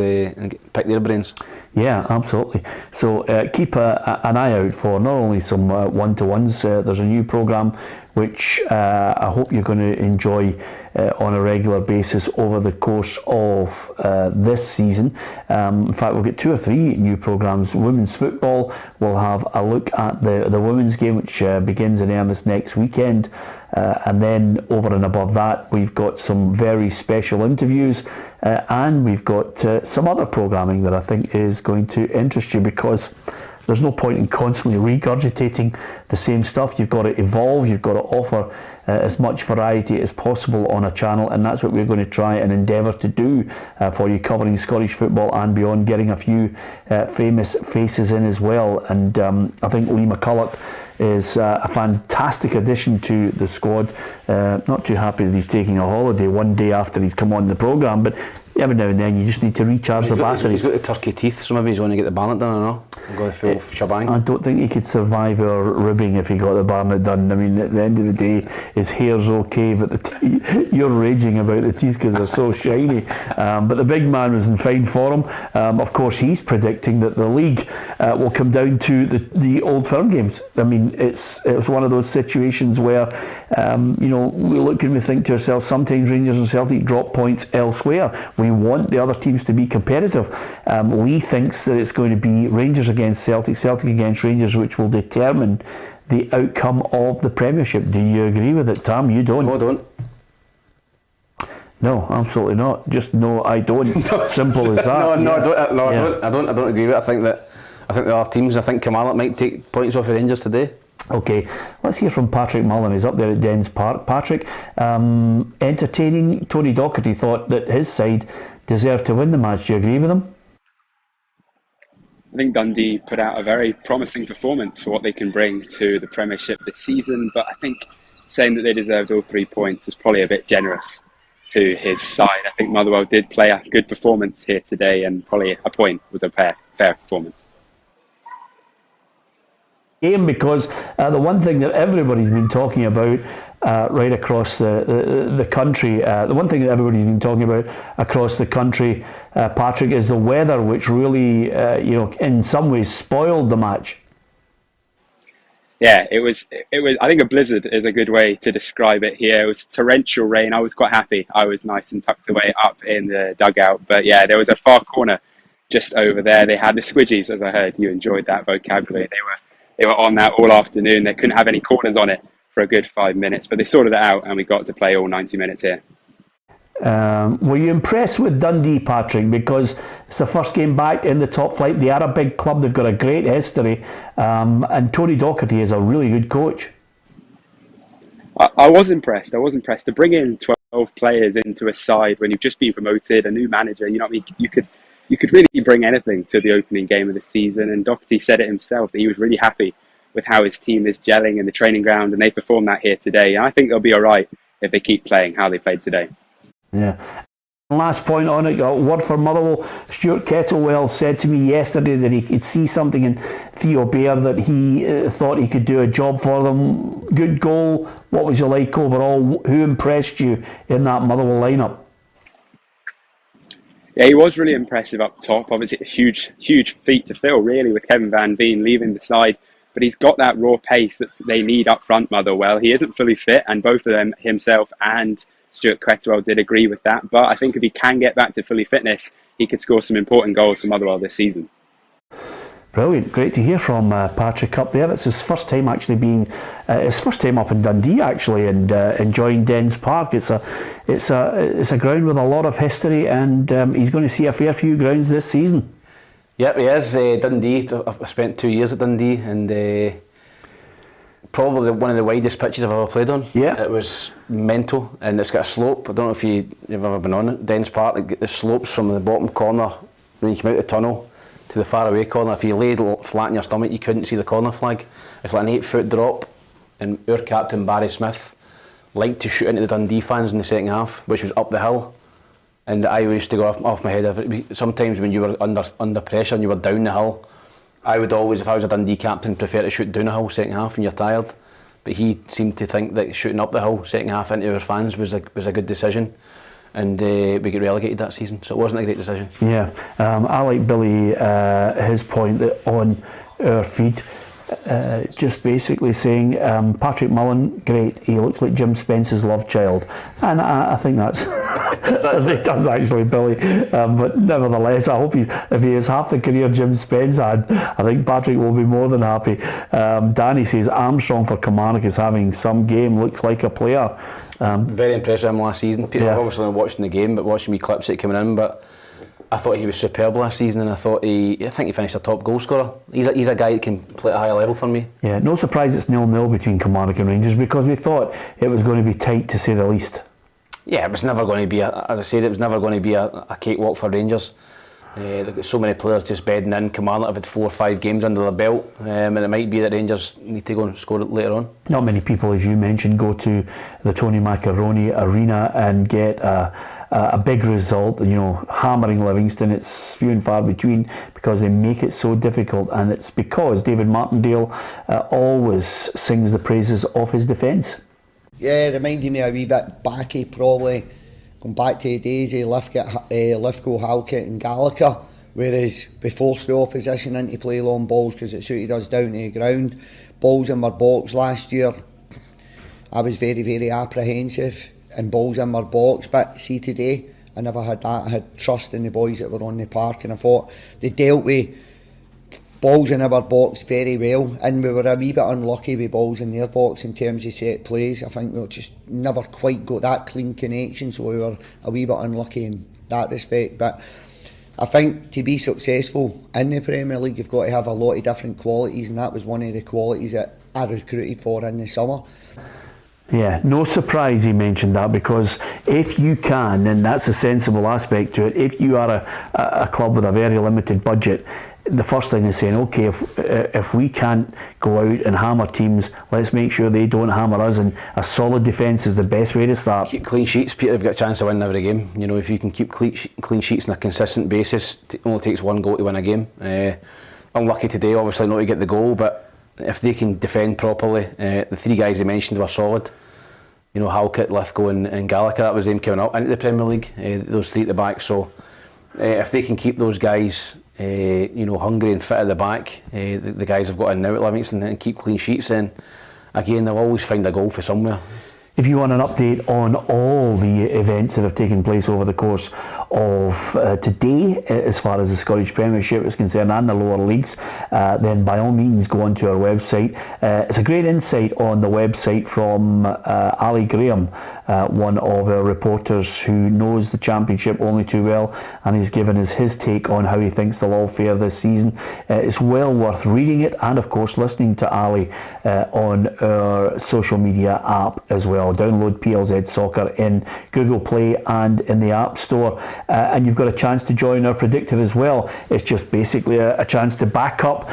pick their brains. Yeah, absolutely. So keep an eye out for not only some one-to-ones, there's a new programme which I hope you're going to enjoy on a regular basis over the course of this season. In fact, we'll get 2 or 3 new programmes. Women's football, we'll have a look at the women's game, which begins in earnest next weekend. And then over and above that, we've got some very special interviews and we've got some other programming that I think is going to interest you, because there's no point in constantly regurgitating the same stuff. You've got to evolve, you've got to offer as much variety as possible on a channel, and that's what we're going to try and endeavour to do for you, covering Scottish football and beyond, getting a few famous faces in as well. And I think Lee McCulloch is a fantastic addition to the squad. Not too happy that he's taking a holiday one day after he's come on the programme, but every now and then you just need to recharge the batteries. He's got the turkey teeth, so maybe he's going to get the barnet done, I don't know. Go the full shebang. I don't think he could survive our ribbing if he got the barnet done. I mean, at the end of the day, his hair's okay, but you're raging about the teeth because they're so shiny. But the big man was in fine form. Of course, he's predicting that the league will come down to the Old Firm games. I mean, it's one of those situations where we look and we think to ourselves, sometimes Rangers and Celtic drop points elsewhere. We want the other teams to be competitive. Lee thinks that it's going to be Rangers against Celtic, Celtic against Rangers, which will determine the outcome of the Premiership. Do you agree with it, Tam? You don't? No, I don't. No, absolutely not. Just no, I don't. Simple as that. I don't agree with it. I think the other teams, I think Kilmarnock might take points off the Rangers today. Okay, let's hear from Patrick Mullen. He's up there at Dens Park. Patrick, entertaining. Tony Docherty thought that his side deserved to win the match. Do you agree with him? I think Dundee put out a very promising performance for what they can bring to the Premiership this season, but I think saying that they deserved all 3 points is probably a bit generous to his side. I think Motherwell did play a good performance here today, and probably a point was a fair performance. Game, because the one thing that everybody's been talking about right across the country, the one thing that everybody's been talking about across the country, Patrick, is the weather, which really, in some ways spoiled the match. Yeah, it was. I think a blizzard is a good way to describe it here. It was torrential rain. I was quite happy. I was nice and tucked away up in the dugout. But yeah, there was a far corner just over there. They had the squidgies, as I heard. You enjoyed that vocabulary. They were on that all afternoon. They couldn't have any corners on it for a good 5 minutes, but they sorted it out and we got to play all 90 minutes here. Were you impressed with Dundee, Patrick? Because it's the first game back in the top flight. They are a big club. They've got a great history. And Tony Docherty is a really good coach. I was impressed. To bring in 12 players into a side when you've just been promoted, a new manager, you know what I mean? You could really bring anything to the opening game of the season, and Docherty said it himself that he was really happy with how his team is gelling in the training ground, and they performed that here today. And I think they'll be all right if they keep playing how they played today. Yeah. Last point on it, a word for Motherwell. Stuart Kettlewell said to me yesterday that he could see something in Theo Bair that he thought he could do a job for them. Good goal. What was you like overall? Who impressed you in that Motherwell lineup? Yeah, he was really impressive up top. Obviously, it's huge feat to fill, really, with Kevin Van Veen leaving the side. But he's got that raw pace that they need up front, Motherwell. He isn't fully fit, and both of them, himself and Stuart Kettlewell, did agree with that. But I think if he can get back to fully fitness, he could score some important goals for Motherwell this season. Brilliant, great to hear from Patrick up there. It's his first time actually being, his first time up in Dundee actually, and enjoying Dens Park. It's a ground with a lot of history, and he's going to see a fair few grounds this season. Yep, he is. Dundee. I spent 2 years at Dundee, and probably one of the widest pitches I've ever played on. Yeah, it was mental, and it's got a slope. I don't know if you've ever been on it. Dens Park, the slopes from the bottom corner when you come out the tunnel to the far away corner. If you laid flat on your stomach, you couldn't see the corner flag. It's like an 8-foot drop, and our captain Barry Smith liked to shoot into the Dundee fans in the second half, which was up the hill, and I used to go off my head. Sometimes when you were under pressure and you were down the hill, I would always, if I was a Dundee captain, prefer to shoot down the hill second half when you're tired. but he seemed to think that shooting up the hill second half into our fans was a good decision, and we get relegated that season, so it wasn't a great decision. Yeah, I like Billy, his point that on our feed, just basically saying Patrick Mullen, great, he looks like Jim Spence's love child, and I think that's it does actually, Billy, but nevertheless I hope if he has half the career Jim Spence had, I think Patrick will be more than happy. Danny says Armstrong for Kilmarnock is having some game, looks like a player. Very impressed with him last season. Peter, obviously not watching the game, but watching me clips that coming in, but I thought he was superb last season, and I think he finished a top goal scorer. He's a guy that can play at a high level for me. Yeah, no surprise it's 0-0 between Kilmarnock and Rangers, because we thought it was going to be tight, to say the least. Yeah, it was never going to be, as I said, it was never going to be a cakewalk for Rangers. They've got so many players just bedding in. Kilmarnock have had 4 or 5 games under their belt, and it might be that Rangers need to go and score it later on. Not many people, as you mentioned, go to the Tony Macaroni Arena and get a big result, hammering Livingston. It's few and far between because they make it so difficult, and it's because David Martindale always sings the praises of his defence. Yeah, reminded me a wee bit backy, probably going back to the days of Lithgow, Halkett and Gallagher, whereas we forced the opposition into play long balls because it suited us down to the ground. Balls in our box last year, I was very, very apprehensive, and balls in our box, but see today I never had that. I had trust in the boys that were on the park, and I thought they dealt with balls in our box very well, and we were a wee bit unlucky with balls in their box in terms of set plays. I think we just never quite got that clean connection, so we were a wee bit unlucky in that respect. But I think to be successful in the Premier League, you've got to have a lot of different qualities, and that was one of the qualities that I recruited for in the summer. Yeah, no surprise he mentioned that, because if you can, and that's a sensible aspect to it, if you are a club with a very limited budget, the first thing is saying, okay, if we can't go out and hammer teams, let's make sure they don't hammer us, and a solid defence is the best way to start. Keep clean sheets, Peter, you've got a chance of winning every game. If you can keep clean sheets on a consistent basis, it only takes one goal to win a game. Unlucky today, obviously, not to get the goal, but if they can defend properly, the 3 guys they mentioned were solid. Halkett, Lithgow and Gallagher, that was them coming up into the Premier League, those 3 at the back. So if they can keep those guys hungry and fit at the back, the guys have got in now at Livingston, and keep clean sheets, then again they'll always find a goal for somewhere. If you want an update on all the events that have taken place over the course of today, as far as the Scottish Premiership is concerned and the lower leagues, then by all means go onto our website. It's a great insight on the website from Ali Graham, one of our reporters who knows the Championship only too well, and he's given us his take on how he thinks they'll all fare this season. It's well worth reading it, and of course listening to Ali on our social media app as well. Download PLZ Soccer in Google Play and in the App Store, and you've got a chance to join our predictor as well. It's just basically a chance to back up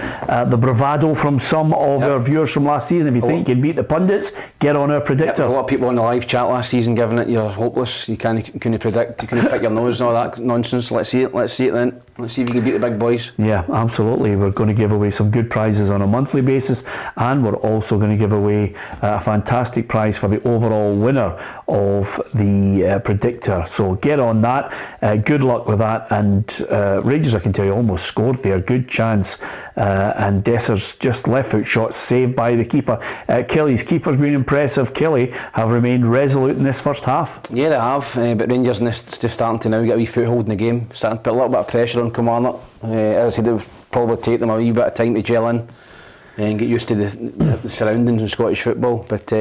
the bravado from some of our viewers from last season. If you think you can beat the pundits, get on our predictor. A lot of people on the live chat last season giving it you're hopeless, you couldn't predict, you couldn't pick your nose and all that nonsense. Let's see it then. Let's see if you can beat the big boys. Yeah, absolutely. We're going to give away some good prizes on a monthly basis, and we're also going to give away a fantastic prize for the overall winner of the predictor. So get on that. Good luck with that. And Rangers, I can tell you, almost scored there. Good chance. And Desser's just left foot shot saved by the keeper. Kelly's keeper's been impressive. Kelly have remained resolute in this first half. Yeah, they have. But Rangers just starting to now get a wee foothold in the game. Starting to put a little bit of pressure on Kilmarnock. As I said, it would probably take them a wee bit of time to gel in and get used to the surroundings in Scottish football. But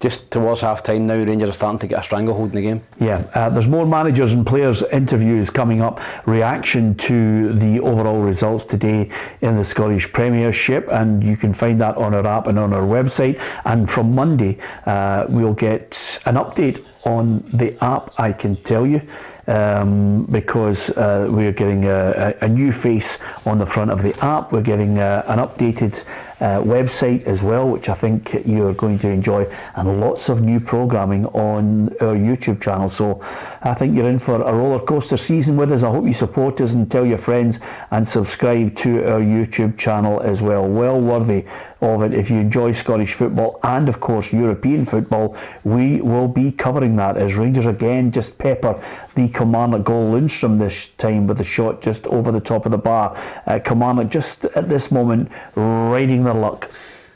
just towards half time now, Rangers are starting to get a stranglehold in the game. Yeah, there's more managers and players interviews coming up, reaction to the overall results today in the Scottish Premiership, and you can find that on our app and on our website. And from Monday we'll get an update on the app, I can tell you, because we're getting a new face on the front of the app. We're getting an updated website as well, which I think you're going to enjoy, and lots of new programming on our YouTube channel. So I think you're in for a roller coaster season with us. I hope you support us and tell your friends and subscribe to our YouTube channel as well. Well worthy of it. If you enjoy Scottish football and of course European football, we will be covering that as Rangers again just pepper the Kilmarnock goal. Lundstrom this time with a shot just over the top of the bar. Kilmarnock just at this moment riding their luck.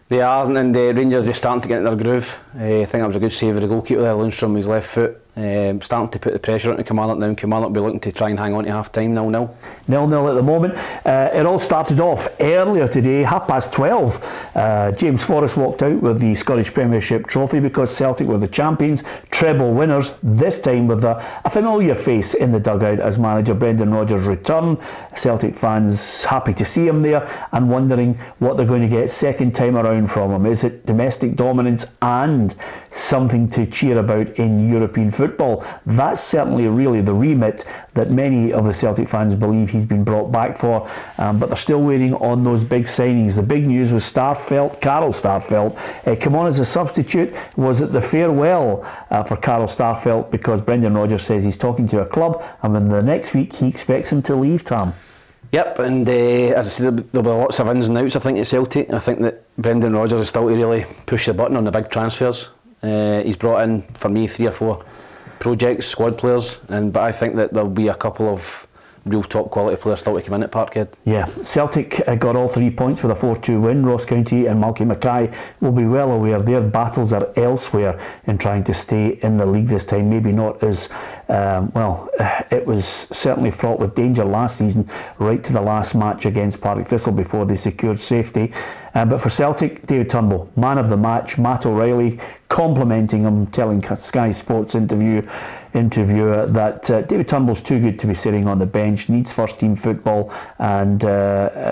They are, and the Rangers just starting to get in their groove. I think that was a good save of the goalkeeper there, Lundstrom, with his left foot. Starting to put the pressure on Kilmarnock now. Kilmarnock will be looking to try and hang on to half time, 0-0. 0-0 at the moment. It all started off earlier today, 12:30. James Forrest walked out with the Scottish Premiership trophy because Celtic were the champions, treble winners, this time with a familiar face in the dugout as manager Brendan Rodgers returned. Celtic fans happy to see him there and wondering what they're going to get second time around from him. Is it domestic dominance and something to cheer about in European football? That's certainly really the remit that many of the Celtic fans believe he's been brought back for, but they're still waiting on those big signings. The big news was Carl Starfelt come on as a substitute. Was it the farewell for Carl Starfelt, because Brendan Rodgers says he's talking to a club and then the next week he expects him to leave, Tam? Yep, and as I said, there'll be lots of ins and outs I think at Celtic. I think that Brendan Rodgers is still to really push the button on the big transfers. He's brought in, for me, 3 or 4 projects, squad players, but I think that there'll be a couple of real top quality players still to come in at Parkhead. Yeah, Celtic got all 3 points with a 4-2 win. Ross County and Malky Mackay will be well aware their battles are elsewhere in trying to stay in the league this time. Maybe not as it was certainly fraught with danger last season, right to the last match against Partick Thistle before they secured safety. But for Celtic, David Turnbull, man of the match. Matt O'Reilly complimenting him, telling Sky Sports interviewer that David Turnbull's too good to be sitting on the bench, needs first team football, and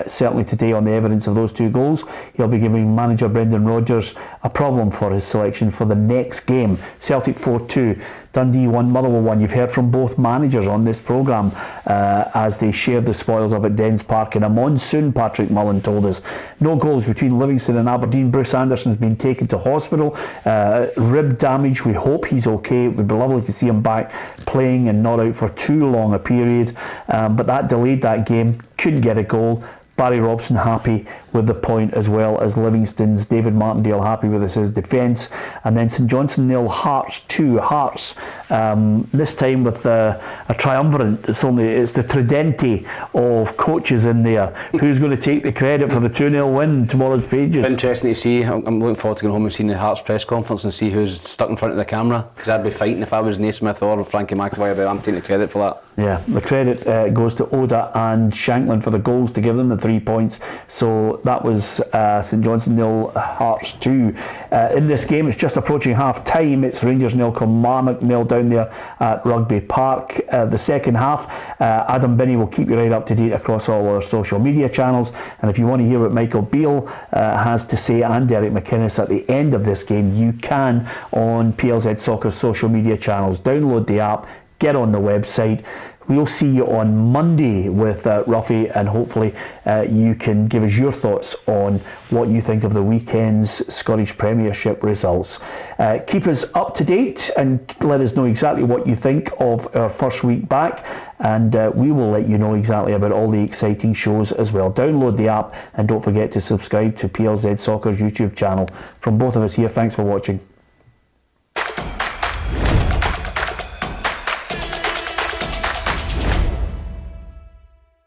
certainly today on the evidence of those 2 goals, he'll be giving manager Brendan Rodgers a problem for his selection for the next game. Celtic 4-2, Dundee 1, Motherwell 1. You've heard from both managers on this programme as they shared the spoils of at Dens Park in a monsoon, Patrick Mullen told us. No goals between Livingston and Aberdeen. Bruce Anderson's been taken to hospital. Rib damage. We hope he's okay. It would be lovely to see him back playing and not out for too long a period. But that delayed that game. Couldn't get a goal. Barry Robson happy with the point, as well as Livingston's David Martindale happy with his defence. And then St Johnstone 0, Hearts 2. Hearts this time with a triumvirate. It's the tridente of coaches in there. Who's going to take the credit for the 2-0 win in tomorrow's pages? Interesting to see. I'm looking forward to going home and seeing the Hearts press conference and see who's stuck in front of the camera, because I'd be fighting if I was Naismith or Frankie McAvoy, but I'm taking the credit for that. Yeah, the credit goes to Oda and Shanklin for the goals to give them the 3 points. So that was St Johnstone 0, Hearts 2. In this game, it's just approaching half time. It's Rangers 0, Kilmarnock 0 down there at Rugby Park. The second half, Adam Binney will keep you right up to date across all our social media channels. And if you want to hear what Michael Beale has to say, and Derek McInnes at the end of this game, you can on PLZ Soccer's social media channels. Download the app, get on the website. We'll see you on Monday with Ruffy, and hopefully you can give us your thoughts on what you think of the weekend's Scottish Premiership results. Keep us up to date and let us know exactly what you think of our first week back, and we will let you know exactly about all the exciting shows as well. Download the app and don't forget to subscribe to PLZ Soccer's YouTube channel. From both of us here, thanks for watching.